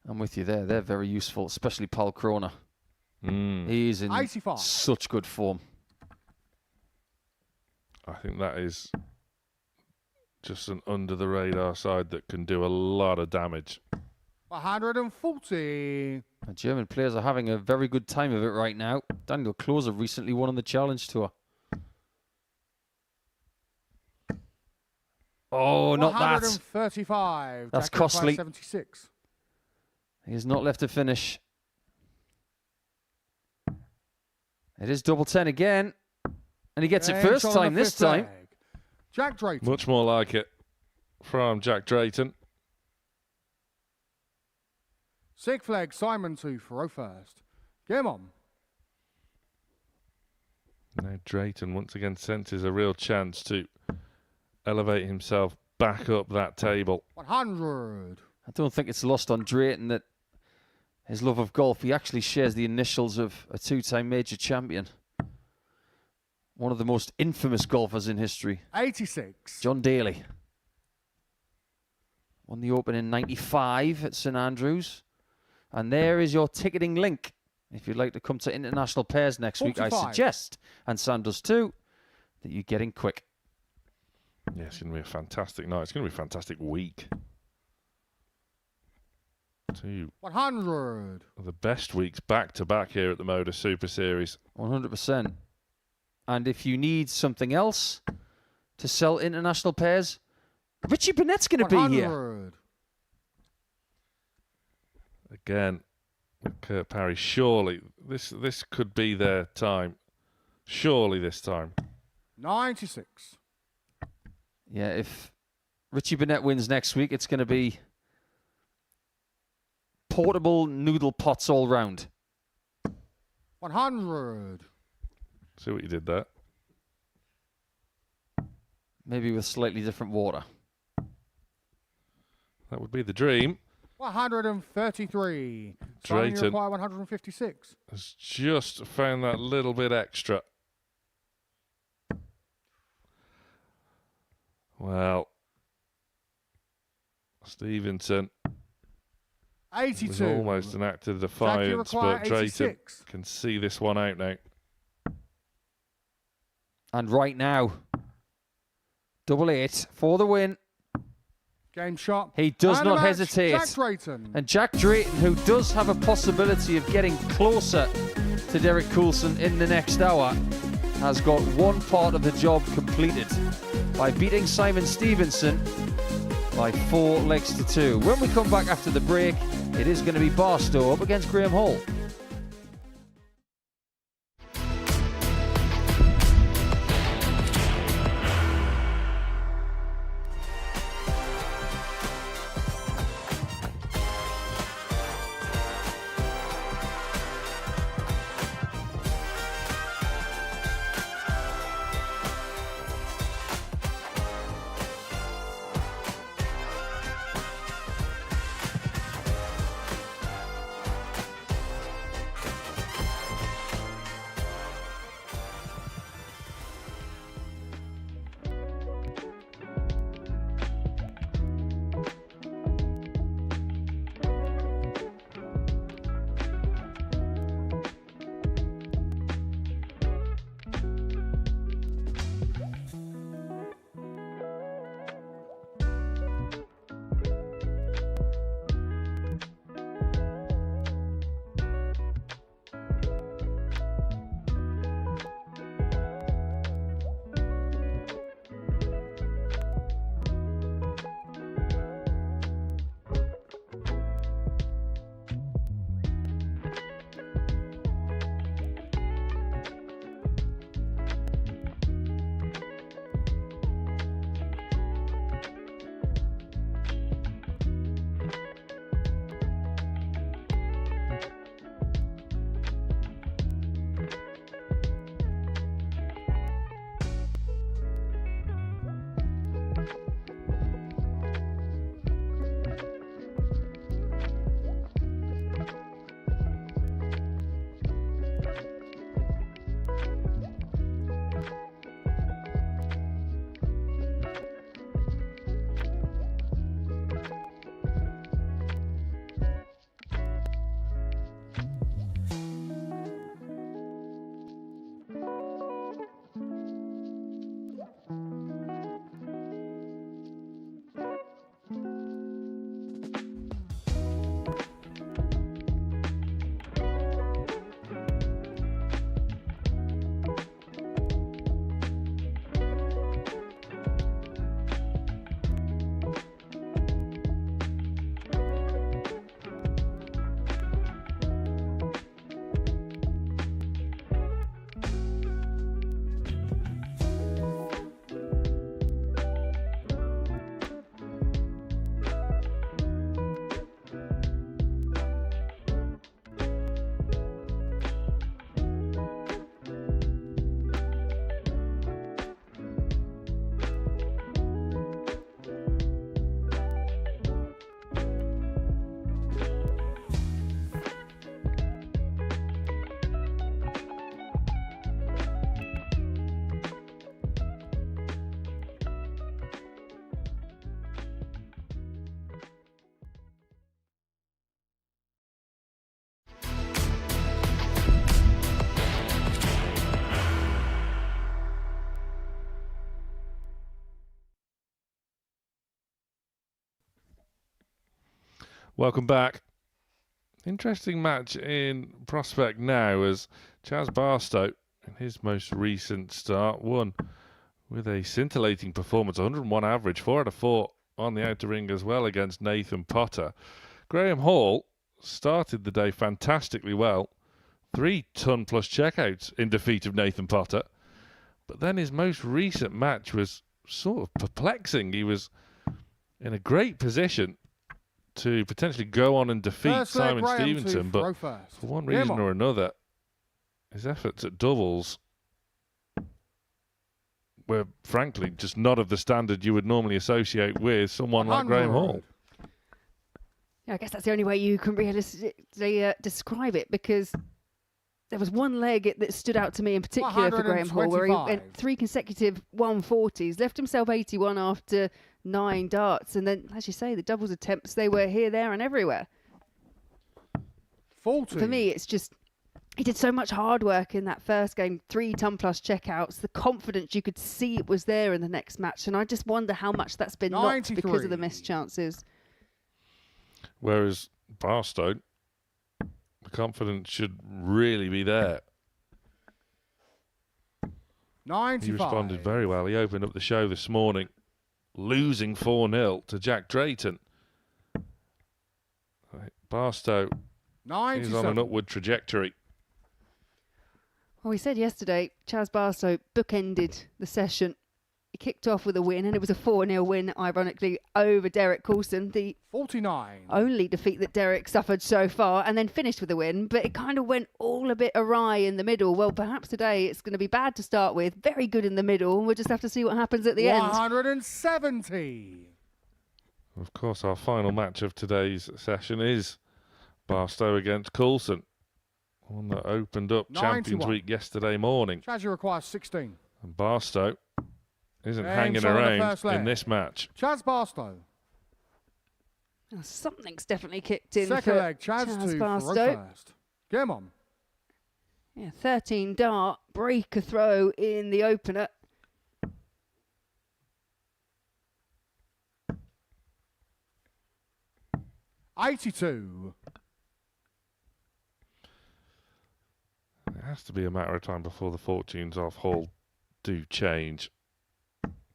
I'm with you there. They're very useful, especially Paul Kroner. He is in 85. such good form. I think that is just an under-the-radar side that can do a lot of damage. 140. The German players are having a very good time of it right now. Daniel Klose recently won on the Challenge Tour. Oh, not that. 135. That's Jack requires costly. 76. He has not left to finish. It is double 10 again. And he gets it Game first shot on time the this fifth time. leg. Jack Drayton. Much more like it from Jack Drayton. Sixth leg, Simon 2 for first. Game on. Now Drayton once again senses a real chance to elevate himself back up that table. 100. I don't think it's lost on Drayton that his love of golf. He actually shares the initials of a 2-time major champion. One of the most infamous golfers in history. 86. John Daly. Won the Open in 95 at St Andrews. And there is your ticketing link. If you'd like to come to International Pairs next week, I 45. suggest, and Sam does too, that you get in quick. Yeah, it's going to be a fantastic night. It's going to be a fantastic week. 2 100. of the best weeks back to back here at the Modus Super Series. 100%. And if you need something else to sell International Pairs, Richie Burnett's going to be here. 100. Again, with Kurt Parry, surely this could be their time. Surely this time. 96. Yeah, if Richie Burnett wins next week, it's going to be portable noodle pots all round. 100. See what you did there. Maybe with slightly different water. That would be the dream. 133. Signing Drayton require 156. has just found that little bit extra. Well, Stevenson 82. was almost an act of defiance, require but Drayton 86. can see this one out now. And right now, 88 for the win. Game shot. He does And a not match, hesitate. Jack Drayton. And Jack Drayton, who does have a possibility of getting closer to Derek Coulson in the next hour, has got one part of the job completed by beating Simon Stevenson by 4 legs to 2. When we come back after the break, it is going to be Barstow up against Graham Hall. Welcome back. Interesting match in prospect now as Chaz Barstow, in his most recent start, won with a scintillating performance, 101 average, 4 out of 4 on the outer ring as well against Nathan Potter. Graham Hall started the day fantastically well. 3 ton plus checkouts in defeat of Nathan Potter. But then his most recent match was sort of perplexing. He was in a great position to potentially go on and defeat Simon Stevenson, but for one reason or another, his efforts at doubles were frankly just not of the standard you would normally associate with someone like Graham Hall. Yeah, I guess that's the only way you can realistically describe it, because there was one leg that stood out to me in particular for Graham Hall, where he went 3 consecutive 140s, left himself 81 after 9 darts, and then, as you say, the doubles attempts, they were here, there and everywhere. 40. For me, it's just, he did so much hard work in that first game, 3 ton plus checkouts, the confidence, you could see it was there in the next match, and I just wonder how much that's been knocked because of the missed chances. Whereas Barstow, the confidence should really be there. 95. He responded very well. He opened up the show this morning, losing 4-0 to Jack Drayton. Barstow is on an upward trajectory. Well, we said yesterday, Chaz Barstow bookended the session. He kicked off with a win, and it was a 4-0 win, ironically, over Derek Coulson, the 49. only defeat that Derek suffered so far, and then finished with a win. But it kind of went all a bit awry in the middle. Well, perhaps today it's going to be bad to start with, very good in the middle, and we'll just have to see what happens at the end. 170. Of course, our final match of today's session is Barstow against Coulson, one that opened up 91. Champions Week yesterday morning. Chaz, you require 16. And Barstow isn't hanging around in this match. Chaz Barstow. Oh, something's definitely kicked in Second for leg, Chaz Barstow. first. Game on. Yeah, 13 dart, breaker throw in the opener. $82. It has to be a matter of time before the fortunes of Hall do change.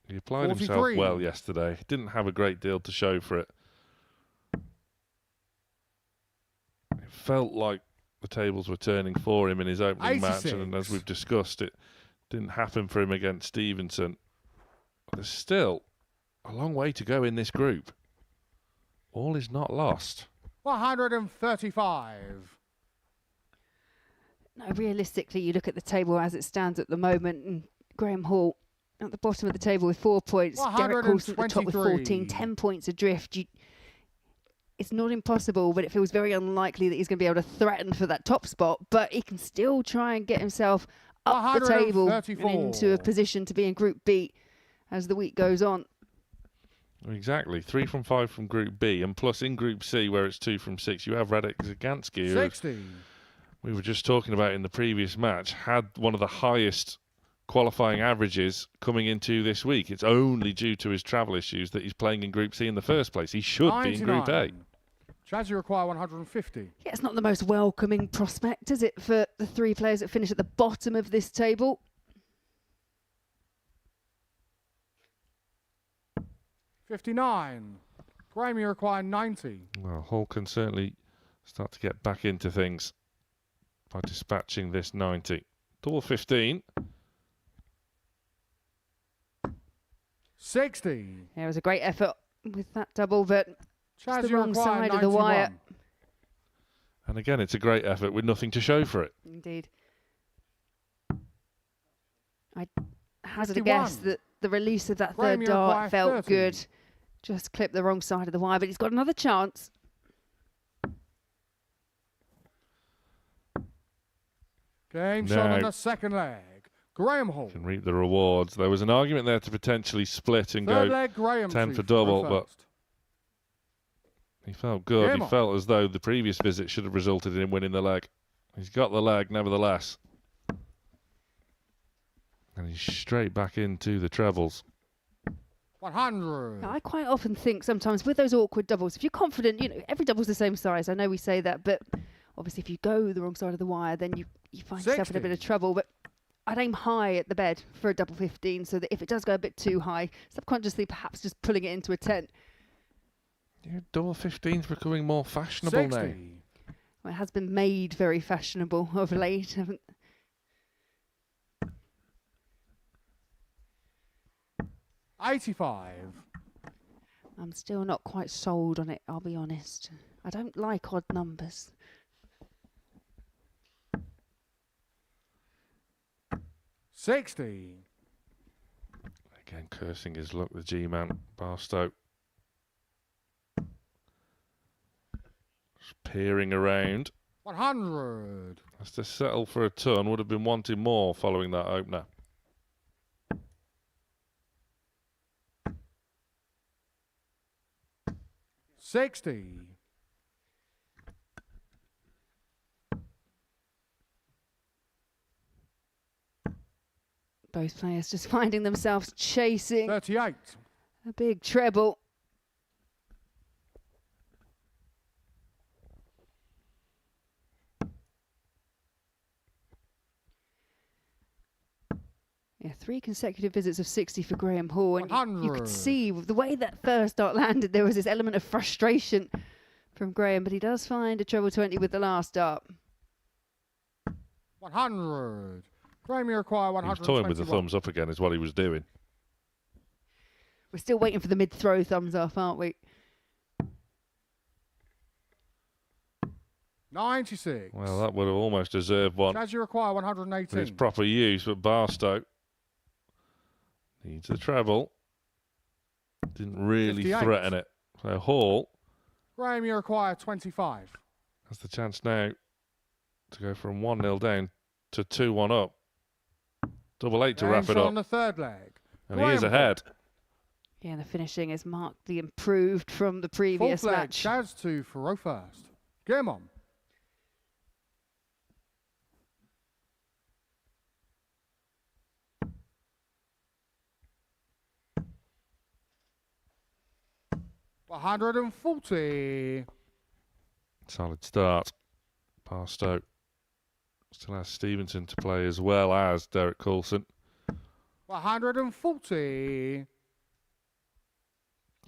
He applied 43. himself well yesterday. Didn't have a great deal to show for it. It felt like the tables were turning for him in his opening 86. match, and as we've discussed, it didn't happen for him against Stevenson. There's still a long way to go in this group. All is not lost. 135. No, realistically, you look at the table as it stands at the moment, and Graham Hall at the bottom of the table with 4 points, Derek Coulson at the top with 14, 10 points adrift. It's not impossible, but it feels very unlikely that he's going to be able to threaten for that top spot, but he can still try and get himself up the table and into a position to be in Group B as the week goes on. Exactly. 3 from 5 from Group B, and plus in Group C, where it's 2 from 6, you have Radek Zagansky, 60. we were just talking about in the previous match, had one of the highest qualifying averages coming into this week. It's only due to his travel issues that he's playing in Group C in the first place. He should 99. be in Group A. Chaz, you require 150. Yeah, it's not the most welcoming prospect, is it, for the 3 players that finish at the bottom of this table? 59. Graham, you require 90. Well, Hall can certainly start to get back into things by dispatching this 90. Double 15. 60. Yeah, it was a great effort with that double, but Chaz, it's the you wrong require side of the wire. 91. And again, it's a great effort with nothing to show for it. Indeed. I hazard a 51. guess that the release of that Graham, third you require dart felt 30. good. Just clipped the wrong side of the wire, but he's got another chance. Game shot on the second leg. Graham Hall. Can reap the rewards. There was an argument there to potentially split and Third go leg, Graham 10 for chief, double, go but first. he felt good. Game He on. felt as though the previous visit should have resulted in him winning the leg. He's got the leg, nevertheless. And he's straight back into the trebles. 100. Now, I quite often think sometimes with those awkward doubles, if you're confident, every double's the same size. I know we say that, but obviously if you go the wrong side of the wire, then you find yourself in a bit of trouble. But I'd aim high at the bed for a double 15 so that if it does go a bit too high, subconsciously perhaps just pulling it into a 10. Yeah, double 15's becoming more fashionable 60. now. Well, it has been made very fashionable of late, haven't 85. I'm still not quite sold on it, I'll be honest. I don't like odd numbers. 60. Again, cursing his luck, the G-man, Barstow. Just peering around. 100. Has to settle for a ton, would have been wanting more following that opener. 60. Both players just finding themselves chasing 38. a big treble. Yeah, 3 consecutive visits of 60 for Graham Hall, and you could 100. see with the way that first dart landed, there was this element of frustration from Graham, but he does find a treble 20 with the last dart. 100. Graham, you require He was 121. toying with the thumbs up again, is what he was doing. We're still waiting for the mid-throw thumbs up, aren't we? 96. Well, that would have almost deserved one Chaz, you require for its 118. proper use, but Barstow needs the treble. Didn't really 58. threaten it. So Hall Graham, you require 25. has the chance now to go from 1-0 down to 2-1 up. Double 8 to wrap it on up. the third leg. And he is Graham ahead. Yeah, and the finishing is markedly improved from the previous Fourth leg, match. Chaz to Faro first. Game on. $140. Solid start. Barstow still has Stevenson to play as well as Derek Coulson. 140.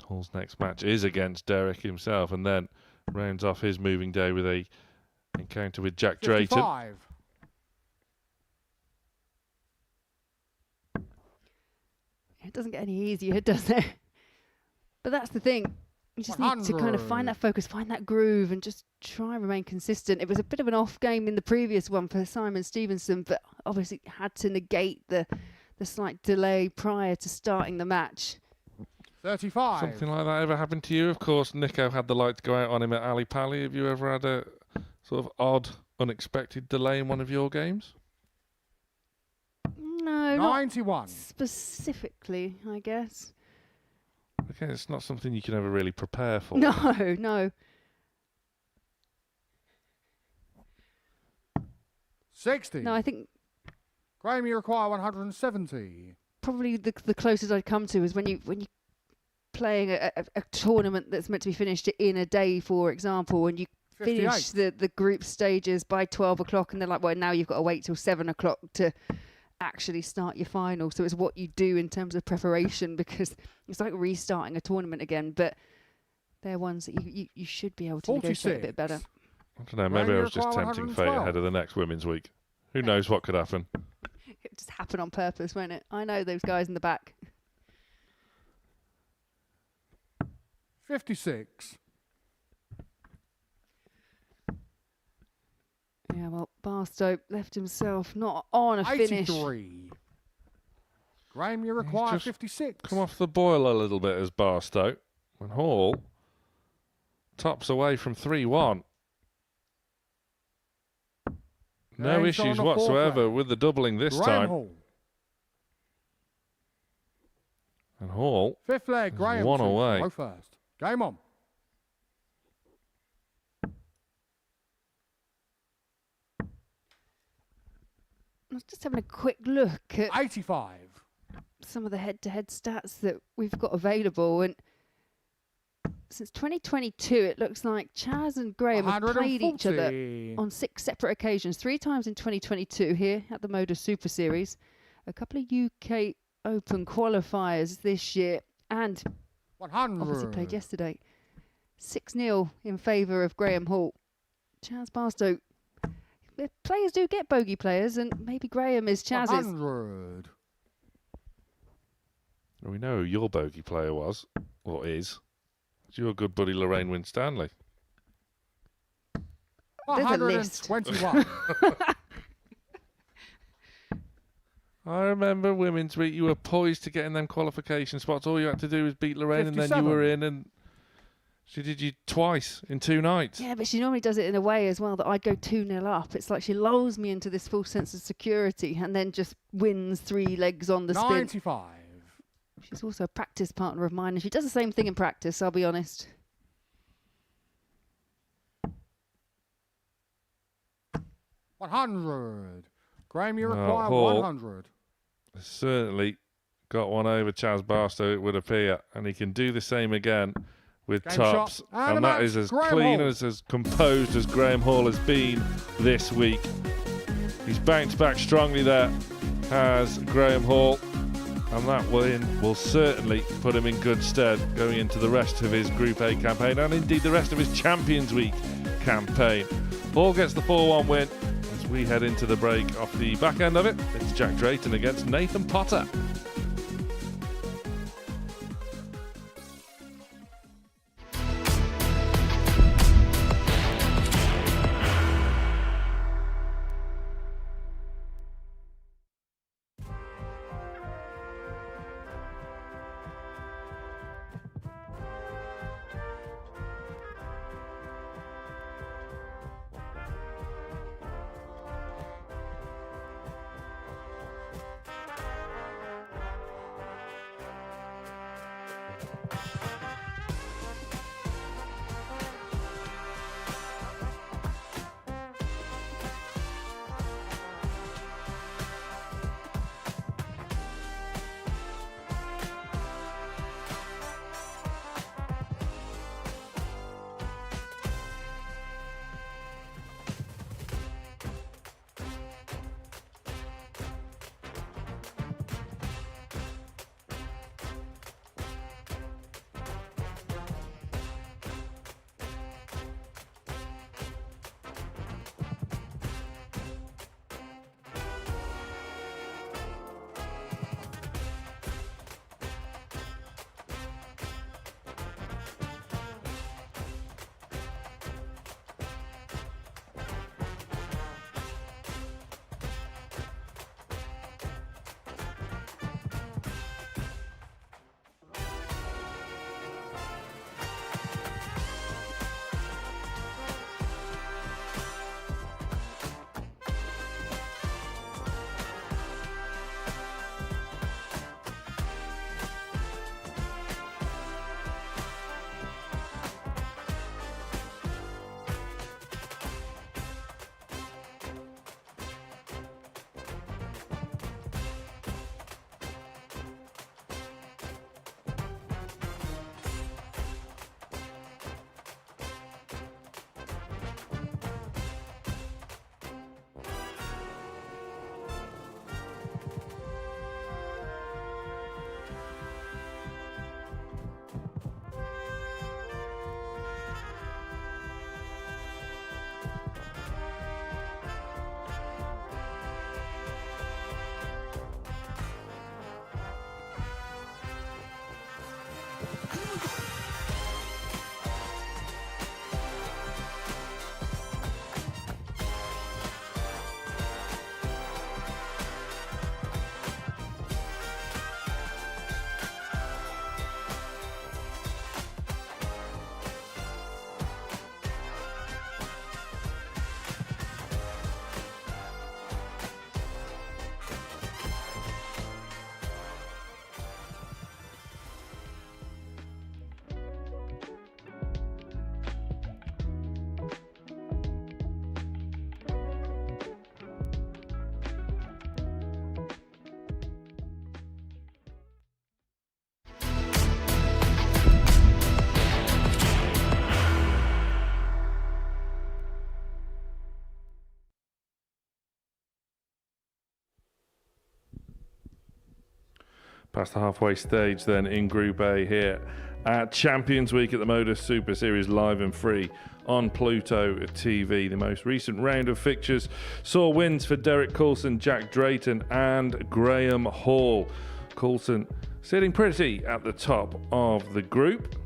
Hall's next match is against Derek himself, and then rounds off his moving day with a encounter with Jack Drayton. 55. It doesn't get any easier, does it? But that's the thing. You just need to kind of 100. find that focus, find that groove, and just try and remain consistent. It was a bit of an off game in the previous one for Simon Stevenson, but obviously had to negate the slight delay prior to starting the match. 35. Something like that ever happened to you? Of course, Nico had the light to go out on him at Ali Pali. Have you ever had a sort of odd, unexpected delay in one of your games? No, not 91. specifically, I guess. Okay, it's not something you can ever really prepare for. No, no. 60. No, I think Graham, you require 170. probably the closest I'd come to is when you playing a tournament that's meant to be finished in a day, for example, and you 58. finish the group stages by 12 o'clock, and they're like, well, now you've got to wait till 7 o'clock to actually start your final. So it's what you do in terms of preparation, because it's like restarting a tournament again, but they're ones that you should be able to negotiate a bit better. I don't know, maybe I was just require tempting fate 112. ahead of the next Women's Week. Who knows what could happen? It just happened on purpose, won't it? I know those guys in the back. 56. Yeah, well, Barstow left himself not on a finish. 83. Graham, you require just 56. Come off the boil a little bit as Barstow. And Hall tops away from 3-1. No Graham's on issues the fourth whatsoever leg. with the doubling this Graham time. Hall. And Hall Fifth leg, There's Graham one to away. Faro first. Game on. I was just having a quick look at 85. some of the head-to-head stats that we've got available, and since 2022, it looks like Chaz and Graham have played each other on 6 separate occasions. 3 times in 2022 here at the Modus Super Series, a couple of UK Open qualifiers this year, and 100. obviously played yesterday. 6-0 in favour of Graham Hall. Chaz Bartow. The players do get bogey players, and maybe Graham is Chaz's. 100. Well, we know who your bogey player was, or is. It's your good buddy Lorraine Winstanley. There's a list. 121. I remember Women's Week, you were poised to get in them qualification spots. All you had to do was beat Lorraine 57. and then you were in, and she did you twice in 2 nights. Yeah, but she normally does it in a way as well that I go 2-0 up. It's like she lulls me into this false sense of security and then just wins 3 legs on the spin. 95. She's also a practice partner of mine, and she does the same thing in practice, I'll be honest. 100. Graham, you require Hall 100. certainly got one over Chaz Barstow, it would appear, and he can do the same again with Game tops, shot. And and that a is match. as Graham clean Hall. as composed as Graham Hall has been this week. He's bounced back strongly there, has Graham Hall, and that win will certainly put him in good stead going into the rest of his Group A campaign, and indeed the rest of his Champions Week campaign. Hall gets the 4-1 win. As we head into the break off the back end of it, it's Jack Drayton against Nathan Potter. Past the halfway stage then in Group A here at Champions Week at the Modus Super Series, live and free on Pluto TV. The most recent round of fixtures saw wins for Derek Coulson, Jack Drayton and Graham Hall. Coulson sitting pretty at the top of the group,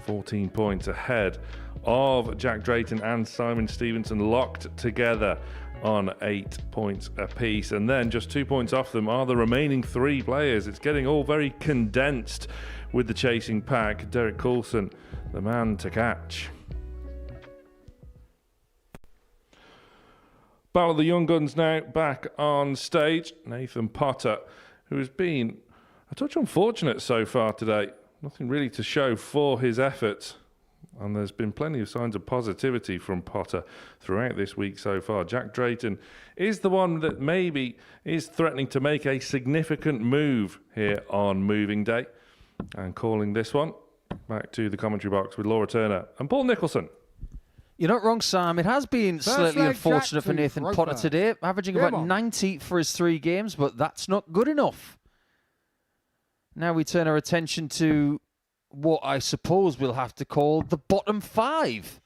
14 points ahead of Jack Drayton and Simon Stevenson, locked together on 8 points apiece. And then just 2 points off them are the remaining 3 players. It's getting all very condensed with the chasing pack. Derek Coulson, the man to catch. Battle of the Young Guns now back on stage. Nathan Potter, who has been a touch unfortunate so far today. Nothing really to show for his efforts. And there's been plenty of signs of positivity from Potter throughout this week so far. Jack Drayton is the one that maybe is threatening to make a significant move here on moving day. And calling this one back to the commentary box with Laura Turner and Paul Nicholson. You're not wrong, Sam. It has been slightly leg, unfortunate Jack, for Nathan right Potter first. today, averaging Come about on. 90 for his 3 games, but that's not good enough. Now we turn our attention to what I suppose we'll have to call the bottom 5,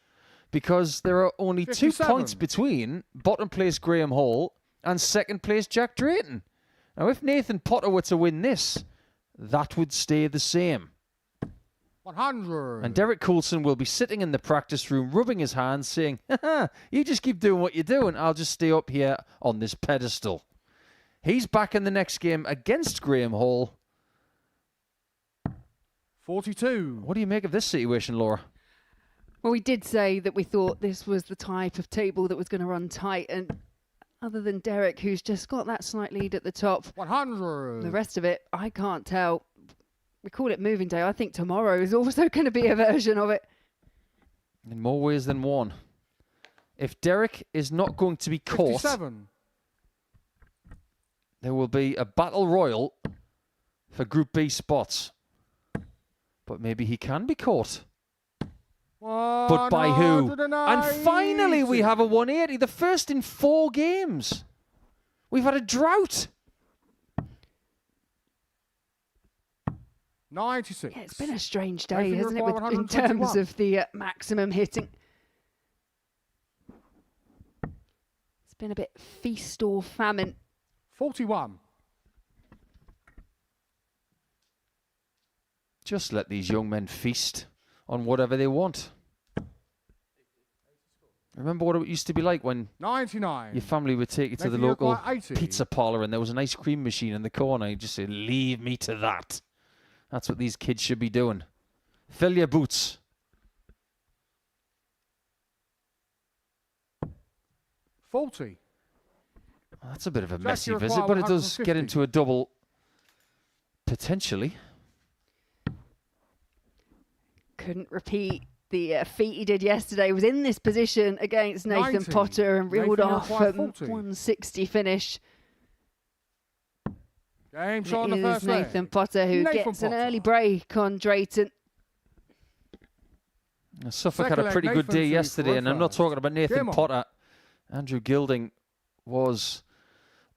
because there are only 2 57. points between bottom place Graham Hall and second place Jack Drayton. Now, if Nathan Potter were to win this, that would stay the same. 100. And Derek Coulson will be sitting in the practice room, rubbing his hands, saying, "Haha, you just keep doing what you're doing. I'll just stay up here on this pedestal." He's back in the next game against Graham Hall. 42. What do you make of this situation, Laura? Well, we did say that we thought this was the type of table that was going to run tight, and other than Derek, who's just got that slight lead at the top, 100. the rest of it, I can't tell. We call it moving day. I think tomorrow is also going to be a version of it. In more ways than one. If Derek is not going to be caught, 57. there will be a battle royal for Group B spots. But maybe he can be caught. But by who? And finally we have a 180, the first in 4 games. We've had a drought. 96. Yeah, it's been a strange day, Nathan, hasn't it, you're in terms 121. of the maximum hitting. It's been a bit feast or famine. 41. Just let these young men feast on whatever they want. Remember what it used to be like when 99. your family would take you to the Nathan, you're local quite 80. pizza parlour and there was an ice cream machine in the corner. You just say, "Leave me to that." That's what these kids should be doing. Fill your boots. 40. Well, that's a bit of a Jack, messy you visit, require but it does 150. get into a double potentially. Couldn't repeat the feat he did yesterday. Was in this position against Nathan 90. Potter and reeled Nathan, you off require a 40. 160 finish. Game shot on It the is first leg. Nathan Potter who Nathan gets an Potter. early break on Drayton. Now, Suffolk had Second a leg, pretty good Nathan day to yesterday, and I'm not first. talking about Nathan Game on. Potter. Andrew Gilding was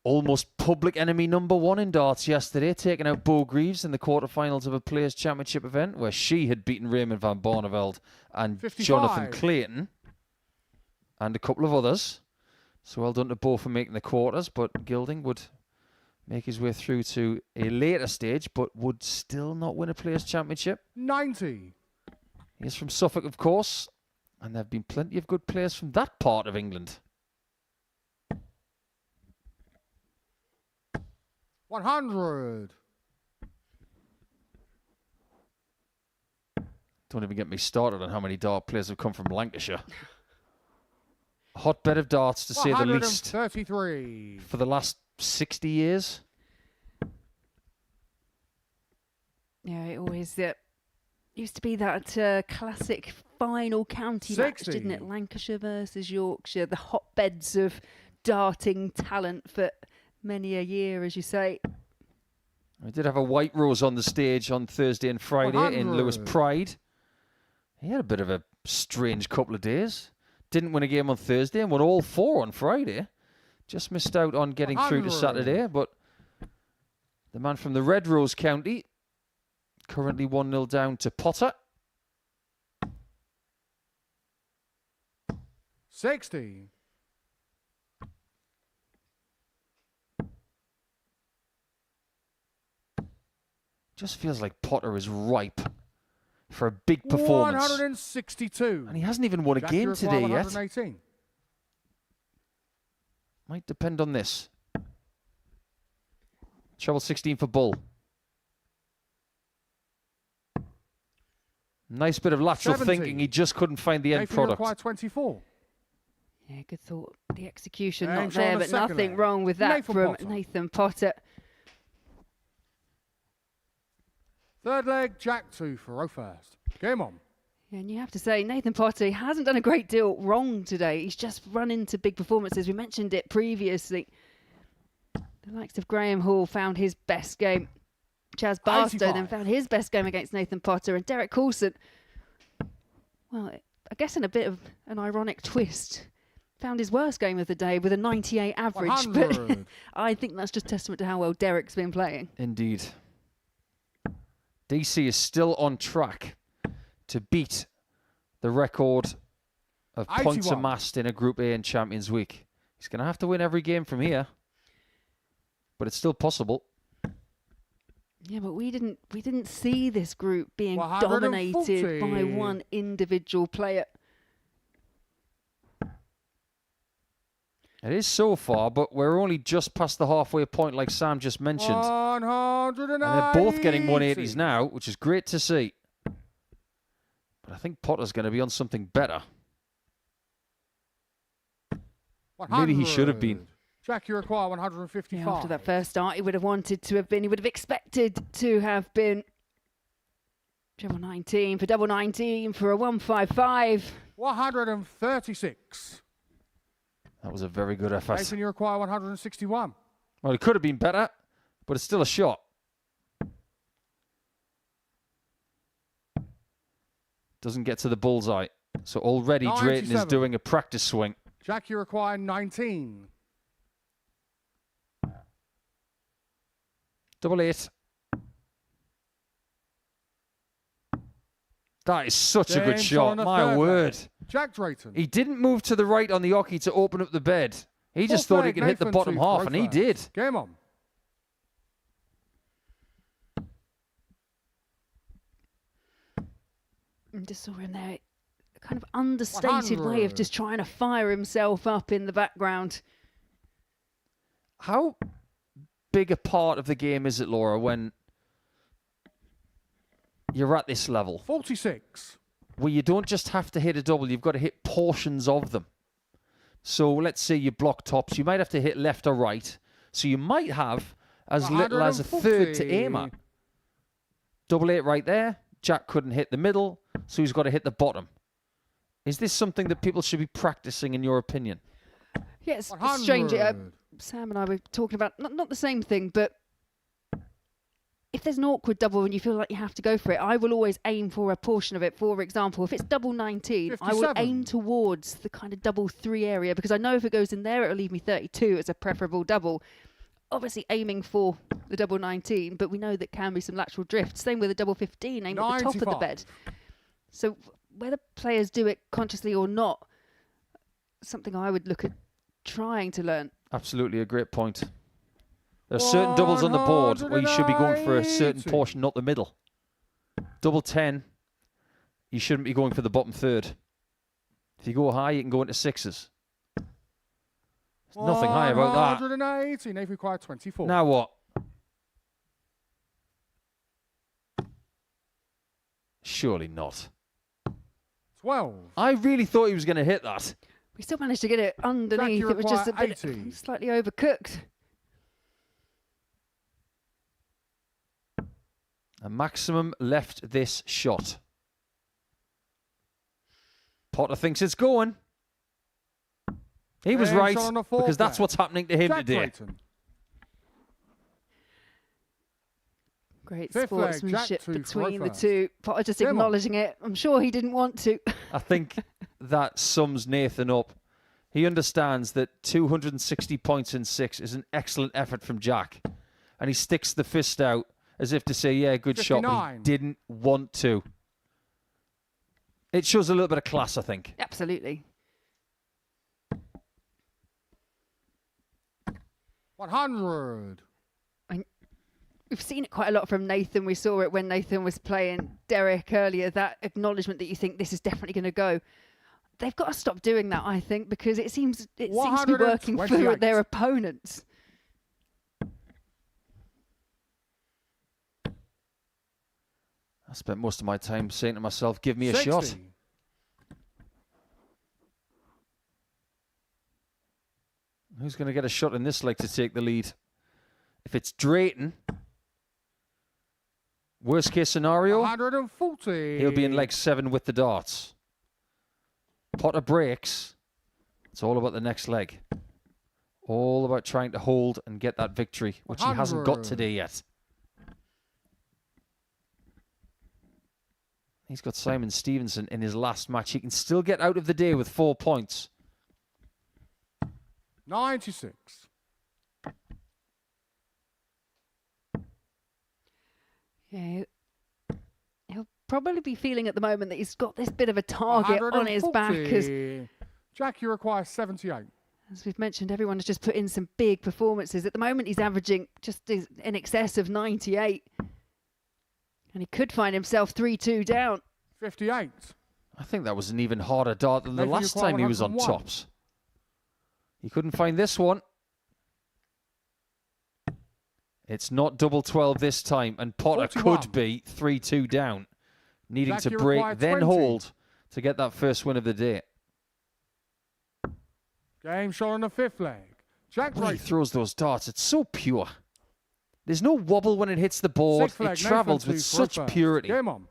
almost public enemy number 1 in darts yesterday, taking out Bo Greaves in the quarterfinals of a Players' Championship event where she had beaten Raymond van Barneveld and 55. Jonathan Clayton and a couple of others. So well done to Bo for making the quarters, but Gilding would make his way through to a later stage, but would still not win a Players' Championship. 90. He's from Suffolk, of course, and there have been plenty of good players from that part of England. 100. Don't even get me started on how many dart players have come from Lancashire. A hotbed of darts, to say the least, 133. for the last 60 years. Yeah, it always used to be that classic final county match, 60. didn't it? Lancashire versus Yorkshire, the hotbeds of darting talent for many a year, as you say. We did have a White Rose on the stage on Thursday and Friday in Lewis 100. Pride. He had a bit of a strange couple of days. Didn't win a game on Thursday and won all 4 on Friday. Just missed out on getting through to 100. Saturday, but The man from the Red Rose County, currently 1-0 down to Potter. 60. Just feels like Potter is ripe for a big performance. 162. And he hasn't even won a Jack, game you require today yet. 118. Might depend on this. Treble 16 for Bull. Nice bit of lateral 70. thinking. He just couldn't find the end Nathan, you product. require 24. Yeah, good thought. The execution And not Sean, there, the but second nothing leg. wrong with that Nathan from Potter. Nathan Potter. Third leg, Jack 2 for row first. Game on. Yeah, and you have to say, Nathan Potter hasn't done a great deal wrong today. He's just run into big performances. We mentioned it previously. The likes of Graham Hall found his best game. Chaz Barstow 85. then found his best game against Nathan Potter. And Derek Coulson, well, I guess in a bit of an ironic twist, found his worst game of the day with a 98 average. But 100. I think that's just testament to how well Derek's been playing. Indeed. DC is still on track to beat the record of points 81. amassed in a Group A in Champions Week. He's going to have to win every game from here, but it's still possible. Yeah, but we didn't see this group being 140. dominated by one individual player. It is so far, but we're only just past the halfway point like Sam just mentioned. 180. And they're both getting 180s now, which is great to see. But I think Potter's going to be on something better. Maybe he should have been. Jack, you require 155. Yeah, after that first start, he would have wanted to have been, he would have expected to have been treble 19 for double 19 for a 155. 136. That was a very good effort. Nathan, you require 161. Well, it could have been better, but it's still a shot. Doesn't get to the bullseye. So already Drayton is 97. doing a practice swing. Jack, you require 19. Double 8. That is such a good James shot. on the My third word. leg. Jack Drayton. He didn't move to the right on the oche to open up the bed. He just Fourth thought he leg, could hit the Nathan bottom to half, throw and he first. did. Game on. And just saw him there, a kind of understated way of 100. just trying to fire himself up in the background. How big a part of the game is it, Laura, when you're at this level? 46. Where you don't just have to hit a double, you've got to hit portions of them. So let's say you block tops, you might have to hit left or right. So you might have as little as a third to aim at. Double 8 right there. Jack couldn't hit the middle, so he's got to hit the bottom. Is this something that people should be practicing, in your opinion? Yes, it's strange. 100. Sam and I were talking about not the same thing, but if there's an awkward double and you feel like you have to go for it, I will always aim for a portion of it. For example, if it's double 19, I will 57. aim towards the kind of double 3 area, because I know if it goes in there, it'll leave me 32 as a preferable double. Obviously aiming for the double 19, but we know that can be some lateral drift. Same with a double 15, aim at the top of the 95. bed. So whether players do it consciously or not, something I would look at trying to learn. Absolutely a great point. There are certain doubles on the board where you should be going for a certain 180. portion, not the middle. Double 10, you shouldn't be going for the bottom third. If you go high, you can go into sixes. There's nothing high about that. 180. Nathan require 24. Now what? Surely not. 12. I really thought he was going to hit that. We still managed to get it underneath. you It was just a require bit 80. slightly overcooked. A maximum left this shot. Potter thinks it's going. He was And right, shot on the fourth because that's leg. what's happening to him Jack today. Drayton. Great Fifth leg, sportsmanship Jack 2 for between the first. two. Potter just Come on. acknowledging it. I'm sure he didn't want to. I think that sums Nathan up. He understands that 260 points in 6 is an excellent effort from Jack. and he sticks the fist out as if to say, yeah, good shot, but he 59. didn't want to. It shows a little bit of class, I think. Absolutely. 100. We've seen it quite a lot from Nathan. We saw it when Nathan was playing Derek earlier, that acknowledgement that you think this is definitely going to go. They've got to stop doing that, I think, because it seems to be working for 128. their opponents. I spent most of my time saying to myself, give me a 60. shot. Who's going to get a shot in this leg to take the lead? If it's Drayton, worst case scenario, 140. he'll be in leg 7 with the darts. Potter breaks. It's all about the next leg. All about trying to hold and get that victory, which he hasn't got 100. today yet. He's got Simon Stevenson in his last match. He can still get out of the day with 4 points. 96. Yeah, he'll probably be feeling at the moment that he's got this bit of a target on his back. 140. Jack, you require 78. As we've mentioned, everyone has just put in some big performances. At the moment, he's averaging just in excess of 98. And he could find himself 3-2 down. 58. I think that was an even harder dart than the Maybe you last require time he was on 101. tops. He couldn't find this one. It's not double 12 this time, and Potter 41. could be 3-2 down, needing Jack, to you break, require then 20. hold to get that first win of the day. Game shot on the 5th leg. Jack When he Drayton. throws those darts, it's so pure. There's no wobble when it hits the board. 6th leg, It travels Nathan with 2 for such first. purity. Game on.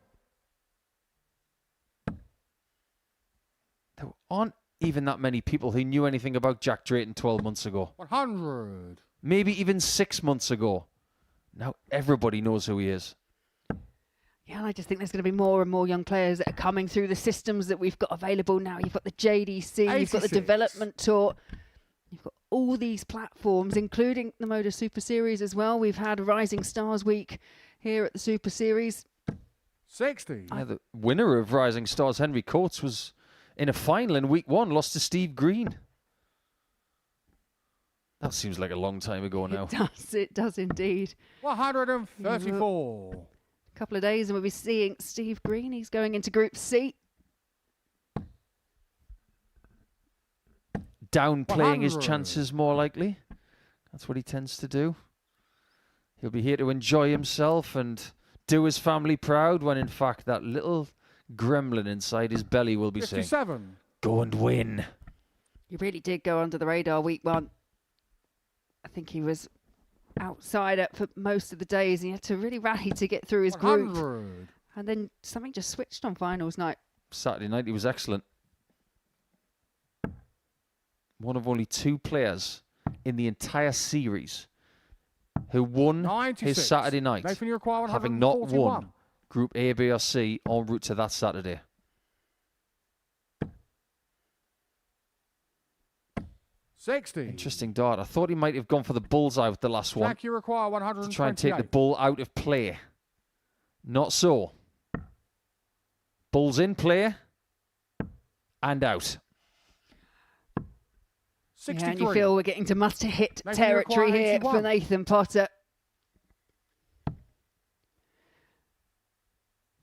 There aren't even that many people who knew anything about Jack Drayton 12 months ago. 100. Maybe even 6 months ago. Now everybody knows who he is. Yeah, and I just think there's going to be more and more young players that are coming through the systems that we've got available now. You've got the JDC, you've got the 86. Development Tour, you've got all these platforms, including the Modus Super Series as well. We've had Rising Stars Week here at the Super Series. 60. Yeah, the winner of Rising Stars, Henry Coates, was in a final in week 1, lost to Steve Green. That seems like a long time ago now. It does indeed. 134. A couple of days and we'll be seeing Steve Green. He's going into Group C. Downplaying his 100. chances more likely. That's what he tends to do. He'll be here to enjoy himself and do his family proud when in fact that little gremlin inside his belly will be saying, 57. go and win. He really did go under the radar week 1. I think he was outside for most of the days and he had to really rally to get through his group. 100. And then something just switched on finals night. Saturday night he was excellent. One of only 2 players in the entire series who won 96. his Saturday night, Nathan, you require having not 141. won Group A, B or C en route to that Saturday. 60. Interesting dart. I thought he might have gone for the bullseye with the last one Jack, you require to 128. try and take the bull out of play. Not so. Bull's in play and out. 63. Yeah, and you feel we're getting to must-hit Nathan, you territory require here 81. for Nathan Potter.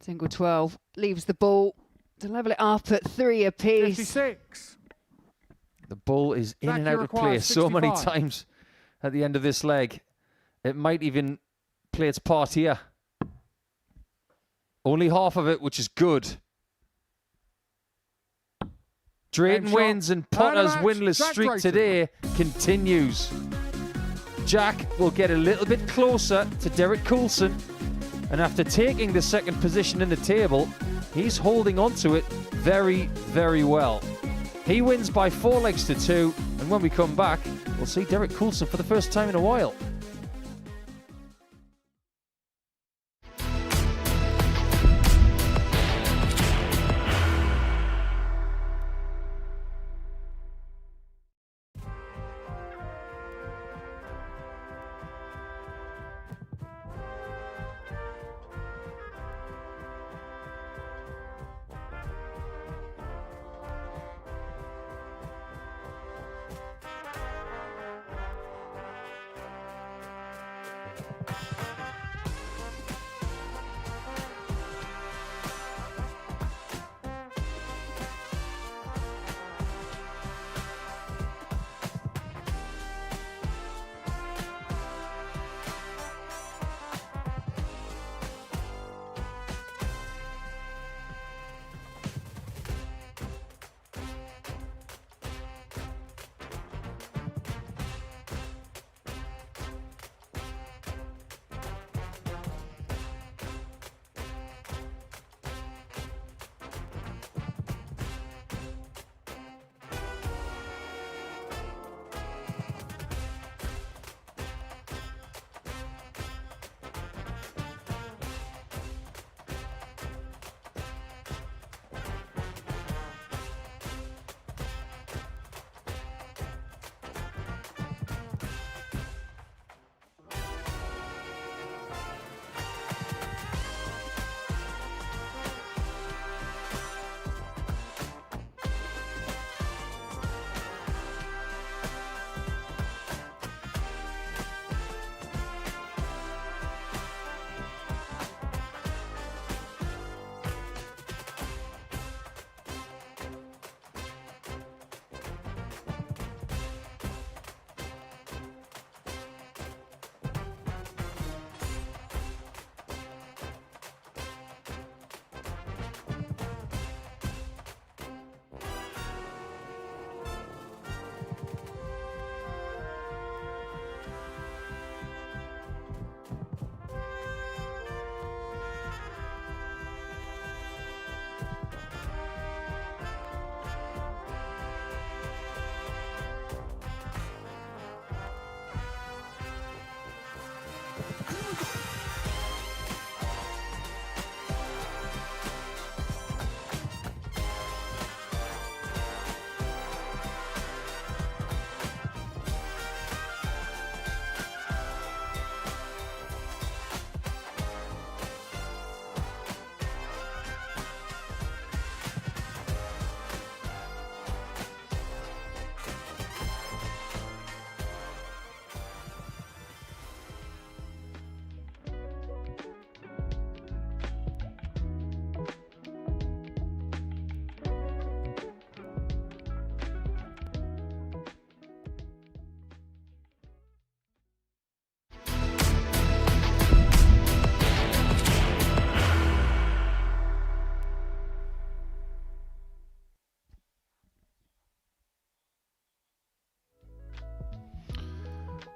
Single 12 leaves the ball to level it up at 3 apiece. 56. The bull is in Jack, and you out of require play so many 65. times at the end of this leg. It might even play its part here. Only half of it, which is good. Drayton shot. wins and Potter's match, winless Jack streak Drayton. today continues. Jack will get a little bit closer to Derek Coulson, and after taking the second position in the table, he's holding on to it very, very well. He wins by 4 legs to 2, and when we come back, we'll see Derek Coulson for the first time in a while.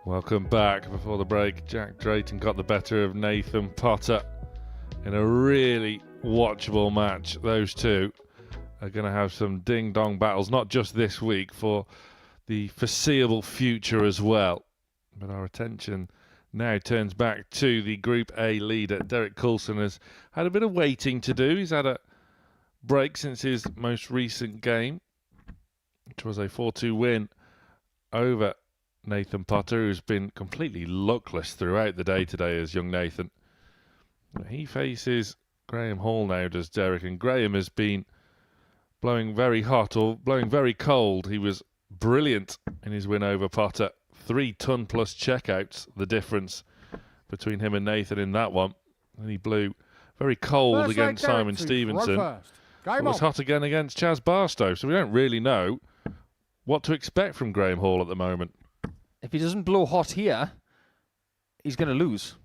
Welcome back. Before the break, Jack Drayton got the better of Nathan Potter in a really watchable match. Those two are going to have some ding-dong battles, not just this week, for the foreseeable future as well. But our attention now turns back to the Group A leader. Derek Coulson has had a bit of waiting to do. He's had a break since his most recent game, which was a 4-2 win over Nathan Potter, who's been completely luckless throughout the day today as young Nathan. He faces Graham Hall now, does Derek, and Graham has been blowing very hot or blowing very cold. He was brilliant in his win over Potter. 3-ton plus checkouts, the difference between him and Nathan in that one. And he blew very cold against Simon Stevenson. It was hot again against Chaz Barstow, so we don't really know what to expect from Graham Hall at the moment. If he doesn't blow hot here, he's going to lose.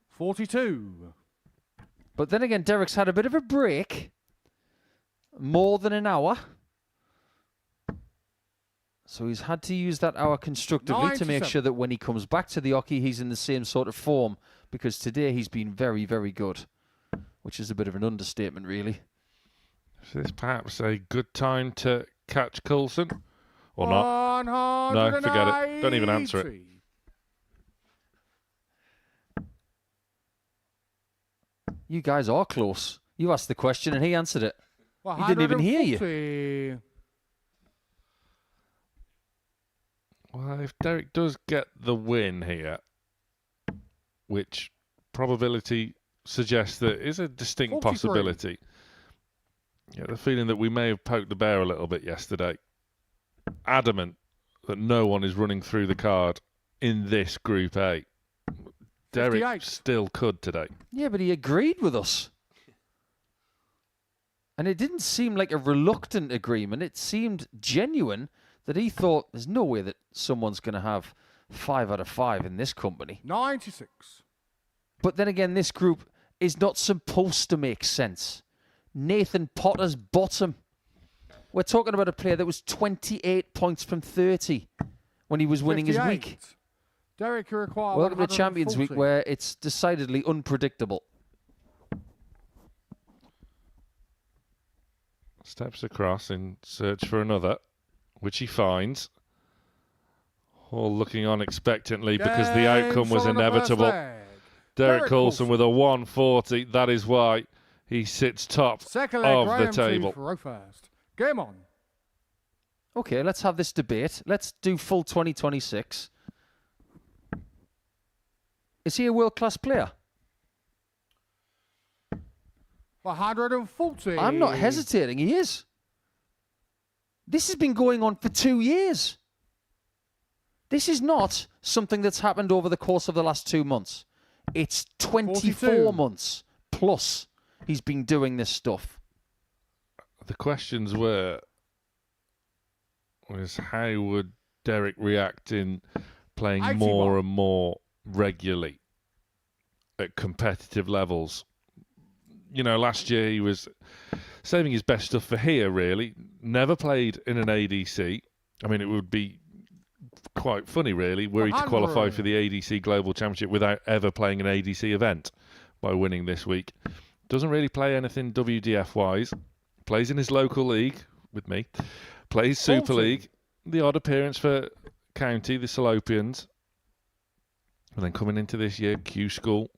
42. But then again, Derek's had a bit of a break. More than an hour. So he's had to use that hour constructively to make sure that when he comes back to the hockey, he's in the same sort of form. Because today he's been very, very good. Which is a bit of an understatement, really. Is this perhaps a good time to catch Coulson? Or not? No, forget it. Don't even answer it. You guys are close. You asked the question and he answered it. He didn't even hear you. Well, if Derek does get the win here, which probability suggests that is a distinct 43. possibility. Yeah, the feeling that we may have poked the bear a little bit yesterday. Adamant that no one is running through the card in this Group A. Derek 58. still could today. Yeah, but he agreed with us. And it didn't seem like a reluctant agreement. It seemed genuine that he thought there's no way that someone's going to have 5 out of 5 in this company. 96. But then again, this group is not supposed to make sense. Nathan Potter's bottom. We're talking about a player that was 28 points from 30 when he was winning 58. his week. Derek, you require Welcome to Champions Week, 140. where it's decidedly unpredictable. Steps across in search for another, which he finds. All looking on expectantly because the outcome was on the first inevitable. leg. Derek Coulson with a 140. That is why he sits top Second leg, of the Graham table. for first. Game on. Okay, let's have this debate. Let's do full 2026. Is he a world-class player? 140. I'm not hesitating. He is. This has been going on for 2 years. This is not something that's happened over the course of the last 2 months. It's 24 42. months plus he's been doing this stuff. The questions was how would Derek react in playing 81. more and more regularly at competitive levels? You know, last year he was saving his best stuff for here, really. Never played in an ADC. I mean, it would be quite funny, really, were he to qualify for the ADC Global Championship without ever playing an ADC event by winning this week. Doesn't really play anything WDF-wise. Plays in his local league with me. Plays Super 40. League. The odd appearance for County, the Salopians. And then coming into this year, Q School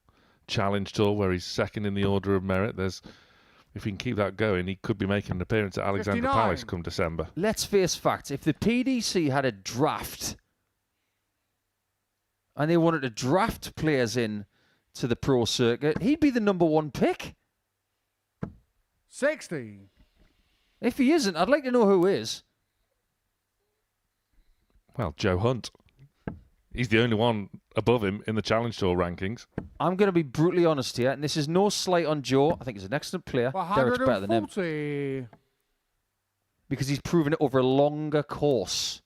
Challenge Tour, where he's second in the order of merit. If he can keep that going, he could be making an appearance at Alexandra 59. Palace come December. Let's face facts. If the PDC had a draft and they wanted to draft players in to the pro circuit, he'd be the number 1 pick. 60. If he isn't, I'd like to know who is. Well, Joe Hunt. He's the only one above him in the Challenge Tour rankings. I'm going to be brutally honest here, and this is no slight on Joe. I think he's an excellent player. Derek's better than him 140. because he's proven it over a longer course.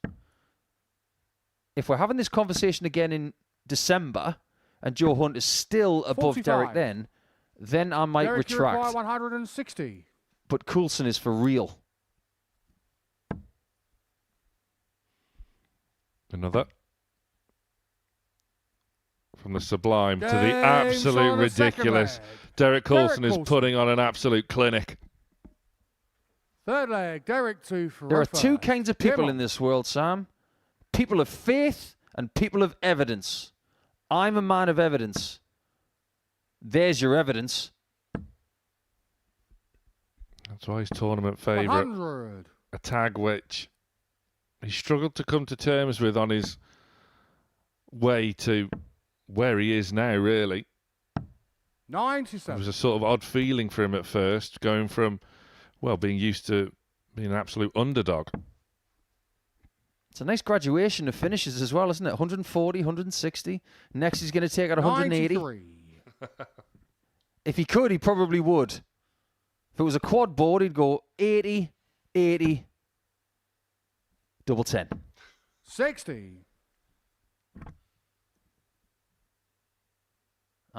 If we're having this conversation again in December and Joe Hunt is still above 45. Derek then I might Derek, you require retract. 160. But Coulson is for real. Another. From the sublime to the Game's absolute on the second ridiculous. leg. Derek Coulson is Coulson. putting on an absolute clinic. Third leg, Derek 2 for There are two first. kinds of Game people on. in this world, Sam. People of faith and people of evidence. I'm a man of evidence. There's your evidence. That's why he's tournament favourite. 100. A tag which he struggled to come to terms with on his way to where he is now, really. It 97. was a sort of odd feeling for him at first, going from, well, being used to being an absolute underdog. It's a nice graduation of finishes as well, isn't it? 140, 160. Next he's going to take out 180. 93. If he could, he probably would. If it was a quad board, he'd go 80, 80, double 10. 60.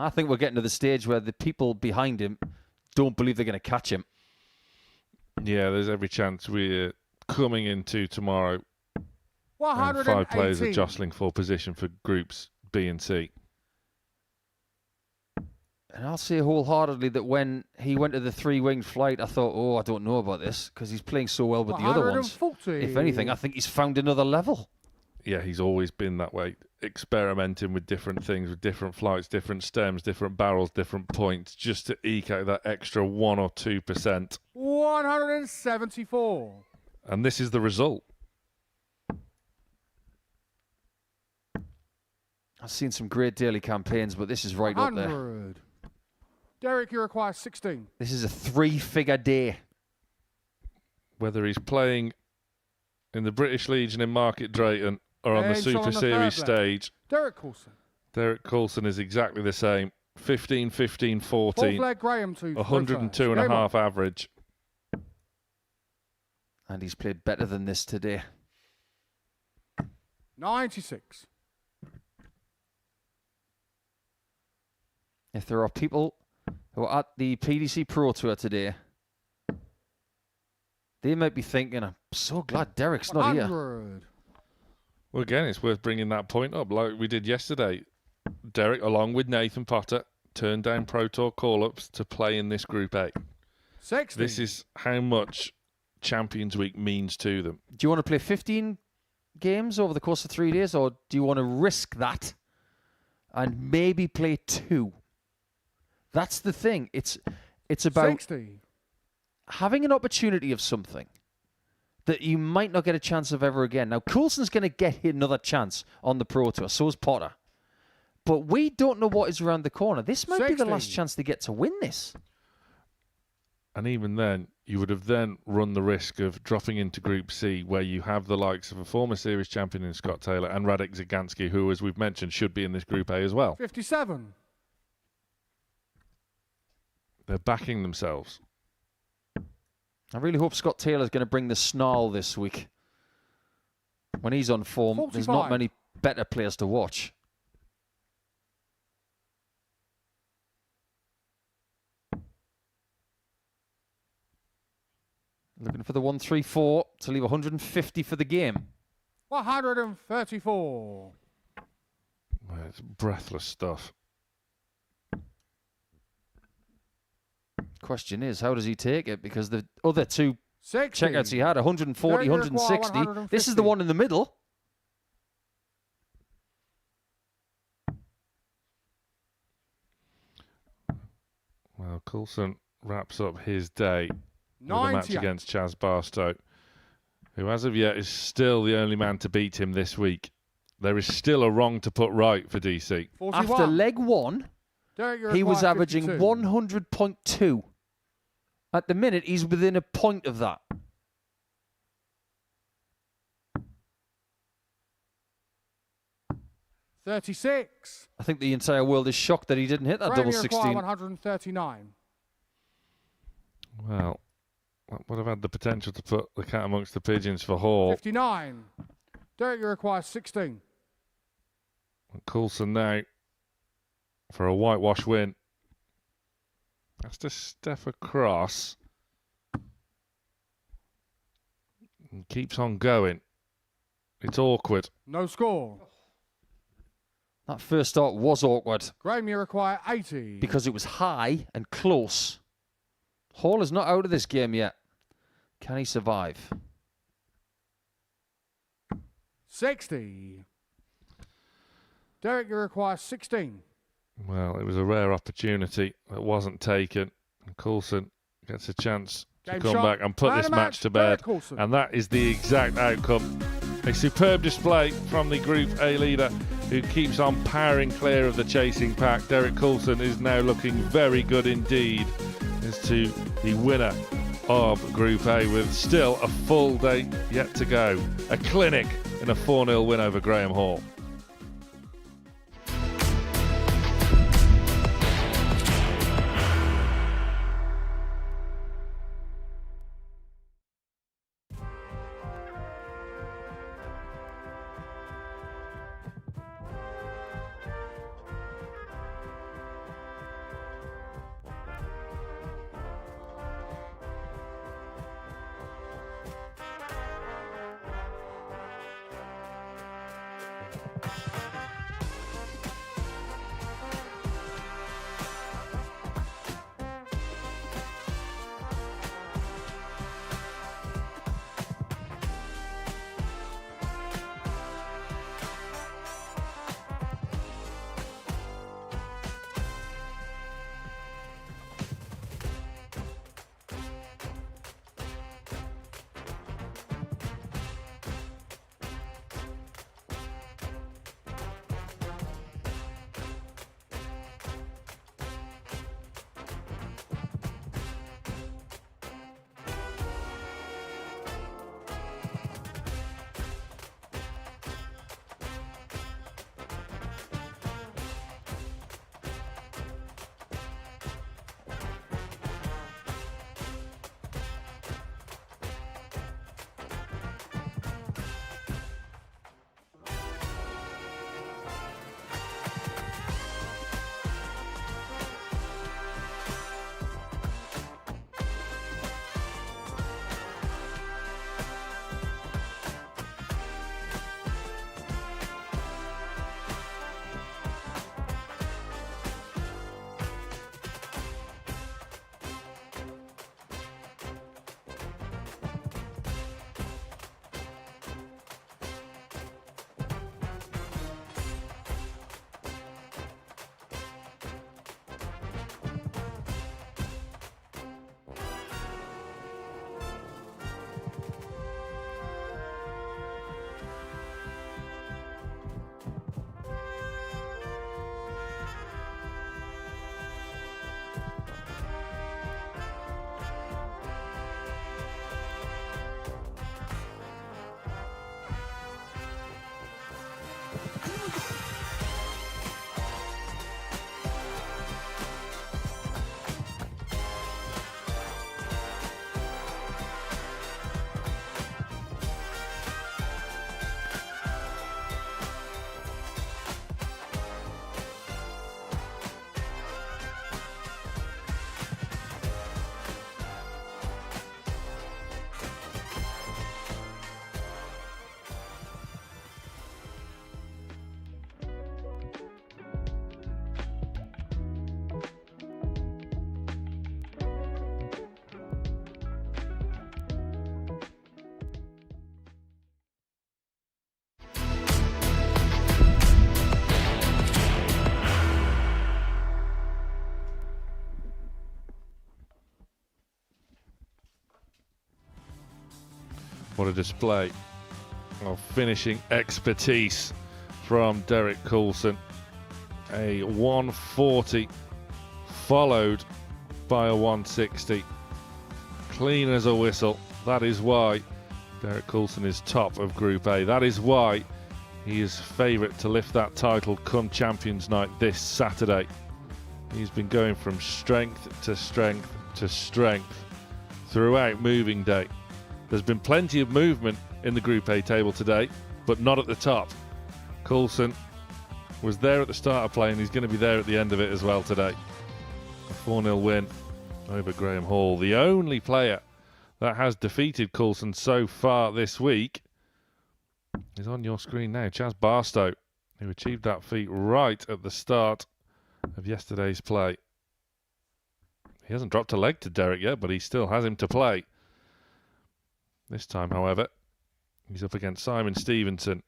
I think we're getting to the stage where the people behind him don't believe they're going to catch him. Yeah, there's every chance we're coming into tomorrow and 118. 5 players are jostling for position for groups B and C. And I'll say wholeheartedly that when he went to the 3-winged flight, I thought, oh, I don't know about this because he's playing so well with the other ones. 140. If anything, I think he's found another level. Yeah, he's always been that way, experimenting with different things, with different flights, different stems, different barrels, different points, just to eke out that extra 1 or 2%. 174. And this is the result. I've seen some great daily campaigns, but this is right up there. 100. Derek, you require 16. This is a 3-figure day. Whether he's playing in the British Legion in Market Drayton or on the And so Super on the Series third leg. stage, Derek Coulson. Derek Coulson is exactly the same. 15, 15, Fourth 14, leg, Graham 2 for 102 and first. a Game on. half average. And he's played better than this today. 96. If there are people who are at the PDC Pro Tour today, they might be thinking, I'm so glad Derek's not here. 100. Well, again, it's worth bringing that point up like we did yesterday. Derek, along with Nathan Potter, turned down Pro Tour call-ups to play in this Group A. 60. This is how much Champions Week means to them. Do you want to play 15 games over the course of 3 days, or do you want to risk that and maybe play 2? That's the thing. It's about 60. having an opportunity of something that you might not get a chance of ever again. Now, Coulson's going to get another chance on the Pro Tour. So is Potter. But we don't know what is around the corner. This might be the 60. last chance to get to win this. And even then, you would have then run the risk of dropping into Group C, where you have the likes of a former series champion in Scott Taylor and Radek Zagansky, who, as we've mentioned, should be in this Group A as well. 57. They're backing themselves. I really hope Scott Taylor's going to bring the snarl this week. When he's on form, there's not 45. many better players to watch. Looking for the 1-3-4 to leave 150 for the game. 134. Well, it's breathless stuff. Question is, how does he take it? Because the other two 60. checkouts he had, 140, Derek require 160. This is the 150. one in the middle. Well, Coulson wraps up his day with a match 98. against Chaz Barstow, who as of yet is still the only man to beat him this week. There is still a wrong to put right for DC. 41. After leg one, Derek, you he was require averaging 52. 100.2. At the minute, he's within a point of that. $36. I think the entire world is shocked that he didn't hit that Graham, double you require 16. 139. Well, that would have had the potential to put the cat amongst the pigeons for Hall. 59. Derek, you require 16. Coulson now for a whitewash win. Has to step across. And keeps on going. It's awkward. No score. That first start was awkward Graham, you require 80. because it was high and close. Hall is not out of this game yet. Can he survive? 60. Derek, you require 16. Well, it was a rare opportunity that wasn't taken. And Coulson gets a chance to Game come shot. back and put Man this of match to Derek bed. Coulson. And that is the exact outcome. A superb display from the Group A leader who keeps on powering clear of the chasing pack. Derek Coulson is now looking very good indeed as to the winner of Group A, with still a full day yet to go. A clinic in a 4-0 win over Graham Hall. What a display of finishing expertise from Derek Coulson. A 140 followed by a 160. Clean as a whistle. That is why Derek Coulson is top of Group A. That is why he is favourite to lift that title come Champions Night this Saturday. He's been going from strength to strength to strength throughout moving day. There's been plenty of movement in the Group A table today, but not at the top. Coulson was there at the start of play, and he's going to be there at the end of it as well today. A 4-0 win over Graham Hall. The only player that has defeated Coulson so far this week is on your screen now. Chaz Barstow who achieved that feat right at the start of yesterday's play. He hasn't dropped a leg to Derek yet, but he still has him to play. This time, however, he's up against Simon Stevenson.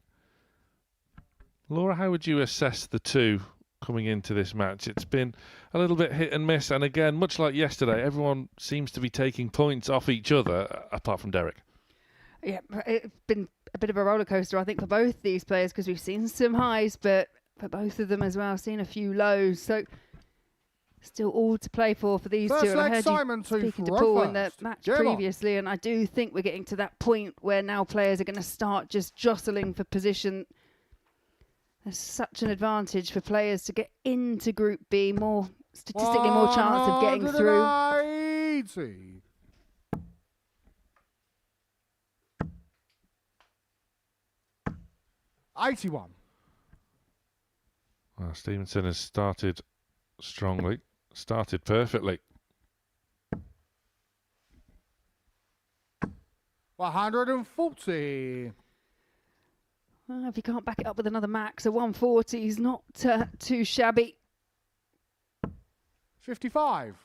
Laura, how would you assess the two coming into this match? It's been a little bit hit and miss, and again, much like yesterday, everyone seems to be taking points off each other, apart from Derek. Yeah, it's been a bit of a roller coaster, I think, for both these players, because we've seen some highs, but for both of them as well, seen a few lows. So still all to play for these First two. And I leg, heard Simon you speaking to to Paul first. in the match Game on. previously, and I do think we're getting to that point where now players are going to start just jostling for position. There's such an advantage for players to get into Group B, more statistically more chance of getting through. 180. $81. Well, Stevenson has started strongly, started perfectly. 140. Well, if you can't back it up with another max, a 140 is not too shabby. 55.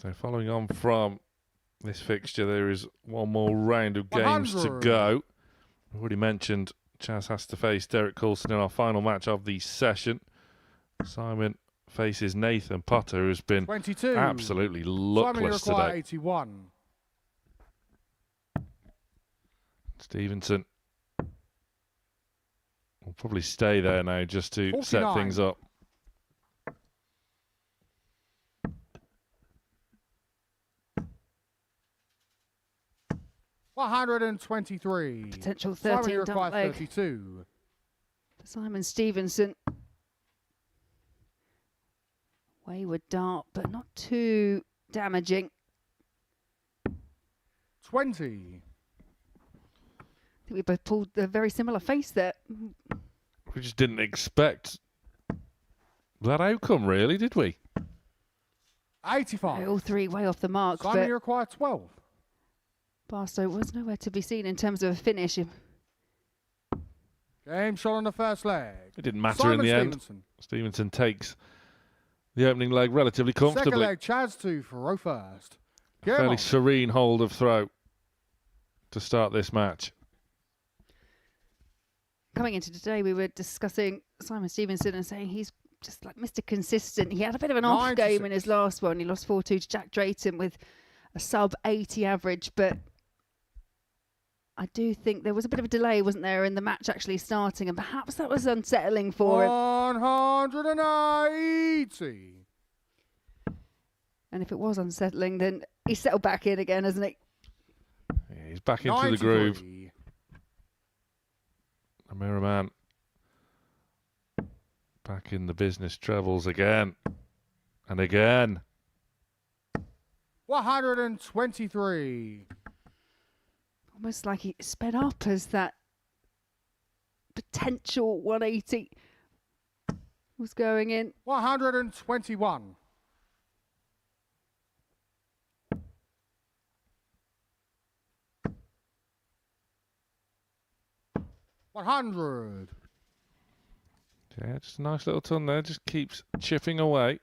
So following on from this fixture, there is one more round of games to 100. go. I've already mentioned Chaz has to face Derek Coulson in our final match of the session. Simon faces Nathan Potter, who has been 22. absolutely Simon, you lookless require today. 81. Stevenson will probably stay there now just to set 49. things up. $123. Potential Simon, 13 you double require leg 32. for Simon Stevenson. Wayward dart, but not too damaging. 20. I think we both pulled a very similar face there. We just didn't expect that outcome, really, did we? 85. All three way off the mark, Simon, but you require 12. Barstow was nowhere to be seen in terms of a finish. Game shot on the first leg. It didn't matter Simon in the Stevenson. end. Stevenson takes the opening leg relatively Second comfortably. leg, Chaz to throw first. Game Fairly on. serene hold of throw to start this match. Coming into today, we were discussing Simon Stevenson and saying he's just like Mr. Consistent. He had a bit of an off 96. game in his last one. He lost 4-2 to Jack Drayton with a sub 80 average, but I do think there was a bit of a delay, wasn't there, in the match actually starting, and perhaps that was unsettling for him. 180. And if it was unsettling, then he's settled back in again, hasn't he? Yeah, he's back into the groove. 93. The Mirror Man back in the business trebles again and again. 123. Almost like he sped up as that potential 180 was going in. 121. $100. Yeah, just a nice little ton there. Just keeps chipping away,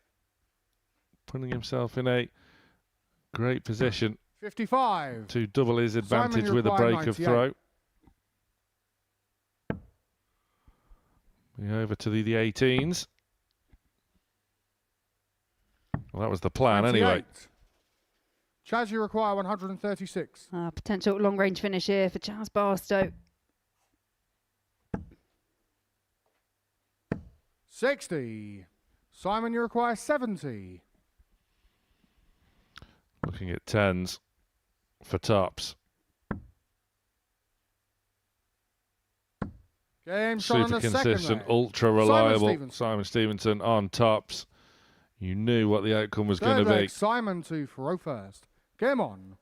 putting himself in a great position 55. to double his advantage Simon, with a you're break of 98. throw. Over to the 18s. Well, that was the plan anyway. 98. Chaz, you require 136. Potential long-range finish here for Charles Barstow. 60. Simon, you require 70. Looking at 10s for tops. Game shot on Super the second consistent, leg. ultra reliable. Stevenson. Simon Stevenson on tops. You knew what the outcome was going Third to be. leg, Simon to throw first. Game on.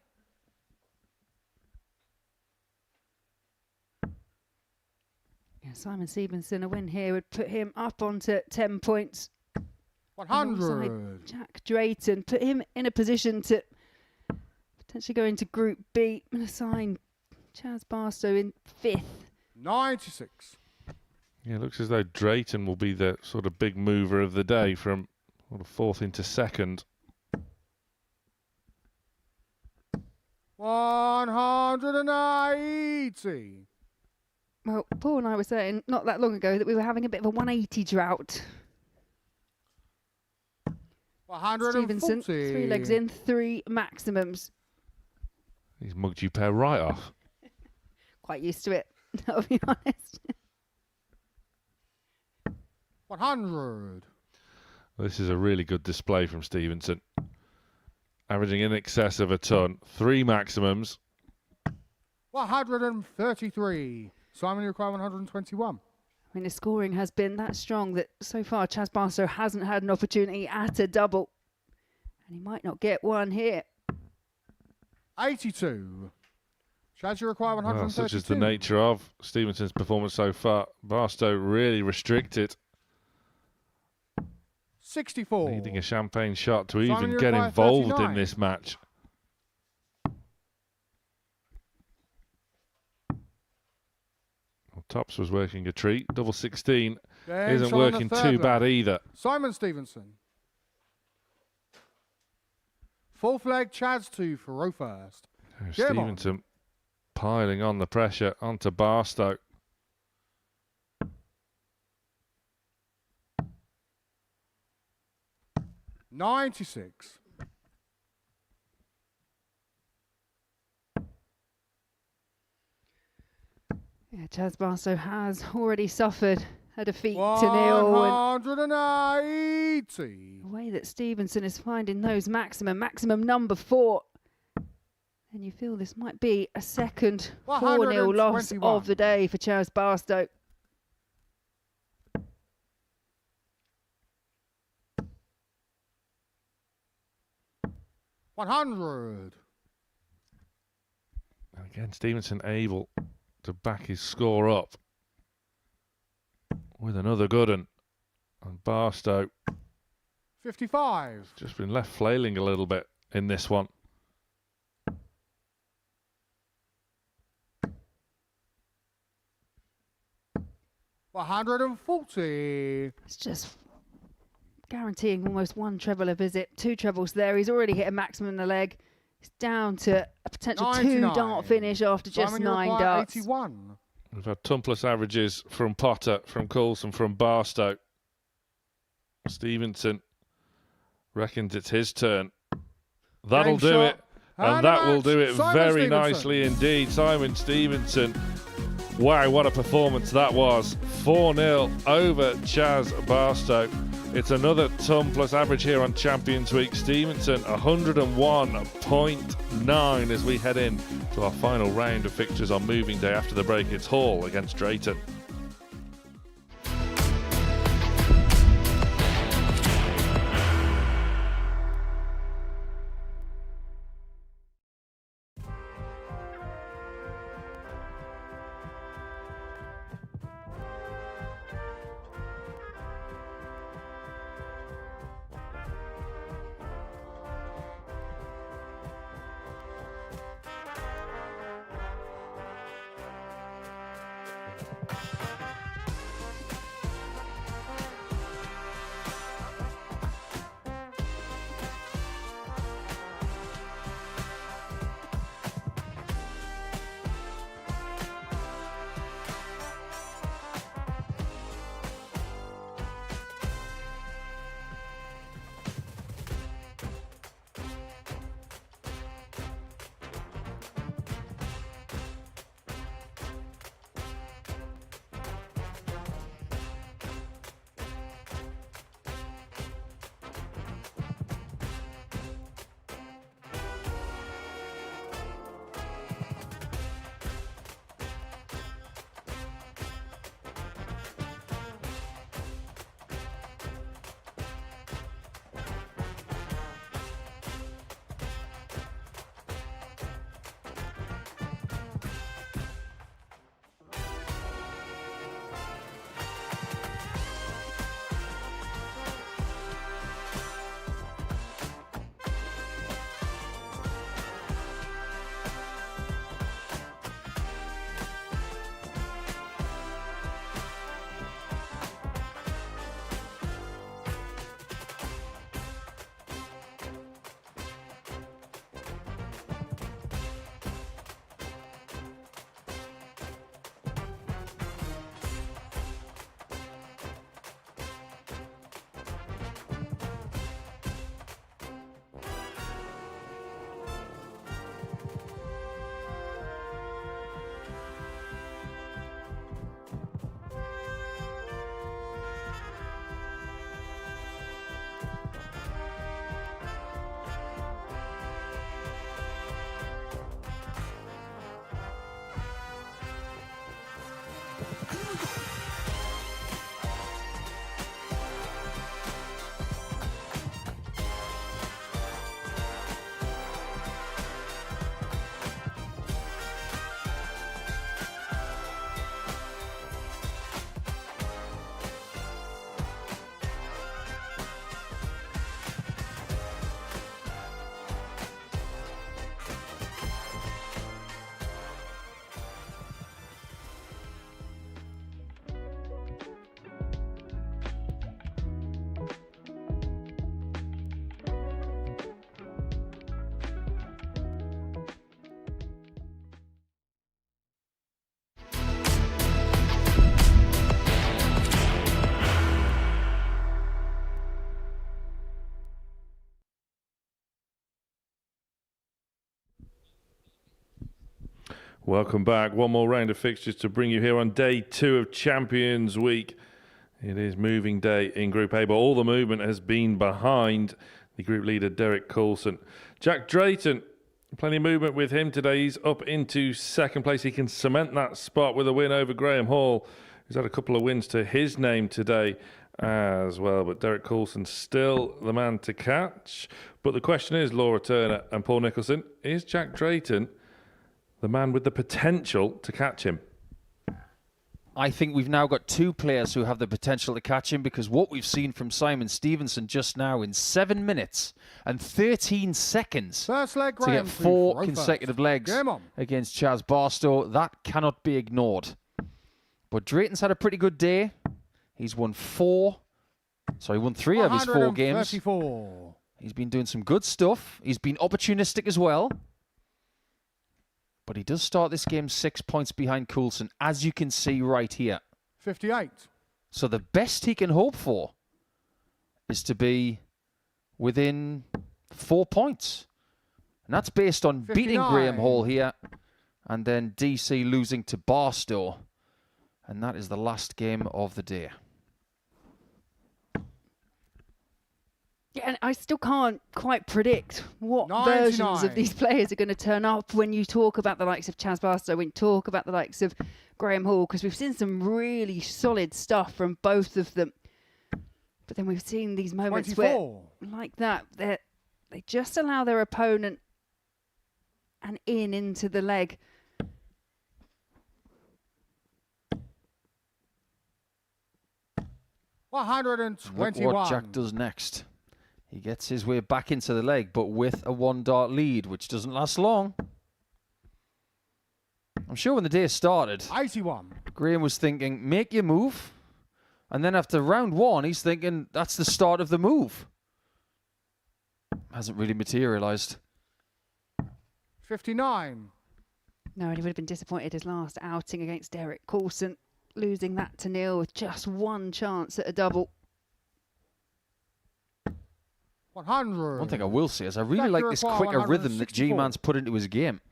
Yeah, Simon Stevenson, a win here would put him up onto 10 points. 100. Alongside Jack Drayton, put him in a position to Potentially going to Group B and assign Chaz Barstow in 5th. 96. Yeah, it looks as though Drayton will be the sort of big mover of the day from sort of 4th into 2nd. 180. Well, Paul and I were saying not that long ago that we were having a bit of a 180 drought. 140. Stevenson, 3 legs in, 3 maximums. He's mugged you pair right off. Quite used to it, I'll be honest. 100. This is a really good display from Stevenson. Averaging in excess of a ton. 3 maximums. 133. Simon, you require 121. I mean, the scoring has been that strong that so far Chaz Barstow hasn't had an opportunity at a double. And he might not get one here. 82. Chaz, you require 132. Well, such is the nature of Stevenson's performance so far. Barstow really restricted. 64. Needing a champagne shot to Simon, even you get require involved 39. in this match. Well, Tops was working a treat. Double 16 Game isn't shot on the working third too leg. bad either. Simon Stevenson. 4th leg, Chaz 2 for row first. Game on. Stevenson piling on the pressure onto Barstow. $96. Yeah, Chaz Barstow has already suffered a defeat to nil. 180. The way that Stevenson is finding those maximum number 4. And you feel this might be a second 4-0 loss 121. of the day for Chaz Barstow. $100. And again, Stevenson able to back his score up with another good one. And Barstow 55. just been left flailing a little bit in this one. $140. It's just guaranteeing almost 1 treble a visit. 2 trebles there. He's already hit a maximum in the leg. It's down to a potential 99. 2-dart finish after just Simon, you 9 require darts. 81. We've had tumpless averages from Potter, from Coulson, from Barstow. Stevenson reckons it's his turn. That'll Game do shot. it. And that will match. do it Simon very Stevenson. nicely indeed. Simon Stevenson. Wow, what a performance that was. 4-0 over Chaz Barstow. It's another ton plus average here on Champions Week. Stevenson 101.9 as we head in to our final round of fixtures on moving day. After the break, it's Hall against Drayton. Welcome back. One more round of fixtures to bring you here on day 2 of Champions Week. It is moving day in Group A, but all the movement has been behind the group leader, Derek Coulson. Jack Drayton, plenty of movement with him today. He's up into second place. He can cement that spot with a win over Graham Hall, who's had a couple of wins to his name today as well. But Derek Coulson still the man to catch. But the question is, Laura Turner and Paul Nicholson, is Jack Drayton the man with the potential to catch him? I think we've now got 2 players who have the potential to catch him, because what we've seen from Simon Stevenson just now in 7 minutes and 13 seconds First leg, to Graham get through 4 for consecutive legs Game on. against Chaz Barstow, that cannot be ignored. But Drayton's had a pretty good day. He's won 3 of his 4 games. 134. He's been doing some good stuff. He's been opportunistic as well. But he does start this game 6 points behind Coulson, as you can see right here. 58. So the best he can hope for is to be within 4 points. And that's based on 59. beating Graham Hall here and then DC losing to Barstow. And that is the last game of the day. Yeah, and I still can't quite predict what 99. versions of these players are going to turn up when you talk about the likes of Chaz Barstow, when you talk about the likes of Graham Hall, because we've seen some really solid stuff from both of them. But then we've seen these moments 24. where, like that, they just allow their opponent into the leg. Look 121. what Jack does next. He gets his way back into the leg, but with a 1 dart lead, which doesn't last long. I'm sure when the day started, 81. Graham was thinking, make your move. And then after round 1, he's thinking, that's the start of the move. Hasn't really materialised. 59. No, and he would have been disappointed his last outing against Derek Coulson, losing that to nil with just 1 chance at a double. 100. One thing I will say is I really Jack, like you this require quicker rhythm that 164. G-Man's put into his game.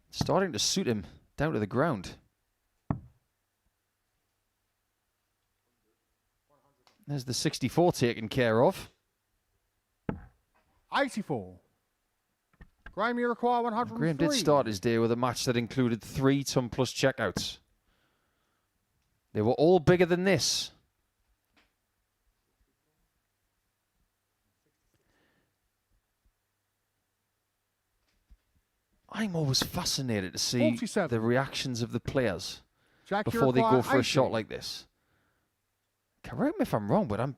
It's starting to suit him down to the ground. There's the 64 taken care of. 84. Graham, you require 103. Graham did start his day with a match that included 3 ton plus checkouts. They were all bigger than this. I'm always fascinated to see 47. the reactions of the players Jack, you before they go require for a 80. shot like this. Correct me if I'm wrong, but I'm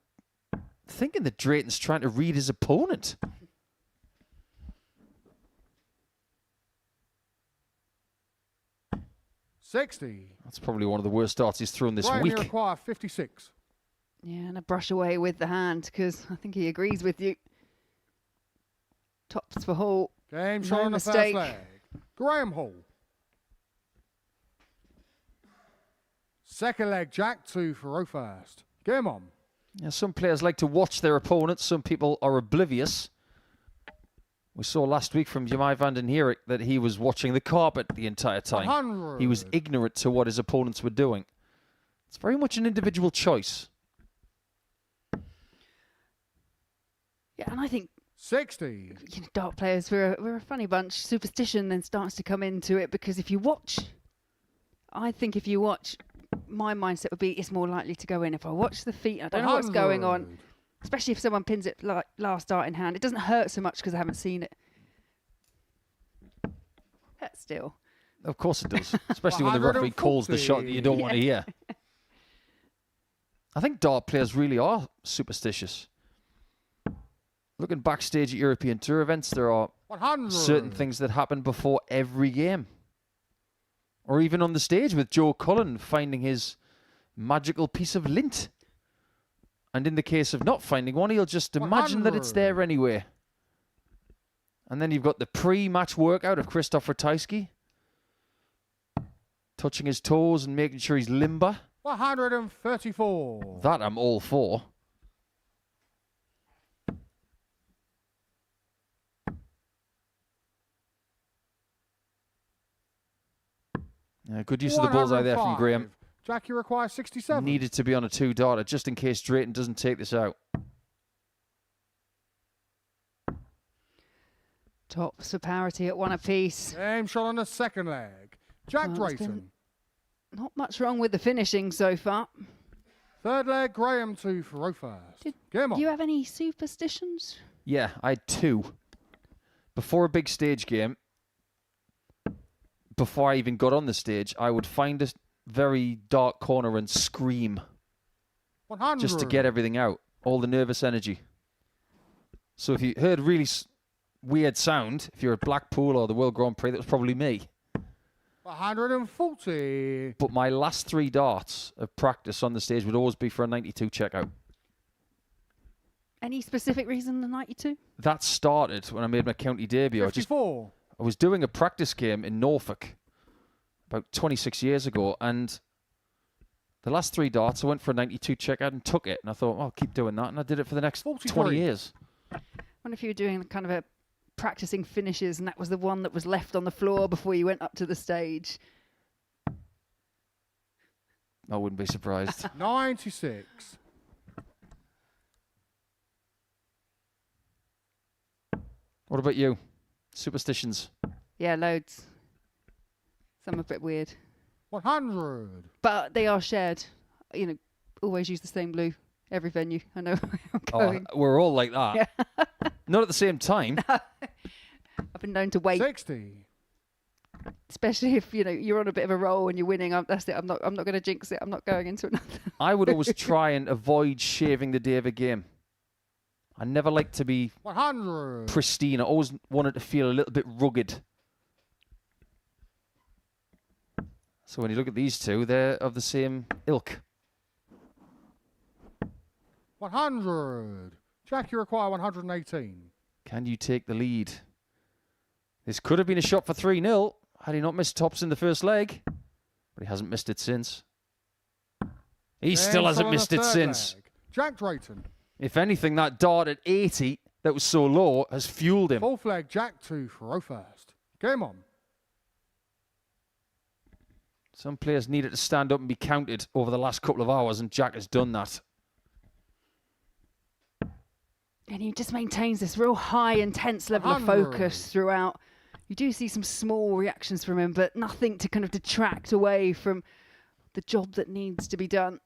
thinking that Drayton's trying to read his opponent. $60. That's probably one of the worst darts he's thrown this Graham, week. you require 56. Yeah, and a brush away with the hand, because I think he agrees with you. Tops for Hall. Game No shot on the first mistake. leg. Graham Hall. Second leg, Jack 2 for first. Game on. Yeah, some players like to watch their opponents. Some people are oblivious. We saw last week from Jamai van den Herik that he was watching the carpet the entire time. 100. He was ignorant to what his opponents were doing. It's very much an individual choice. Yeah, and I think 60. dart players, we're a funny bunch. Superstition then starts to come into it, because if you watch, my mindset would be it's more likely to go in. If I watch the feet, I don't know what's going on, 100. especially if someone pins it like last dart in hand. It doesn't hurt so much because I haven't seen it. But still. Of course it does, especially when the referee calls the shot that you don't want to hear. I think dart players really are superstitious. Looking backstage at European Tour events, there are 100. certain things that happen before every game. Or even on the stage with Joe Cullen finding his magical piece of lint. And in the case of not finding one, he'll just imagine that it's there anyway. And then you've got the pre-match workout of Christoph Ratajski, touching his toes and making sure he's limber. 134. That I'm all for. Good use of the bullseye there from 105. Graham. Jack, you require 67. Needed to be on a 2-darter just in case Drayton doesn't take this out. Tops for parity at 1 apiece. Game shot on the second leg. Jack Well, it's Drayton. Not much wrong with the finishing so far. Third leg, Graham 2 for row first. Did Game on. you have any superstitions? Yeah, I had 2. Before a big stage game, before I even got on the stage, I would find a very dark corner and scream 100. just to get everything out, all the nervous energy. So if you heard really weird sound, if you're at Blackpool or the World Grand Prix, that was probably me. 140. But my last 3 darts of practice on the stage would always be for a 92 checkout. Any specific reason the 92? That started when I made my county debut. 54. I was doing a practice game in Norfolk about 26 years ago, and the last 3 darts, I went for a 92 checkout and took it. And I thought, I'll keep doing that. And I did it for the next 43. 20 years. I wonder if you were doing kind of a practicing finishes and that was the one that was left on the floor before you went up to the stage. I wouldn't be surprised. 96. What about you? Superstitions? Yeah, loads. Some a bit weird. 100. But they are shared. You know, always use the same glue. Every venue. I know where I'm Oh, going. we're all like that. Not at the same time. I've been known to wait, 60. especially if you're on a bit of a roll and you're winning. That's it. I'm not going to jinx it. I'm not going into another. I would always try and avoid shaving the day of a game. I never liked to be 100. pristine. I always wanted to feel a little bit rugged. So when you look at these two, they're of the same ilk. 100. Jack, you require 118. Can you take the lead? This could have been a shot for 3-0 had he not missed tops in the first leg. But he hasn't missed it since. He still Game hasn't shot on the missed it third since. leg. Jack Drayton. If anything, that dart at 80 that was so low has fueled him. Fourth leg, Jack 2 for row first. Game on. Some players needed to stand up and be counted over the last couple of hours, and Jack has done that. And he just maintains this real high, intense level of 100. focus throughout. You do see some small reactions from him, but nothing to kind of detract away from the job that needs to be done.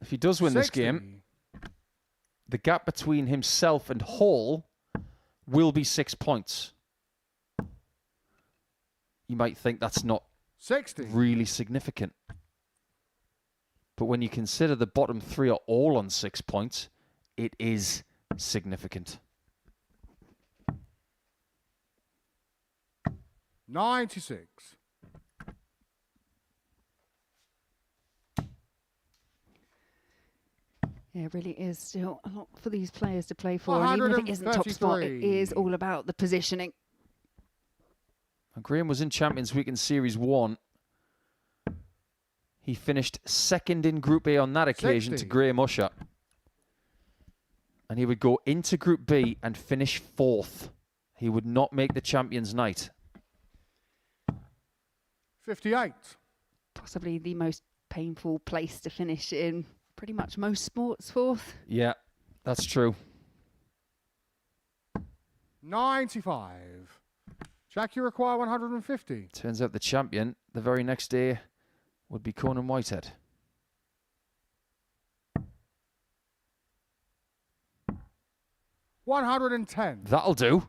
If he does win 60. this game, the gap between himself and Hall will be 6 points. You might think that's not 60. really significant. But when you consider the bottom 3 are all on 6 points, it is significant. 96. Yeah, it really is still a lot for these players to play for. And even if it isn't top spot, it 133. is all about the positioning. And Graham was in Champions Week in Series 1. He finished second in Group A on that occasion 60. to Graham Usher. And he would go into Group B and finish 4th. He would not make the Champions Night. 58. Possibly the most painful place to finish in pretty much most sports, 4th. Yeah, that's true. 95. Jack, you require 150. Turns out the champion the very next day would be Conan Whitehead. $110. That'll do.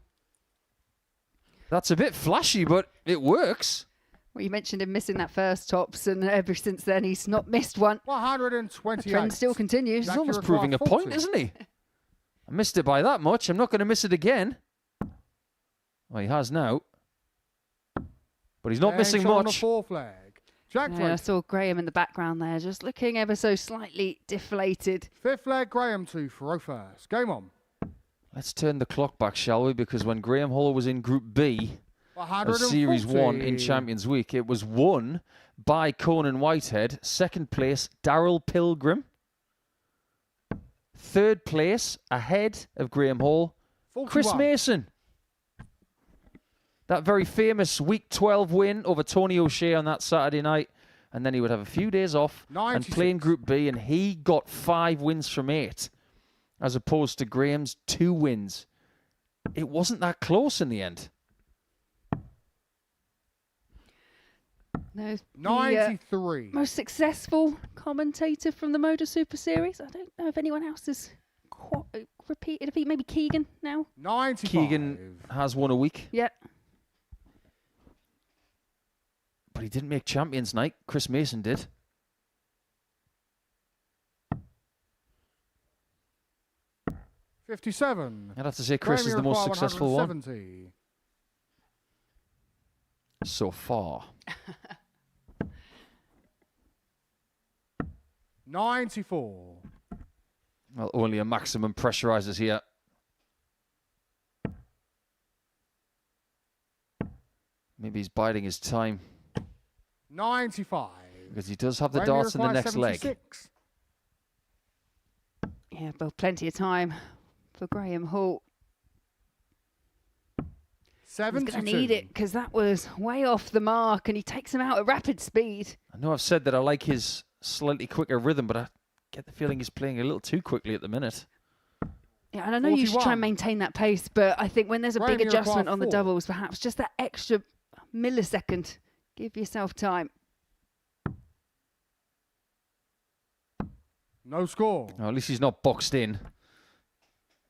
That's a bit flashy, but it works. Well, you mentioned him missing that first tops, and ever since then he's not missed one. 128. The trend still continues. He's Jack, you almost require proving a 40. point, isn't he? I missed it by that much. I'm not going to miss it again. Well, he has now. But he's not Game missing shot on the much. fourth leg. Jack Yeah, I Drayton. saw Graham in the background there, just looking ever so slightly deflated. Fifth leg, Graham 2 for row first. Game on. Let's turn the clock back, shall we? Because when Graham Hall was in Group B of 140. Series 1 in Champions Week, it was won by Conan Whitehead. Second place, Darryl Pilgrim. Third place, ahead of Graham Hall, 41. Chris Mason. That very famous Week 12 win over Tony O'Shea on that Saturday night. And then he would have a few days off 96. and play in Group B. And he got 5 wins from 8, as opposed to Graham's 2 wins. It wasn't that close in the end. No, 93. most successful commentator from the Modus Super Series. I don't know if anyone else has repeated a feat. Maybe Keegan now. 95. Keegan has won a week, Yeah. but he didn't make Champions Night. Chris Mason did. $57. I'd have to say Chris is the most successful one 170. so far. 94. Well, only a maximum pressurizes here. Maybe he's biding his time 95. because he does have the Graham, you darts in the require next leg. 76. Yeah, but plenty of time for Graham Hall. He's 72. going to need it because that was way off the mark and he takes him out at rapid speed. I know I've said that I like his slightly quicker rhythm, but I get the feeling he's playing a little too quickly at the minute. Yeah, and I know you should try 41. and maintain that pace, but I think when there's a Graham, big you require adjustment on the 4. doubles, perhaps just that extra millisecond, give yourself time. No score. Oh, at least he's not boxed in.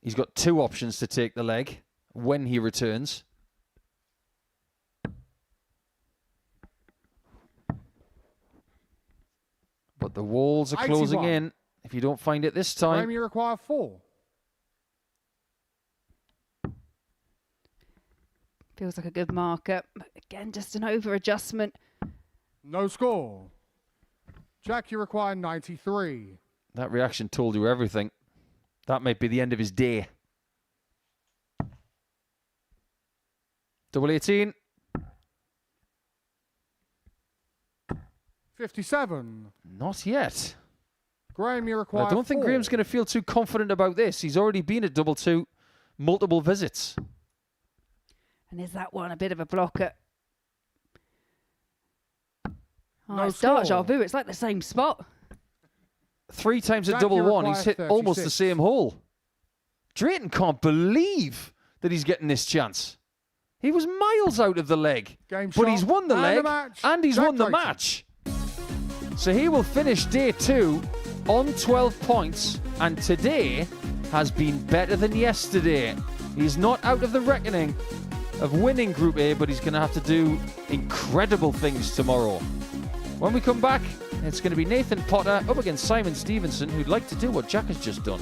He's got 2 options to take the leg when he returns. But the walls are closing 81. in. If you don't find it this Graham, time, you require 4. Feels like a good marker. But again, just an over adjustment. No score. Jack, you require 93. that reaction told you everything. That might be the end of his day. Double 18. 57. Not yet. Graham, you require I don't think 4. Graham's going to feel too confident about this. He's already been at double 2 multiple visits. And is that one a bit of a blocker? Oh, No it's deja score. vu. It's like the same spot. 3 times at Jack, double you 1. He's require hit almost the 36. same hole. Drayton can't believe that he's getting this chance. He was miles out of the leg. Game But he's shot won the and leg the match. and he's Jack won the Drayton. match. So he will finish day 2 on 12 points, and today has been better than yesterday. He's not out of the reckoning of winning Group A, but he's going to have to do incredible things tomorrow. When we come back, it's going to be Nathan Potter up against Simon Stevenson, who'd like to do what Jack has just done.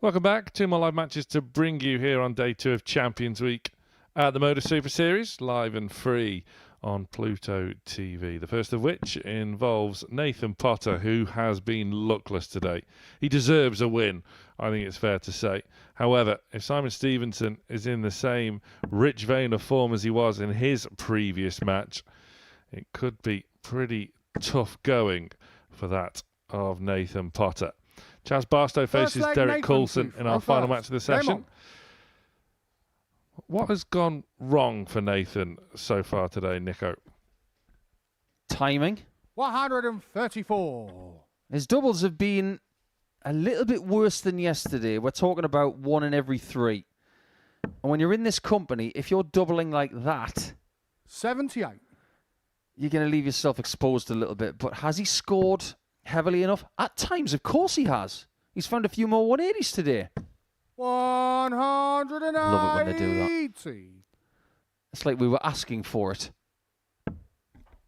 Welcome back. 2 more live matches to bring you here on day 2 of Champions Week at the Modus Super Series, live and free on Pluto TV. The first of which involves Nathan Potter, who has been luckless today. He deserves a win, I think it's fair to say. However, if Simon Stevenson is in the same rich vein of form as he was in his previous match, it could be pretty tough going for that of Nathan Potter. Chaz Barstow faces Derek Coulson in our final match of the session. What has gone wrong for Nathan so far today, Nico? Timing. 134. His doubles have been a little bit worse than yesterday. We're talking about 1 in every 3. And when you're in this company, if you're doubling like that, 78. you're going to leave yourself exposed a little bit. But has he scored heavily enough? At times, of course he has. He's found a few more 180s today. 180. Love it when they do that. It's like we were asking for it.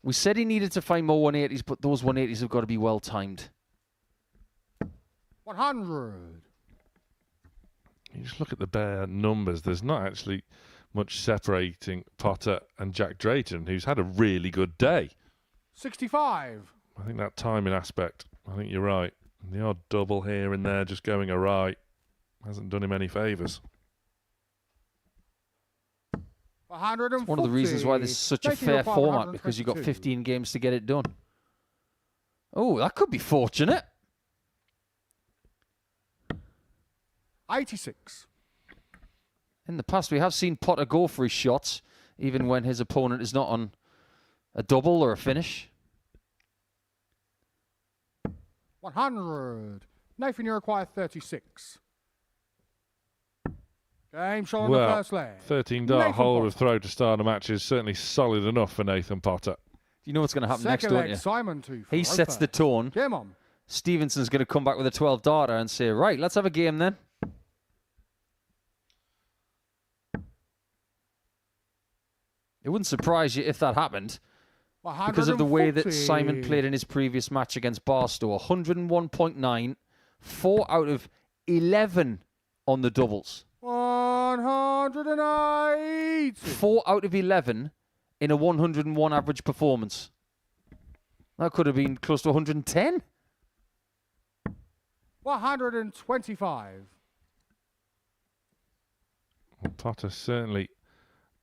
We said he needed to find more 180s, but those 180s have got to be well timed. 100. You just look at the bare numbers. There's not actually much separating Potter and Jack Drayton, who's had a really good day. 65. I think that timing aspect, I think you're right. And the odd double here and there just going awry hasn't done him any favours. 140. It's one of the reasons why this is such a fair format, because you've got 15 games to get it done. Oh, that could be fortunate. 86. In the past, we have seen Potter go for his shots, even when his opponent is not on a double or a finish. 100. Nathan, you require 36. Game shot on the Well, first leg. 13 dart Nathan hole Potter. of throw to start a match is certainly solid enough for Nathan Potter. You know what's going to happen next, Second don't leg, you? Simon 2. He sets the tone. Game on. Stevenson's going to come back with a 12 darter and say, right, let's have a game then. It wouldn't surprise you if that happened, because of the way that Simon played in his previous match against Bartow. 101.9, 4 out of 11 on the doubles. 108. 4 out of 11 in a 101 average performance. That could have been close to 110. 125. Well, Potter certainly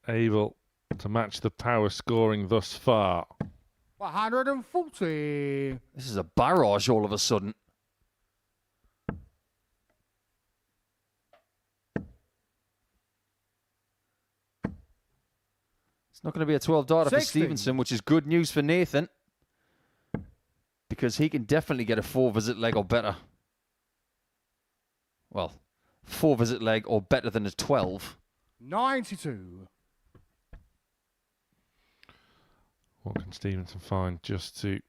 able to match the power scoring thus far. 140. This is a barrage all of a sudden. It's not going to be a 12 darter for 60. Stevenson, which is good news for Nathan, because he can definitely get a 4-visit leg or better. Well, 4-visit leg or better than a 12. 92. What can Stevenson find just to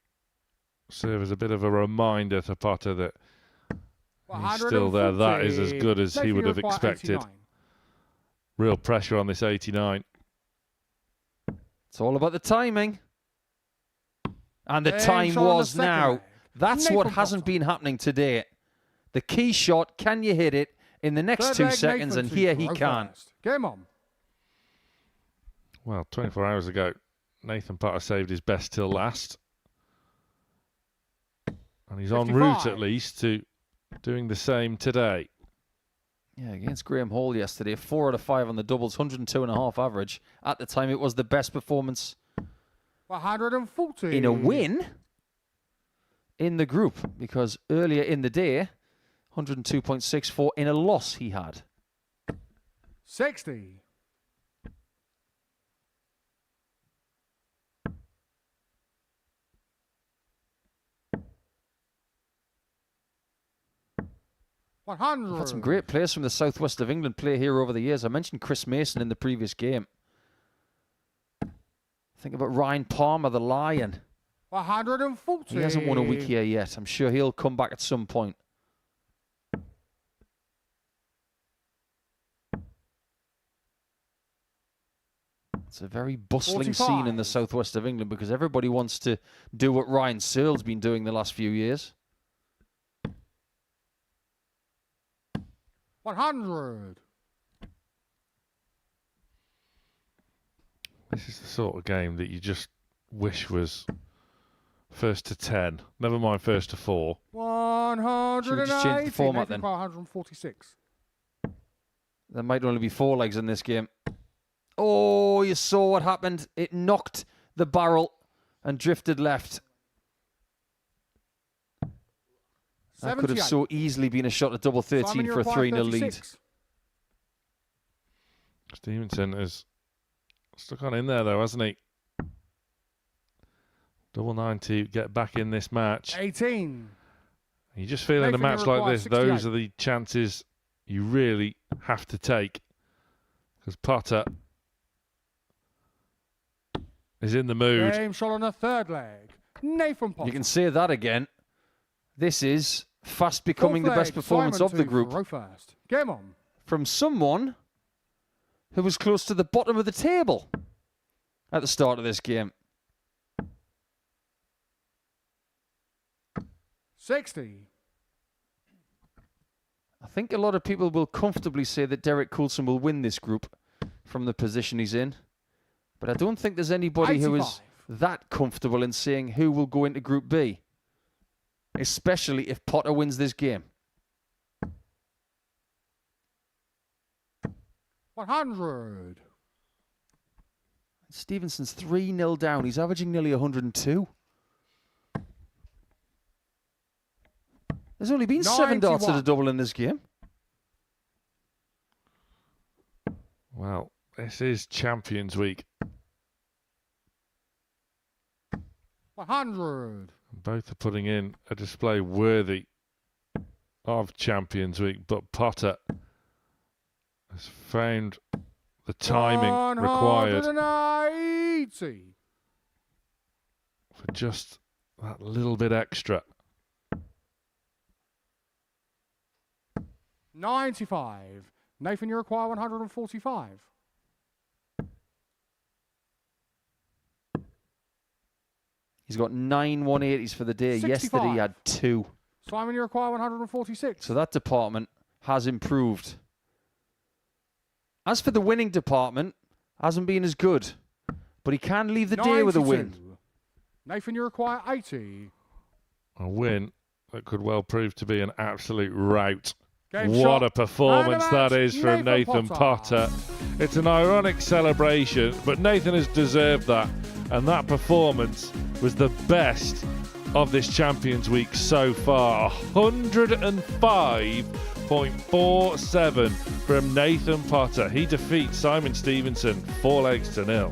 serve as a bit of a reminder to Potter that he's still there? That is as good as he would have expected. 89. Real pressure on this 89. It's all about the timing. And the Game time shot on the was second now. leg. That's Nathan what hasn't Potter. been happening today. The key shot, can you hit it in the next Third 2 leg, seconds? Nathan And to here he throw can. first. Game on. Well, 24 hours ago, Nathan Potter saved his best till last. And he's en 55. route, at least, to doing the same today. Yeah, against Graham Hall yesterday, 4 out of 5 on the doubles, 102.5 average. At the time, it was the best performance 140. in a win in the group, because earlier in the day, 102.64 in a loss he had. 60. We've had some great players from the southwest of England play here over the years. I mentioned Chris Mason in the previous game. Think about Ryan Palmer, the Lion. 140. He hasn't won a week here yet. I'm sure he'll come back at some point. It's a very bustling scene in the 45. southwest of England, because everybody wants to do what Ryan Searle's been doing the last few years. 100. This is the sort of game that you just wish was first to 10. Never mind first to 4. 180. Should we just change the format Nathan then? 146. There might only be 4 legs in this game. Oh, you saw what happened. It knocked the barrel and drifted left. That could have 78. so easily been a shot at double 13 Simon, for a you 3-0 require lead. 36. Stevenson has stuck on in there, though, hasn't he? Double 9 to get back in this match. 18. You just feel in a Nathan, match you like require this, those 68. are the chances you really have to take. Because Potter is in the mood. Game shot on the third leg. Nathan Potter. You can say that again. This is fast becoming the Fourth best leg, performance Simon of the 2 group for row first. Game on. from someone who was close to the bottom of the table at the start of this game. 60. I think a lot of people will comfortably say that Derek Coulson will win this group from the position he's in. But I don't think there's anybody who is 85. that comfortable in saying who will go into Group B, especially if Potter wins this game. 100. Stevenson's 3-0 down. He's averaging nearly 102. There's only been 7 darts at a 91. double in this game. Well, this is Champions Week. 100. Both are putting in a display worthy of Champions Week, but Potter has found the timing required 180. for just that little bit extra. 95. Nathan, you require 145. He's got 9 180s for the day. 65. Yesterday he had 2. Simon, you require 146. So that department has improved. As for the winning department, hasn't been as good. But he can leave the day with a win. 92. Nathan, you require 80. A win that could well prove to be an absolute rout. Game What shot. a performance Man of the that match, is from Nathan Potter. It's an ironic celebration, but Nathan has deserved that. And that performance was the best of this Champions Week so far. 105.47 from Nathan Potter. He defeats Simon Stevenson 4 legs to 0.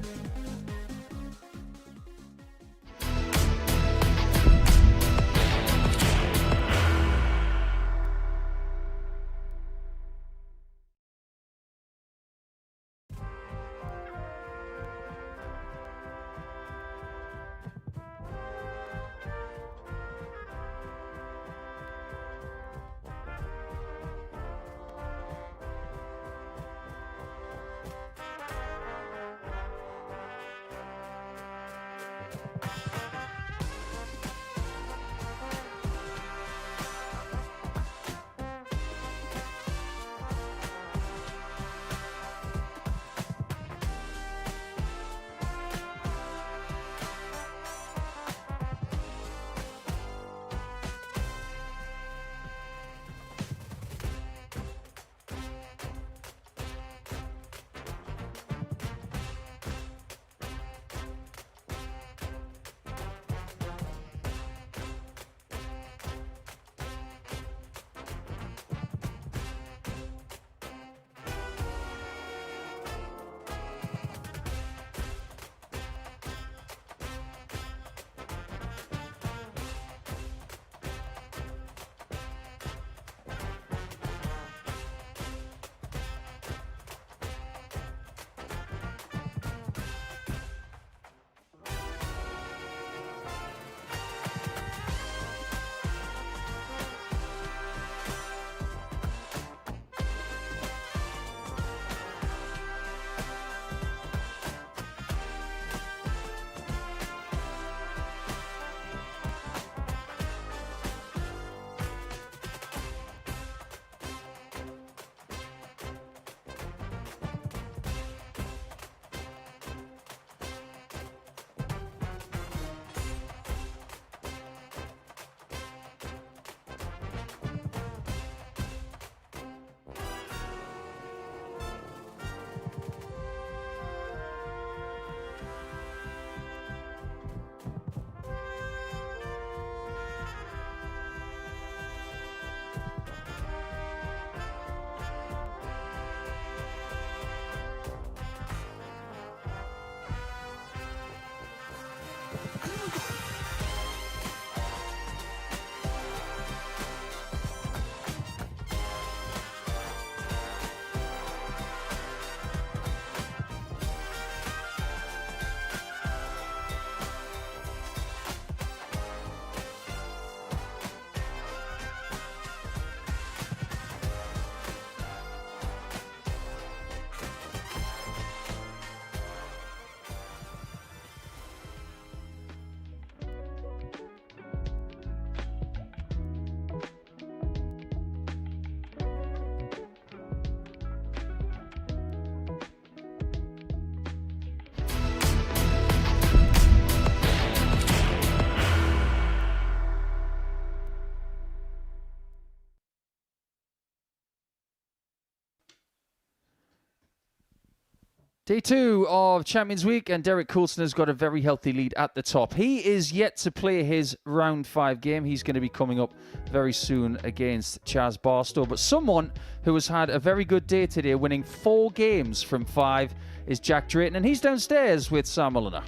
Day 2 of Champions Week, and Derek Coulson has got a very healthy lead at the top. He is yet to play his round 5 game. He's going to be coming up very soon against Chaz Barstow. But someone who has had a very good day today, winning 4 games from 5, is Jack Drayton, and he's downstairs with Sam Mulliner.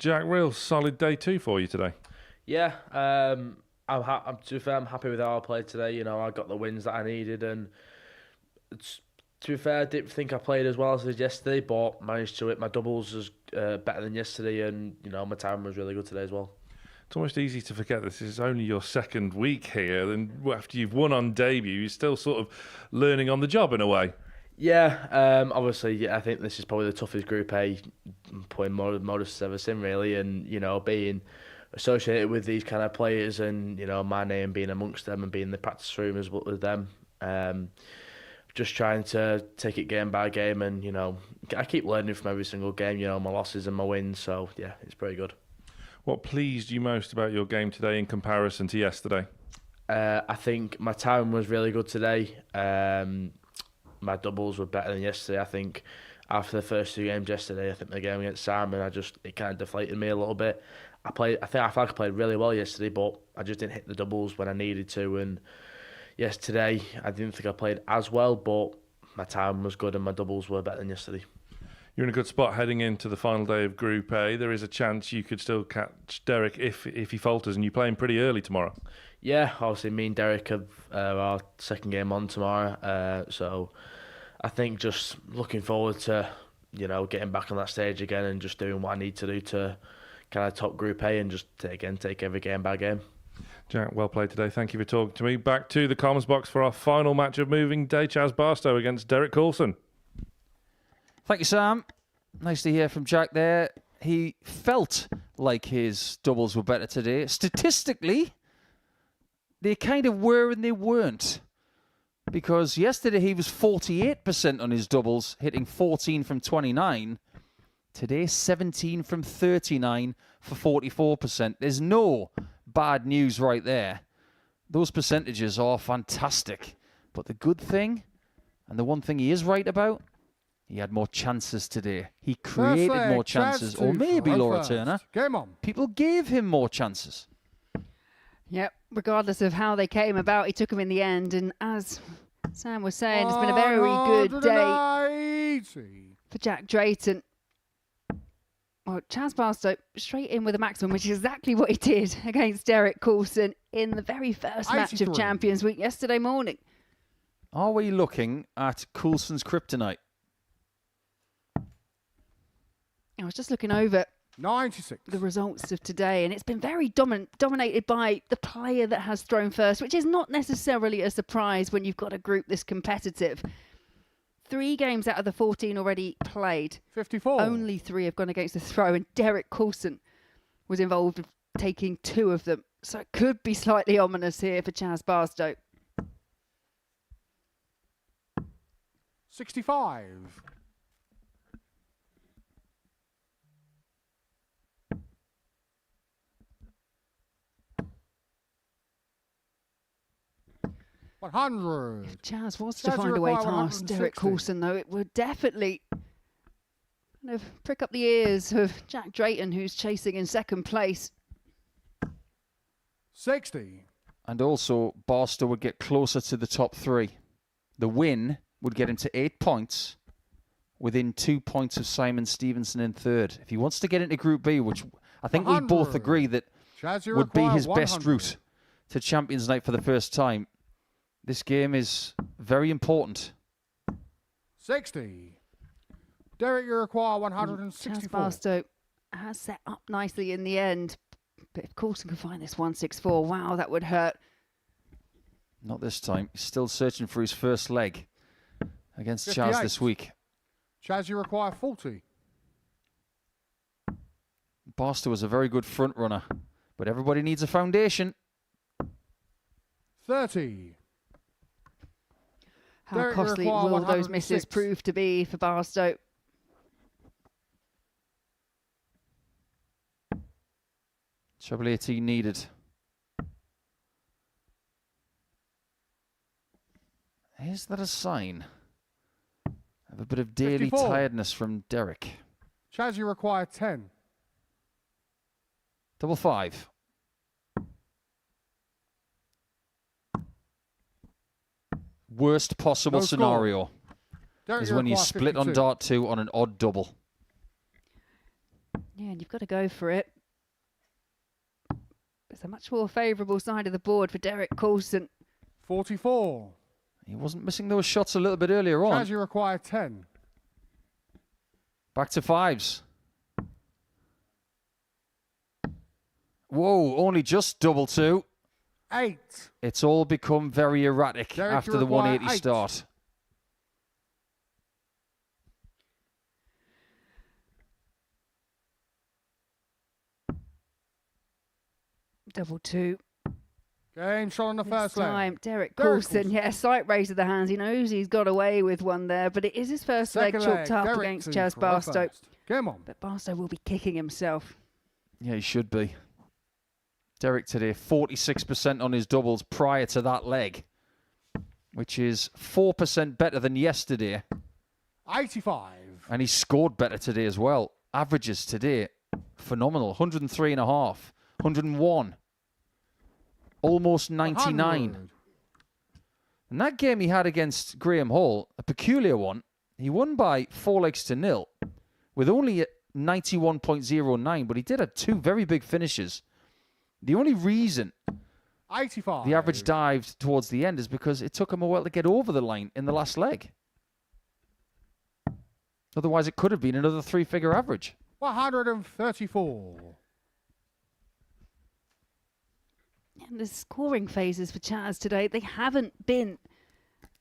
Jack, real solid day 2 for you today. Yeah, to be fair, I'm happy with how I played today. You know, I got the wins that I needed, and to be fair, I didn't think I played as well as I did yesterday, but managed to hit my doubles as better than yesterday, and you know, my time was really good today as well. It's almost easy to forget this is only your second week here, and after you've won on debut, you're still sort of learning on the job in a way. Yeah, obviously, yeah, I think this is probably the toughest Group A playing Modus has ever seen, really, and you know, being associated with these kind of players, and you know, my name being amongst them and being in the practice room as well as them. Just trying to take it game by game, and you know, I keep learning from every single game. You know, my losses and my wins. So yeah, it's pretty good. What pleased you most about your game today in comparison to yesterday? I think my time was really good today. My doubles were better than yesterday. I think after the first 2 games yesterday, I think the game against Simon, it kind of deflated me a little bit. I felt like I played really well yesterday, but I just didn't hit the doubles when I needed to. And yes, today I didn't think I played as well, but my time was good and my doubles were better than yesterday. You're in a good spot heading into the final day of Group A. There is a chance you could still catch Derek if he falters, and you play him pretty early tomorrow. Yeah, obviously me and Derek have our second game on tomorrow, so I think just looking forward to, you know, getting back on that stage again and just doing what I need to do to kind of top Group A and just take every game by game. Jack, well played today. Thank you for talking to me. Back to the comms box for our final match of moving day. Chaz Barstow against Derek Coulson. Thank you, Sam. Nice to hear from Jack there. He felt like his doubles were better today. Statistically, they kind of were and they weren't. Because yesterday he was 48% on his doubles, hitting 14 from 29. Today, 17 from 39 for 44%. There's no bad news right there. Those percentages are fantastic. But the good thing, and the one thing he is right about, he had more chances today. He created more chances. Or maybe, Laura Turner, Game on. people gave him more chances. Yep, regardless of how they came about, he took them in the end. And as Sam was saying, it's been a very good day for Jack Drayton. Well, Chaz Barstow straight in with a maximum, which is exactly what he did against Derek Coulson in the very first match of Champions Week yesterday morning. Are we looking at Coulson's kryptonite? I was just looking over 96. the results of today, and it's been very dominated by the player that has thrown first, which is not necessarily a surprise when you've got a group this competitive. 3 games out of the 14 already played. 54. Only 3 have gone against the throw, and Derek Coulson was involved in taking 2 of them. So it could be slightly ominous here for Chaz Barstow. 65. If Chaz was to find a way past Derek Coulson, though, it would definitely kind of prick up the ears of Jack Drayton, who's chasing in second place. 60. And also, Barstow would get closer to the top 3. The win would get him to 8 points, within 2 points of Simon Stevenson in third. If he wants to get into Group B, which I think we both agree that would be his best route to Champions Night for the first time, this game is very important. 60. Derek, you require 164. Chaz Barstow has set up nicely in the end. But if Coulson can find this 164, wow, that would hurt. Not this time. He's still searching for his first leg against 58. Chaz this week. Chaz, you require 40. Barstow was a very good front runner, but everybody needs a foundation. 30. How Derek, you costly require will those 106. misses prove to be for Barstow? Treble 18 needed. Is that a sign? A bit of daily 54. tiredness from Derek. Chaz, you require 10. Double 5. Worst possible No score. scenario Derek, is when you require split 52. on dart 2 on an odd double. Yeah, and you've got to go for it. It's a much more favourable side of the board for Derek Coulson. 44. He wasn't missing those shots a little bit earlier on. Chaz, you require 10. Back to 5s. Whoa, only just double 2. 8. It's all become very erratic Derek, after you the require 180 8. start. Double 2. Game shot on the This first leg. time, Derek Derek Coulson. Coulson. Yeah, slight raise of the hands. He knows he's got away with one there, but it is his first leg Second chalked up Derek against 2 Chaz for Bartow. first. Game on. But Bartow will be kicking himself. Yeah, he should be. Derek today, 46% on his doubles prior to that leg, which is 4% better than yesterday. 85. And he scored better today as well. Averages today, phenomenal. 103.5, 101, almost 99. 100. And that game he had against Graham Hall, a peculiar one, he won by 4 legs to 0 with only a 91.09, but he did have 2 very big finishes. The only reason 85. the average dived towards the end is because it took him a while to get over the line in the last leg. Otherwise, it could have been another 3-figure average. 134. And the scoring phases for Chaz today, they haven't been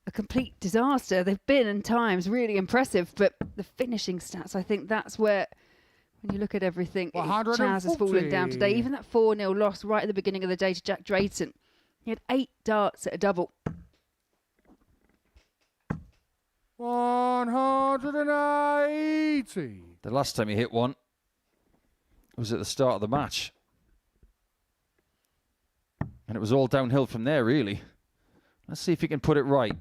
a complete disaster. They've been, in times, really impressive. But the finishing stats, I think that's where, when you look at everything, Chaz has fallen down today. Even that 4-0 loss right at the beginning of the day to Jack Drayton. He had 8 darts at a double. 180. The last time he hit one was at the start of the match. And it was all downhill from there, really. Let's see if he can put it right.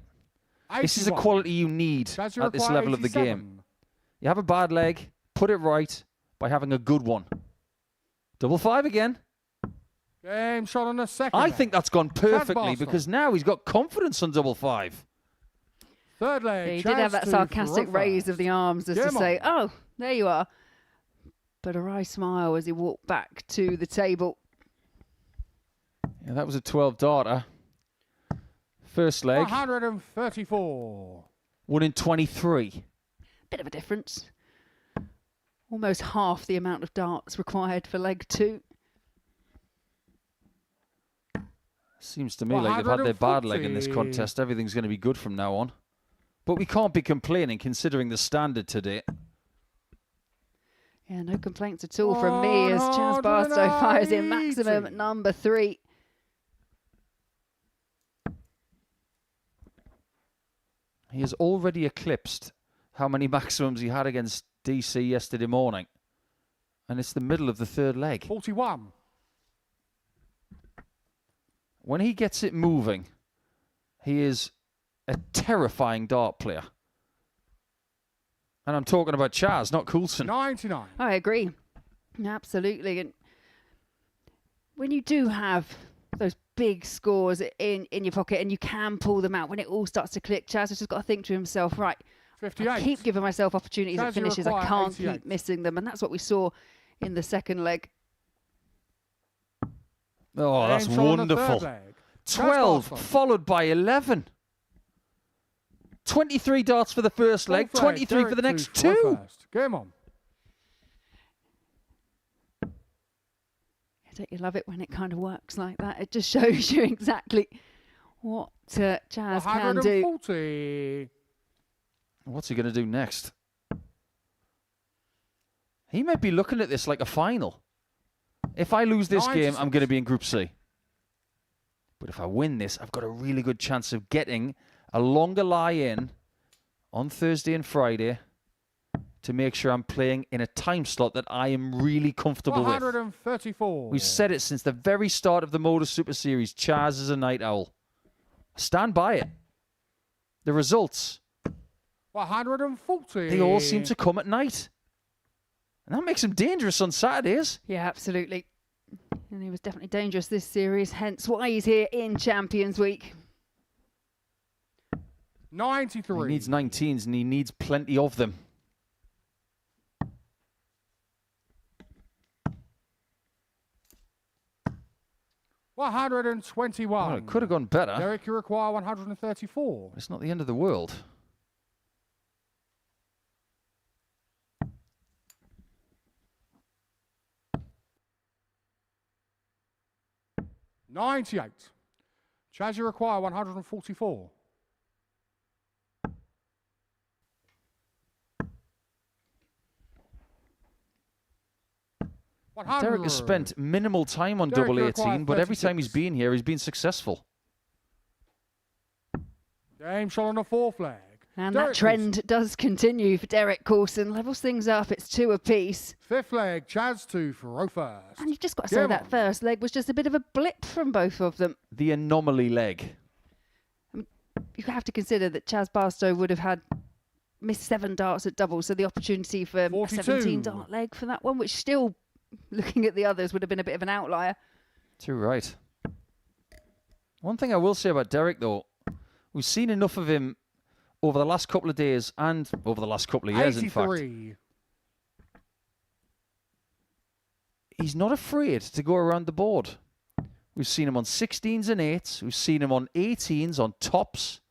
81. This is a quality you need Chaz, you at this require level of the 87. game. You have a bad leg, put it right by having a good one. Double 5 again. Game shot on the second I leg. think that's gone perfectly Barstow. because now he's got confidence on double 5. Third leg. Yeah, he Chaz did have that 2 sarcastic for raise of first. the arms as to Game say, on. oh, there you are. But a wry smile as he walked back to the table. Yeah, that was a 12 darter. First leg, 134. 1 in 23. Bit of a difference. Almost half the amount of darts required for leg 2. Seems to me like they've had their bad leg in this 140. contest. Everything's going to be good from now on. But we can't be complaining considering the standard today. Yeah, no complaints at all from me as Chaz Barstow fires in maximum 180. number 3. He has already eclipsed how many maximums he had against DC yesterday morning. And it's the middle of the third leg. 41. When he gets it moving, he is a terrifying dart player. And I'm talking about Chaz, not Coulson. 99. I agree. Absolutely. And when you do have those big scores in your pocket and you can pull them out, when it all starts to click, Chaz has just got to think to himself, right, 58. I keep giving myself opportunities Chaz, at you finishes. I require can't 88. keep missing them. And that's what we saw in the second leg. Oh, that's Game shot on the third wonderful. leg. 12 Barstow. followed by 11. 23 darts for the first leg, Fourth leg, 23 for Derek the next 2 for two. first. Game on. Don't you love it when it kind of works like that? It just shows you exactly what Chaz can do. 140. What's he going to do next? He might be looking at this like a final. If I lose this game, I'm going to be in Group C. But if I win this, I've got a really good chance of getting a longer lie-in on Thursday and Friday to make sure I'm playing in a time slot that I am really comfortable with. 134. We've said it since the very start of the Modus Super Series. Chaz is a night owl. Stand by it. The results 140. They all seem to come at night. And that makes him dangerous on Saturdays. Yeah, absolutely. And he was definitely dangerous this series, hence why he's here in Champions Week. 93. He needs 19s and he needs plenty of them. $121. Well, it could have gone better. Derek, you require 134. It's not the end of the world. $98. Chaz, you require 144. Derek has spent minimal time on Derek, double you 18, require but every time he's 36. been here, he's been successful. Game shot on the fourth leg. And Derek that trend does continue for Derek Coulson. Levels things up. It's 2 apiece. Fifth leg, Chaz 2 for Row first. And you've just got to say Game that on. first leg was just a bit of a blip from both of them. The anomaly leg. You have to consider that Chaz Barstow would have had missed 7 darts at double, so the opportunity for a 42. 17 dart leg for that one, which still, looking at the others, would have been a bit of an outlier. Too right. One thing I will say about Derek, though, we've seen enough of him over the last couple of days and over the last couple of years, in fact. 83. He's not afraid to go around the board. We've seen him on 16s and 8s. We've seen him on 18s, on tops.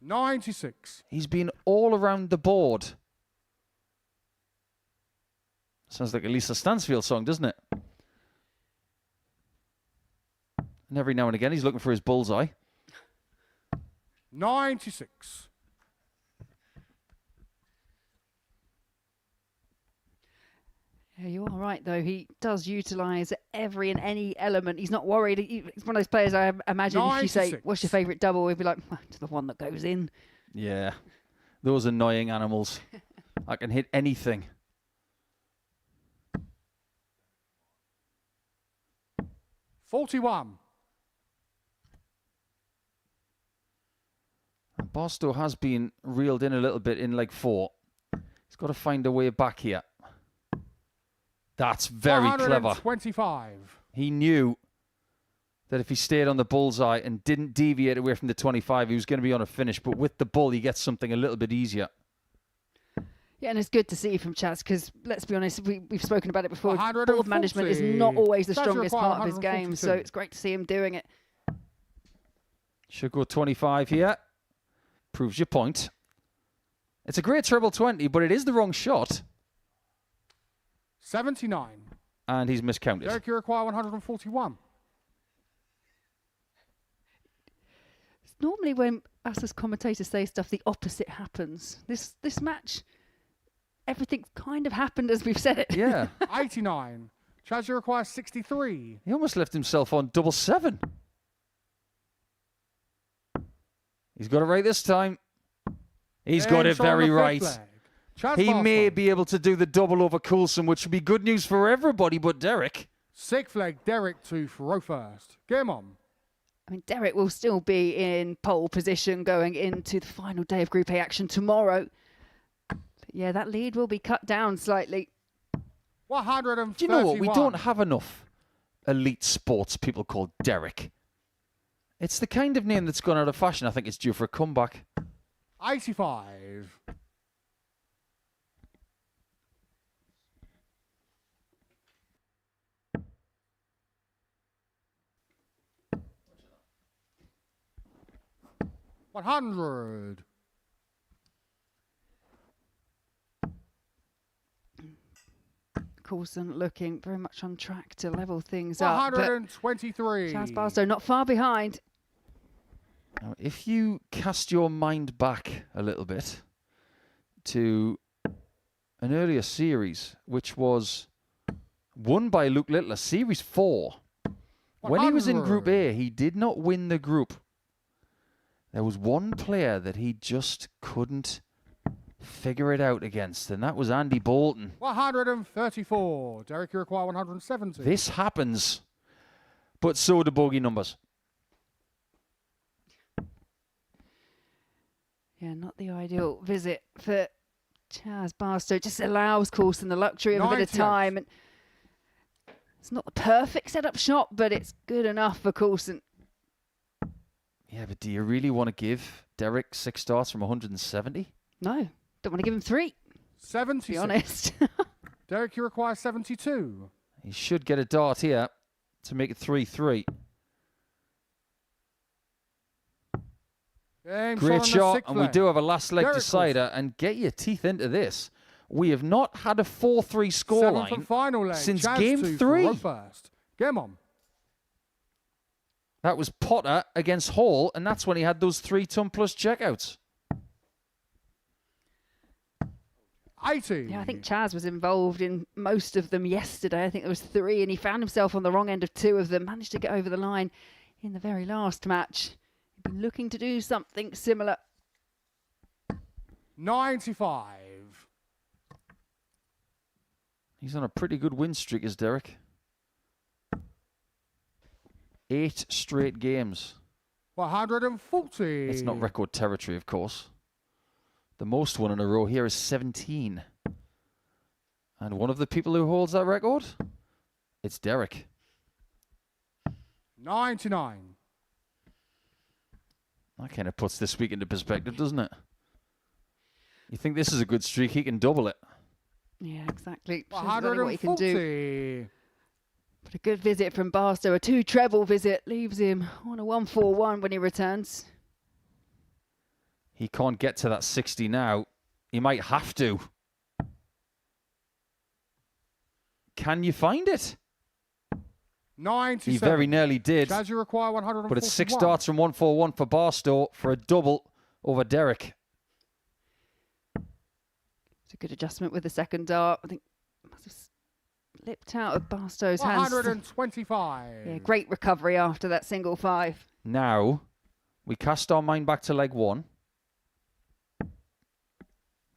96. He's been all around the board. Sounds like a Lisa Stansfield song, doesn't it? And every now and again, he's looking for his bullseye. 96. Yeah, you are right, though. He does utilise every and any element. He's not worried. He's one of those players I imagine if you say, 96. what's your favourite double? He'd be like, to the one that goes in. Yeah. Those annoying animals. I can hit anything. $41. Barstow has been reeled in a little bit in leg 4. He's got to find a way back here. That's very clever. 125. He knew that if he stayed on the bullseye and didn't deviate away from the 25, he was going to be on a finish. But with the bull, he gets something a little bit easier. Yeah, and it's good to see from Chaz because, let's be honest, we've spoken about it before. 140. Board management is not always the Chaz strongest require part of his game, so 142. it's great to see him doing it. Should go 25 here. Proves your point. It's a great treble 20, but it is the wrong shot. 79. And he's miscounted. Derek, you require 141. Normally when us as commentators say stuff, the opposite happens. This match, everything kind of happened as we've said it. Yeah. 89. Chaz, you require 63. He almost left himself on double 7. He's got it right this time. He's got it Game shot on very the right. fifth leg. Chaz He may Barstow. be able to do the double over Coulson, which would be good news for everybody but Derek. Sixth leg, Derek 2 for Row first. Game on. I mean, Derek will still be in pole position going into the final day of Group A action tomorrow. But yeah, that lead will be cut down slightly. 131. Do you know what? We don't have enough elite sports people called Derek. It's the kind of name that's gone out of fashion. I think it's due for a comeback. 85. $100. Coulson looking very much on track to level things up. But 123. Chaz Barstow not far behind. Now, if you cast your mind back a little bit to an earlier series, which was won by Luke Littler, Series 4. When he was in Group A, he did not win the group. There was one player that he just couldn't figure it out against, and that was Andy Bolton. 134. Derek, you require 170. This happens, but so do bogey numbers. Yeah, not the ideal visit for Chaz Barstow. Just allows Coulson the luxury of a bit of 98. time. And it's not the perfect setup shot, but it's good enough for Coulson. Yeah, but do you really want to give Derek 6 starts from 170? No, don't want to give him 3, to 76. be honest. Derek, you require 72. He should get a dart here to make it 3-3. Game Great on the shot, sixth and we leg. do have a last leg Derek decider. And get your teeth into this. We have not had a 4-3 Seventh and scoreline final leg. since Chaz game 2 3. for first. Game on. That was Potter against Hall, and that's when he had those 3-ton plus checkouts. 80. Yeah, I think Chaz was involved in most of them yesterday. I think there was 3, and he found himself on the wrong end of 2 of them. Managed to get over the line in the very last match. He'd been looking to do something similar. 95. He's on a pretty good win streak, is Derek. 8 straight games. 140. It's not record territory, of course. The most one in a row here is 17. And one of the people who holds that record, it's Derek. 99. That kind of puts this week into perspective, doesn't it? You think this is a good streak, he can double it. Yeah, exactly. Shows exactly what he can 140. do. But a good visit from Barstow, a 2 treble visit, leaves him on a 141 when he returns. He can't get to that 60 now. He might have to. Can you find it? 97. He very nearly did. Chaz, you require 141. But it's 6 starts from 141 for Barstow for a double over Derek. It's a good adjustment with the second dart. I think must have slipped out of Barstow's hands. 125. Yeah, great recovery after that single 5. Now, we cast our mind back to leg 1.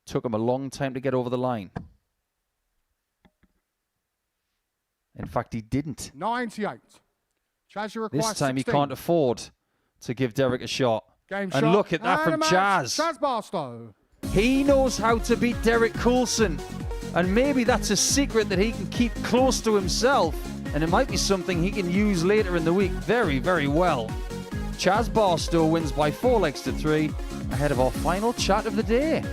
Took him a long time to get over the line. In fact, he didn't. 98. Chaz, you require This time 16. he can't afford to give Derek a shot. Game And shot. look at that And from a match. Chaz. Chaz Barstow. He knows how to beat Derek Coulson. And maybe that's a secret that he can keep close to himself. And it might be something he can use later in the week very, very well. Chaz Barstow wins by 4 legs to 3 ahead of our final chat of the day.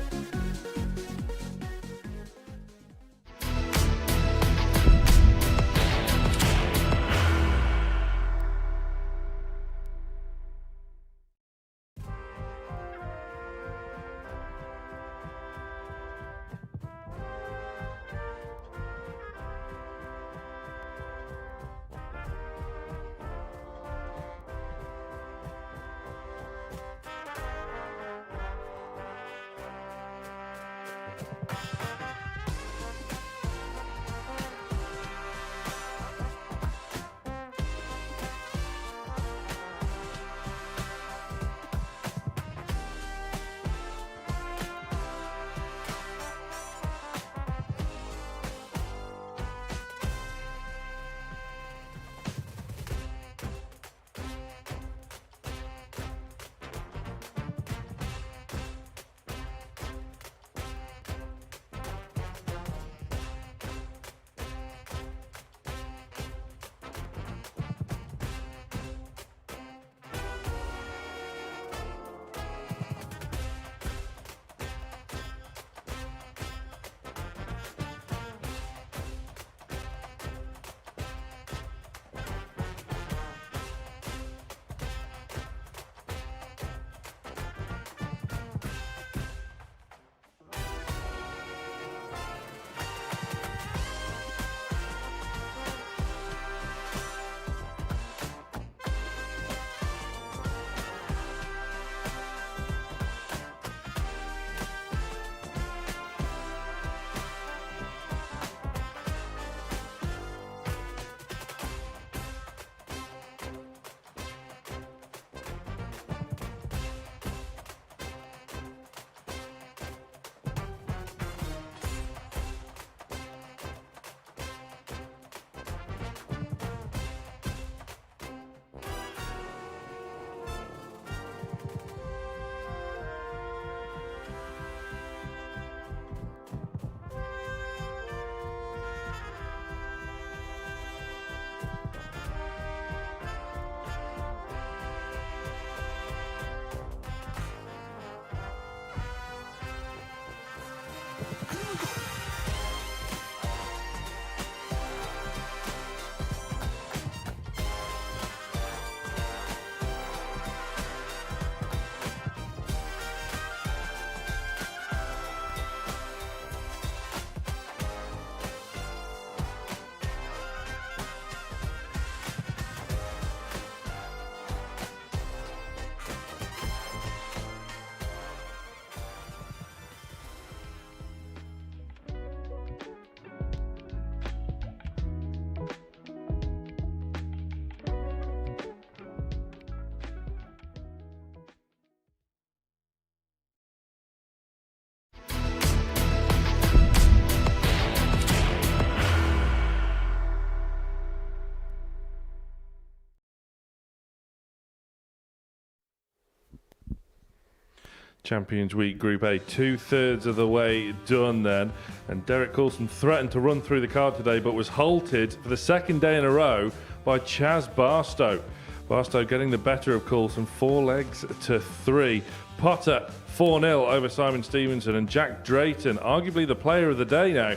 Champions Week Group A, 2/3 of the way done then. And Derek Coulson threatened to run through the card today, but was halted for the second day in a row by Chaz Barstow. Barstow getting the better of Coulson, 4-3. Potter, 4-0 over Simon Stevenson. And Jack Drayton, arguably the player of the day now,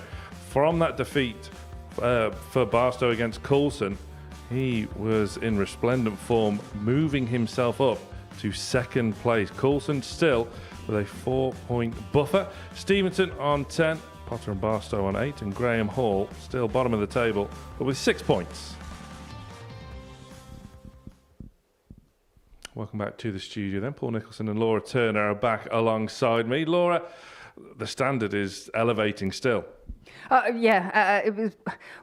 from that defeat for Barstow against Coulson. He was in resplendent form, moving himself up to second place. Coulson still with a 4-point buffer. Stevenson on 10, Potter and Barstow on 8, and Graham Hall still bottom of the table, but with 6 points. Welcome back to the studio then. Paul Nicholson and Laura Turner are back alongside me. Laura, the standard is elevating still. It was.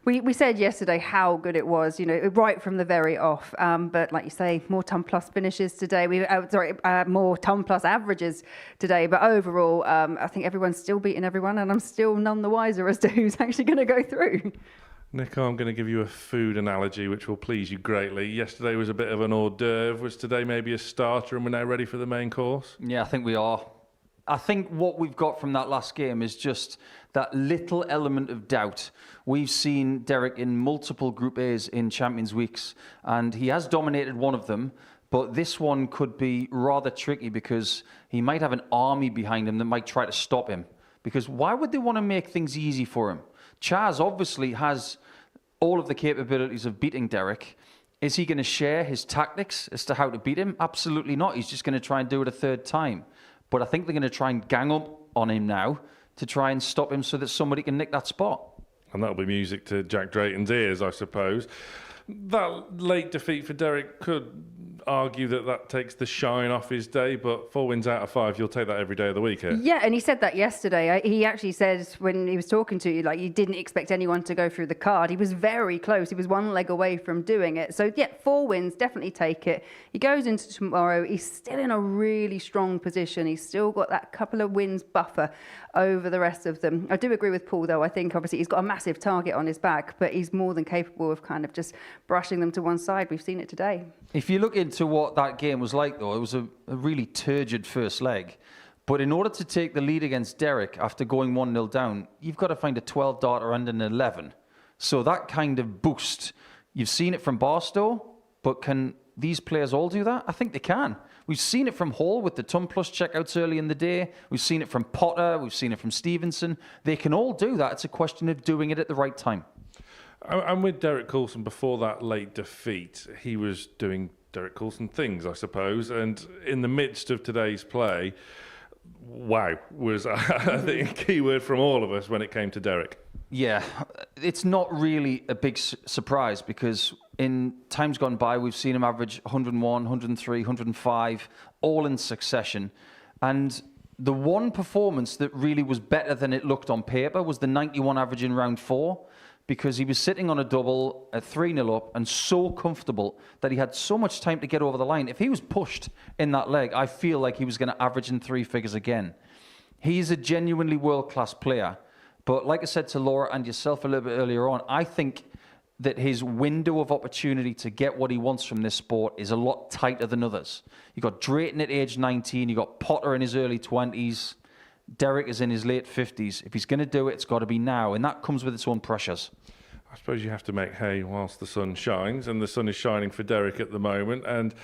We said yesterday how good it was, right from the very off. But like you say, more ton plus finishes today. More ton plus averages today. But overall, I think everyone's still beating everyone, and I'm still none the wiser as to who's actually going to go through. Nico, I'm going to give you a food analogy which will please you greatly. Yesterday was a bit of an hors d'oeuvre. Was today maybe a starter, and we're now ready for the main course? Yeah, I think we are. I think what we've got from that last game is just that little element of doubt. We've seen Derek in multiple Group A's in Champions Weeks, and he has dominated one of them, but this one could be rather tricky because he might have an army behind him that might try to stop him. Because why would they want to make things easy for him? Chaz obviously has all of the capabilities of beating Derek. Is he going to share his tactics as to how to beat him? Absolutely not. He's just going to try and do it a third time. But I think they're going to try and gang up on him now to try and stop him so that somebody can nick that spot. And that'll be music to Jack Drayton's ears, I suppose. That late defeat for Derek could argue that takes the shine off his day, but 4 wins out of 5, you'll take that every day of the week here. Yeah, and he said that yesterday. He actually said when he was talking to you, like, you didn't expect anyone to go through the card. He was very close. He was one leg away from doing it. So, yeah, 4 wins, definitely take it. He goes into tomorrow. He's still in a really strong position. He's still got that couple of wins buffer over the rest of them. I do agree with Paul, though. I think, obviously, he's got a massive target on his back, but he's more than capable of kind of just brushing them to one side. We've seen it today. If you look into what that game was like, though, it was a really turgid first leg. But in order to take the lead against Derek after going 1-0 down, you've got to find a 12 darter and an 11. So that kind of boost, you've seen it from Barstow, but can these players all do that? I think they can. We've seen it from Hall with the ton plus checkouts early in the day. We've seen it from Potter. We've seen it from Stevenson. They can all do that. It's a question of doing it at the right time. And with Derek Coulson, before that late defeat, he was doing Derek Coulson things, I suppose. And in the midst of today's play, wow, was, I think, a key word from all of us when it came to Derek. Yeah, it's not really a big surprise because in times gone by, we've seen him average 101, 103, 105, all in succession. And the one performance that really was better than it looked on paper was the 91 average in round 4. Because he was sitting on a double at 3-0 up and so comfortable that he had so much time to get over the line. If he was pushed in that leg, I feel like he was going to average in 3 figures again. He's a genuinely world-class player. But like I said to Laura and yourself a little bit earlier on, I think that his window of opportunity to get what he wants from this sport is a lot tighter than others. You got Drayton at age 19, you got Potter in his early 20s, Derek is in his late 50s. If he's going to do it, it's got to be now. And that comes with its own pressures. I suppose you have to make hay whilst the sun shines. And the sun is shining for Derek at the moment. And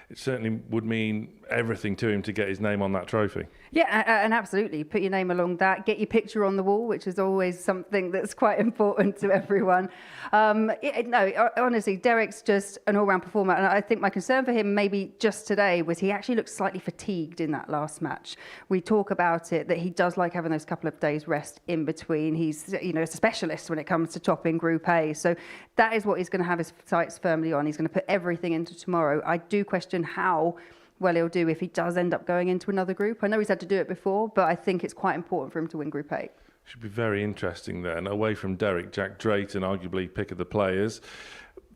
it certainly would mean everything to him to get his name on that trophy. Yeah, and absolutely. Put your name along that. Get your picture on the wall, which is always something that's quite important to everyone. Honestly, Derek's just an all-round performer. And I think my concern for him maybe just today was he actually looked slightly fatigued in that last match. We talk about it, that he does like having those couple of days rest in between. He's, a specialist when it comes to topping Group A. So that is what he's going to have his sights firmly on. He's going to put everything into tomorrow. I do question how well he'll do if he does end up going into another group. I know he's had to do it before, but I think it's quite important for him to win Group A. Should be very interesting then. Away from Derek, Jack Drayton, arguably pick of the players.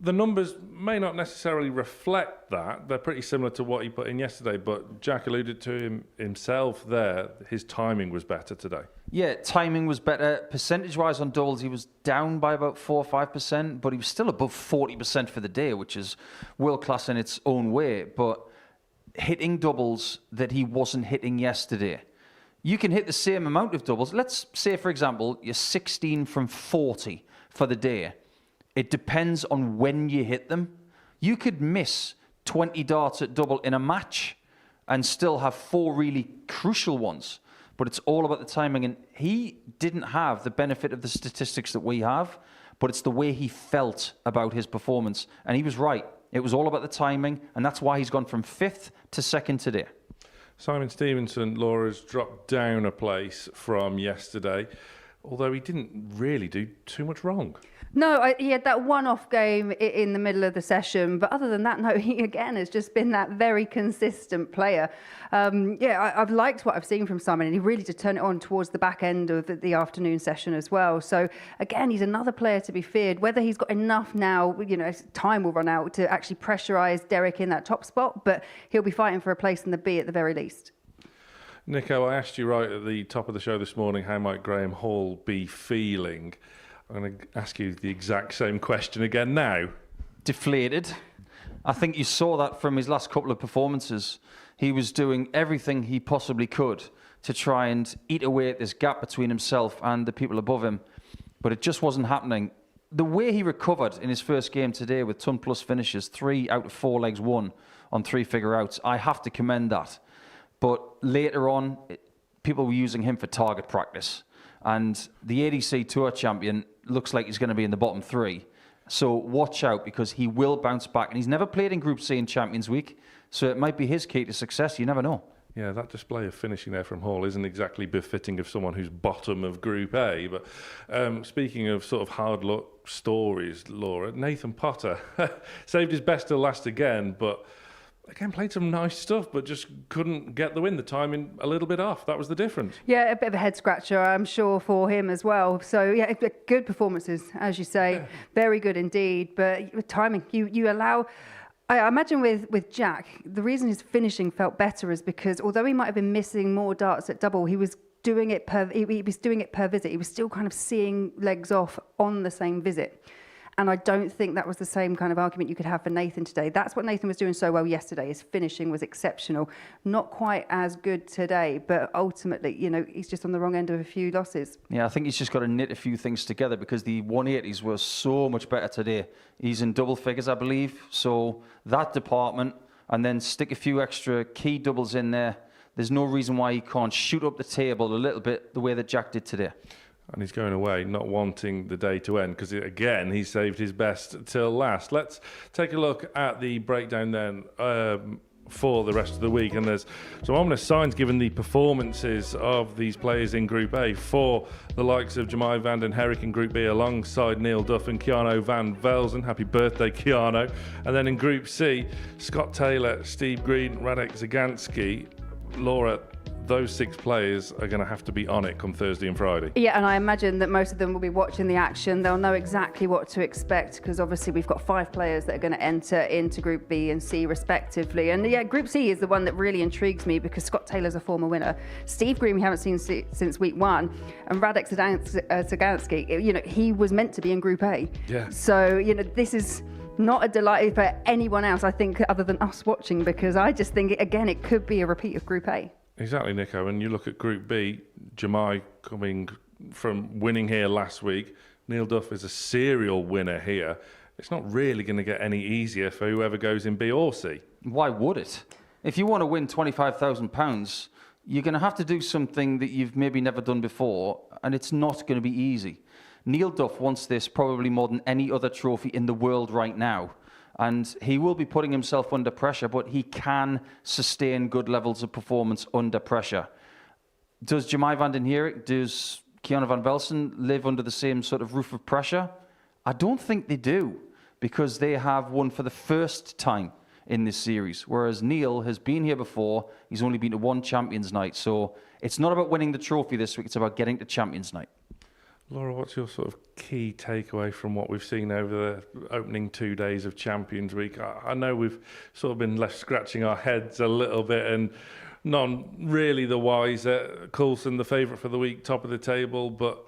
The numbers may not necessarily reflect that. They're pretty similar to what he put in yesterday, but Jack alluded to himself there. His timing was better today. Yeah, timing was better. Percentage-wise on doubles, he was down by about 4 or 5%, but he was still above 40% for the day, which is world-class in its own way. But hitting doubles that he wasn't hitting yesterday. You can hit the same amount of doubles. Let's say, for example, you're 16 from 40 for the day. It depends on when you hit them. You could miss 20 darts at double in a match and still have 4 really crucial ones. But it's all about the timing. And he didn't have the benefit of the statistics that we have, but it's the way he felt about his performance. And he was right. It was all about the timing, and that's why he's gone from 5th to 2nd today. Simon Stevenson, Laura's dropped down a place from yesterday, although he didn't really do too much wrong. No, he had that one-off game in the middle of the session, but other than that, no, he again has just been that very consistent player. I've liked what I've seen from Simon, and he really did turn it on towards the back end of the afternoon session as well. So again, he's another player to be feared. Whether he's got enough now, time will run out to actually pressurise Derek in that top spot, but he'll be fighting for a place in the B at the very least. Nico, I asked you right at the top of the show this morning, how might Graham Hall be feeling? I'm going to ask you the exact same question again now. Deflated. I think you saw that from his last couple of performances. He was doing everything he possibly could to try and eat away at this gap between himself and the people above him, but it just wasn't happening. The way he recovered in his first game today with ton plus finishes, 3 out of 4 legs won on 3 figure outs, I have to commend that. But later on, people were using him for target practice. And the ADC Tour champion looks like he's going to be in the bottom 3. So watch out, because he will bounce back. And he's never played in Group C in Champions Week, so it might be his key to success. You never know. Yeah, that display of finishing there from Hall isn't exactly befitting of someone who's bottom of Group A. But speaking of sort of hard luck stories, Laura, Nathan Potter saved his best till last again, but again, played some nice stuff, but just couldn't get the win. The timing a little bit off. That was the difference. Yeah, a bit of a head scratcher, I'm sure, for him as well. So, yeah, good performances, as you say. Yeah. Very good indeed. But with timing, you allow... I imagine with Jack, the reason his finishing felt better is because although he might have been missing more darts at double, he was doing it per visit. He was still kind of seeing legs off on the same visit. And I don't think that was the same kind of argument you could have for Nathan today. That's what Nathan was doing so well yesterday. His finishing was exceptional. Not quite as good today, but ultimately, he's just on the wrong end of a few losses. Yeah, I think he's just got to knit a few things together, because the 180s were so much better today. He's in double figures, I believe. So that department, and then stick a few extra key doubles in there. There's no reason why he can't shoot up the table a little bit the way that Jack did today. And he's going away, not wanting the day to end, because, again, he saved his best till last. Let's take a look at the breakdown then for the rest of the week. And there's some ominous signs given the performances of these players in Group A for the likes of Jemai van den Herik in Group B alongside Neil Duff and Keanu van Velzen. Happy birthday, Keanu. And then in Group C, Scott Taylor, Steve Green, Radek Zagansky. Laura, those 6 players are going to have to be on it come Thursday and Friday. Yeah, and I imagine that most of them will be watching the action. They'll know exactly what to expect, because obviously we've got 5 players that are going to enter into Group B and C respectively. And yeah, Group C is the one that really intrigues me, because Scott Taylor's a former winner. Steve Green we haven't seen since week 1, and Radek Zagansky, he was meant to be in Group A. Yeah. So, this is not a delight for anyone else, I think, other than us watching, because I just think, again, it could be a repeat of Group A. Exactly, Nico. And you look at Group B, Jemai coming from winning here last week. Neil Duff is a serial winner here. It's not really going to get any easier for whoever goes in B or C. Why would it? If you want to win £25,000, you're going to have to do something that you've maybe never done before, and it's not going to be easy. Neil Duff wants this probably more than any other trophy in the world right now. And he will be putting himself under pressure, but he can sustain good levels of performance under pressure. Does Jemai van den Herik, does Keanu van Velzen live under the same sort of roof of pressure? I don't think they do, because they have won for the first time in this series, whereas Neil has been here before. He's only been to 1 Champions Night. So it's not about winning the trophy this week, it's about getting to Champions Night. Laura, what's your sort of key takeaway from what we've seen over the opening 2 days of Champions Week? I know we've sort of been left scratching our heads a little bit and none really the wiser. Coulson, the favourite for the week, top of the table, but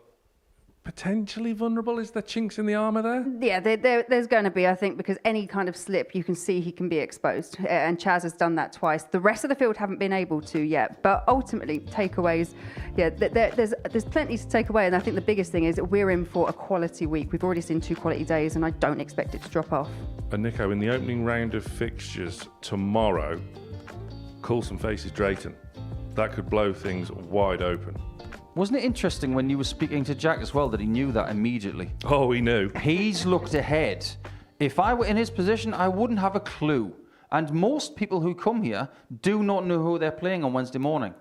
potentially vulnerable? Is there chinks in the armour there? Yeah, there's going to be, I think, because any kind of slip, you can see he can be exposed. And Chaz has done that twice. The rest of the field haven't been able to yet. But ultimately, takeaways, yeah, there's plenty to take away. And I think the biggest thing is that we're in for a quality week. We've already seen 2 quality days, and I don't expect it to drop off. And Nico, in the opening round of fixtures tomorrow, Coulson faces Drayton. That could blow things wide open. Wasn't it interesting when you were speaking to Jack as well that he knew that immediately? Oh, he knew. He's looked ahead. If I were in his position, I wouldn't have a clue. And most people who come here do not know who they're playing on Wednesday morning.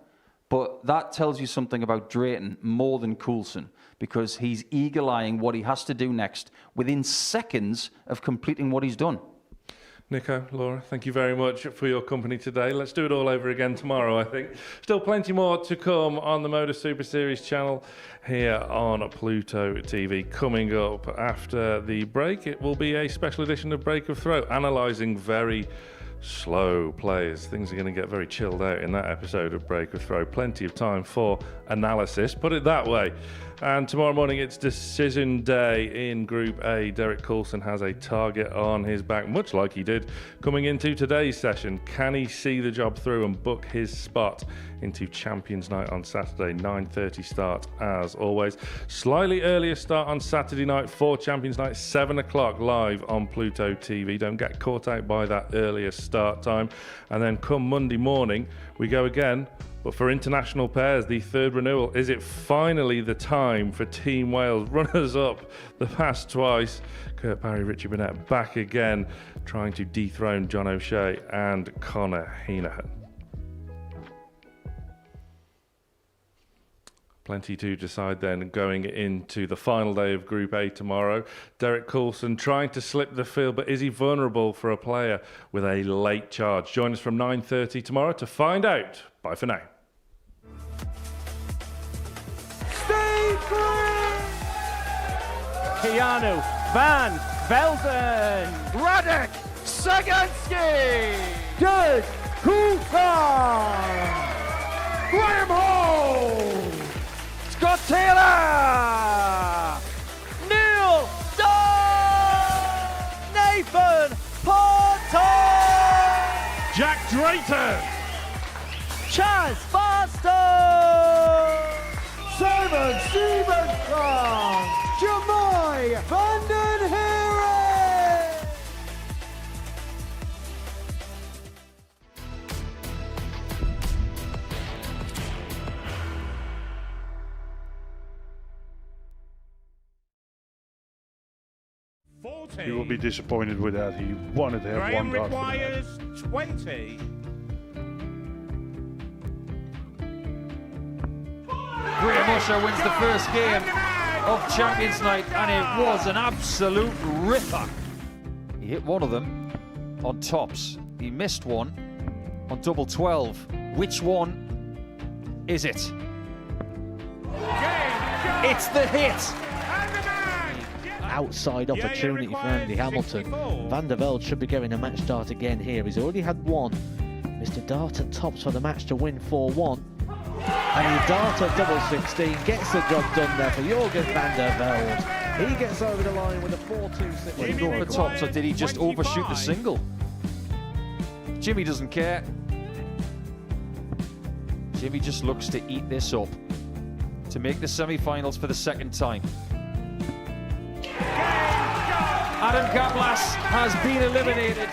But that tells you something about Drayton more than Coulson, because he's eagle-eyeing what he has to do next within seconds of completing what he's done. Nico, Laura, thank you very much for your company today. Let's do it all over again tomorrow, I think. Still plenty more to come on the Modus Super Series channel here on Pluto TV. Coming up after the break, it will be a special edition of Break of Throw, analysing very slow players. Things are going to get very chilled out in that episode of Break of Throw. Plenty of time for analysis, put it that way. And tomorrow morning it's decision day in Group A. Derek Coulson has a target on his back, much like he did coming into today's session. Can he see the job through and book his spot into Champions Night on Saturday? 9:30 start as always. Slightly earlier start on Saturday night for Champions Night, 7 o'clock live on Pluto TV. Don't get caught out by that earlier start time. And then come Monday morning, we go again. But for international pairs, the 3rd renewal, is it finally the time for Team Wales? Runners up the past twice. Kurt Parry, Richie Burnett back again, trying to dethrone John O'Shea and Conor Heenahan. Plenty to decide then going into the final day of Group A tomorrow. Derek Coulson trying to slip the field, but is he vulnerable for a player with a late charge? Join us from 9:30 tomorrow to find out. Bye for now. Stay free! Keanu, Van Velden, Radek, Saganski, Derek Coulson, Graham Hall, Scott Taylor, Neil Dunn, Nathan Bartow, Jack Drayton, Chaz Bartow, Simon Stevenson, Jamai Vanden Heren. You will be disappointed with that. He wanted to have Graham one dart. requires 20. Graham Usher wins the first game of Champions Night, and it was an absolute ripper. He hit one of them on tops. He missed one on double 12. Which one is it? It's the hit. Outside opportunity for Andy Hamilton. Van der Velde should be getting a match dart again here. He's already had one. Mr. Dart at tops for the match to win 4-1. And he dart at double 16, gets the job done there for Jurgen van der Velde. He gets over the line with a 4-2-6. Did he go for tops, or did he just overshoot the single? Jimmy doesn't care. Jimmy just looks to eat this up to make the semi-finals for the second time. Adam Gablas has been eliminated.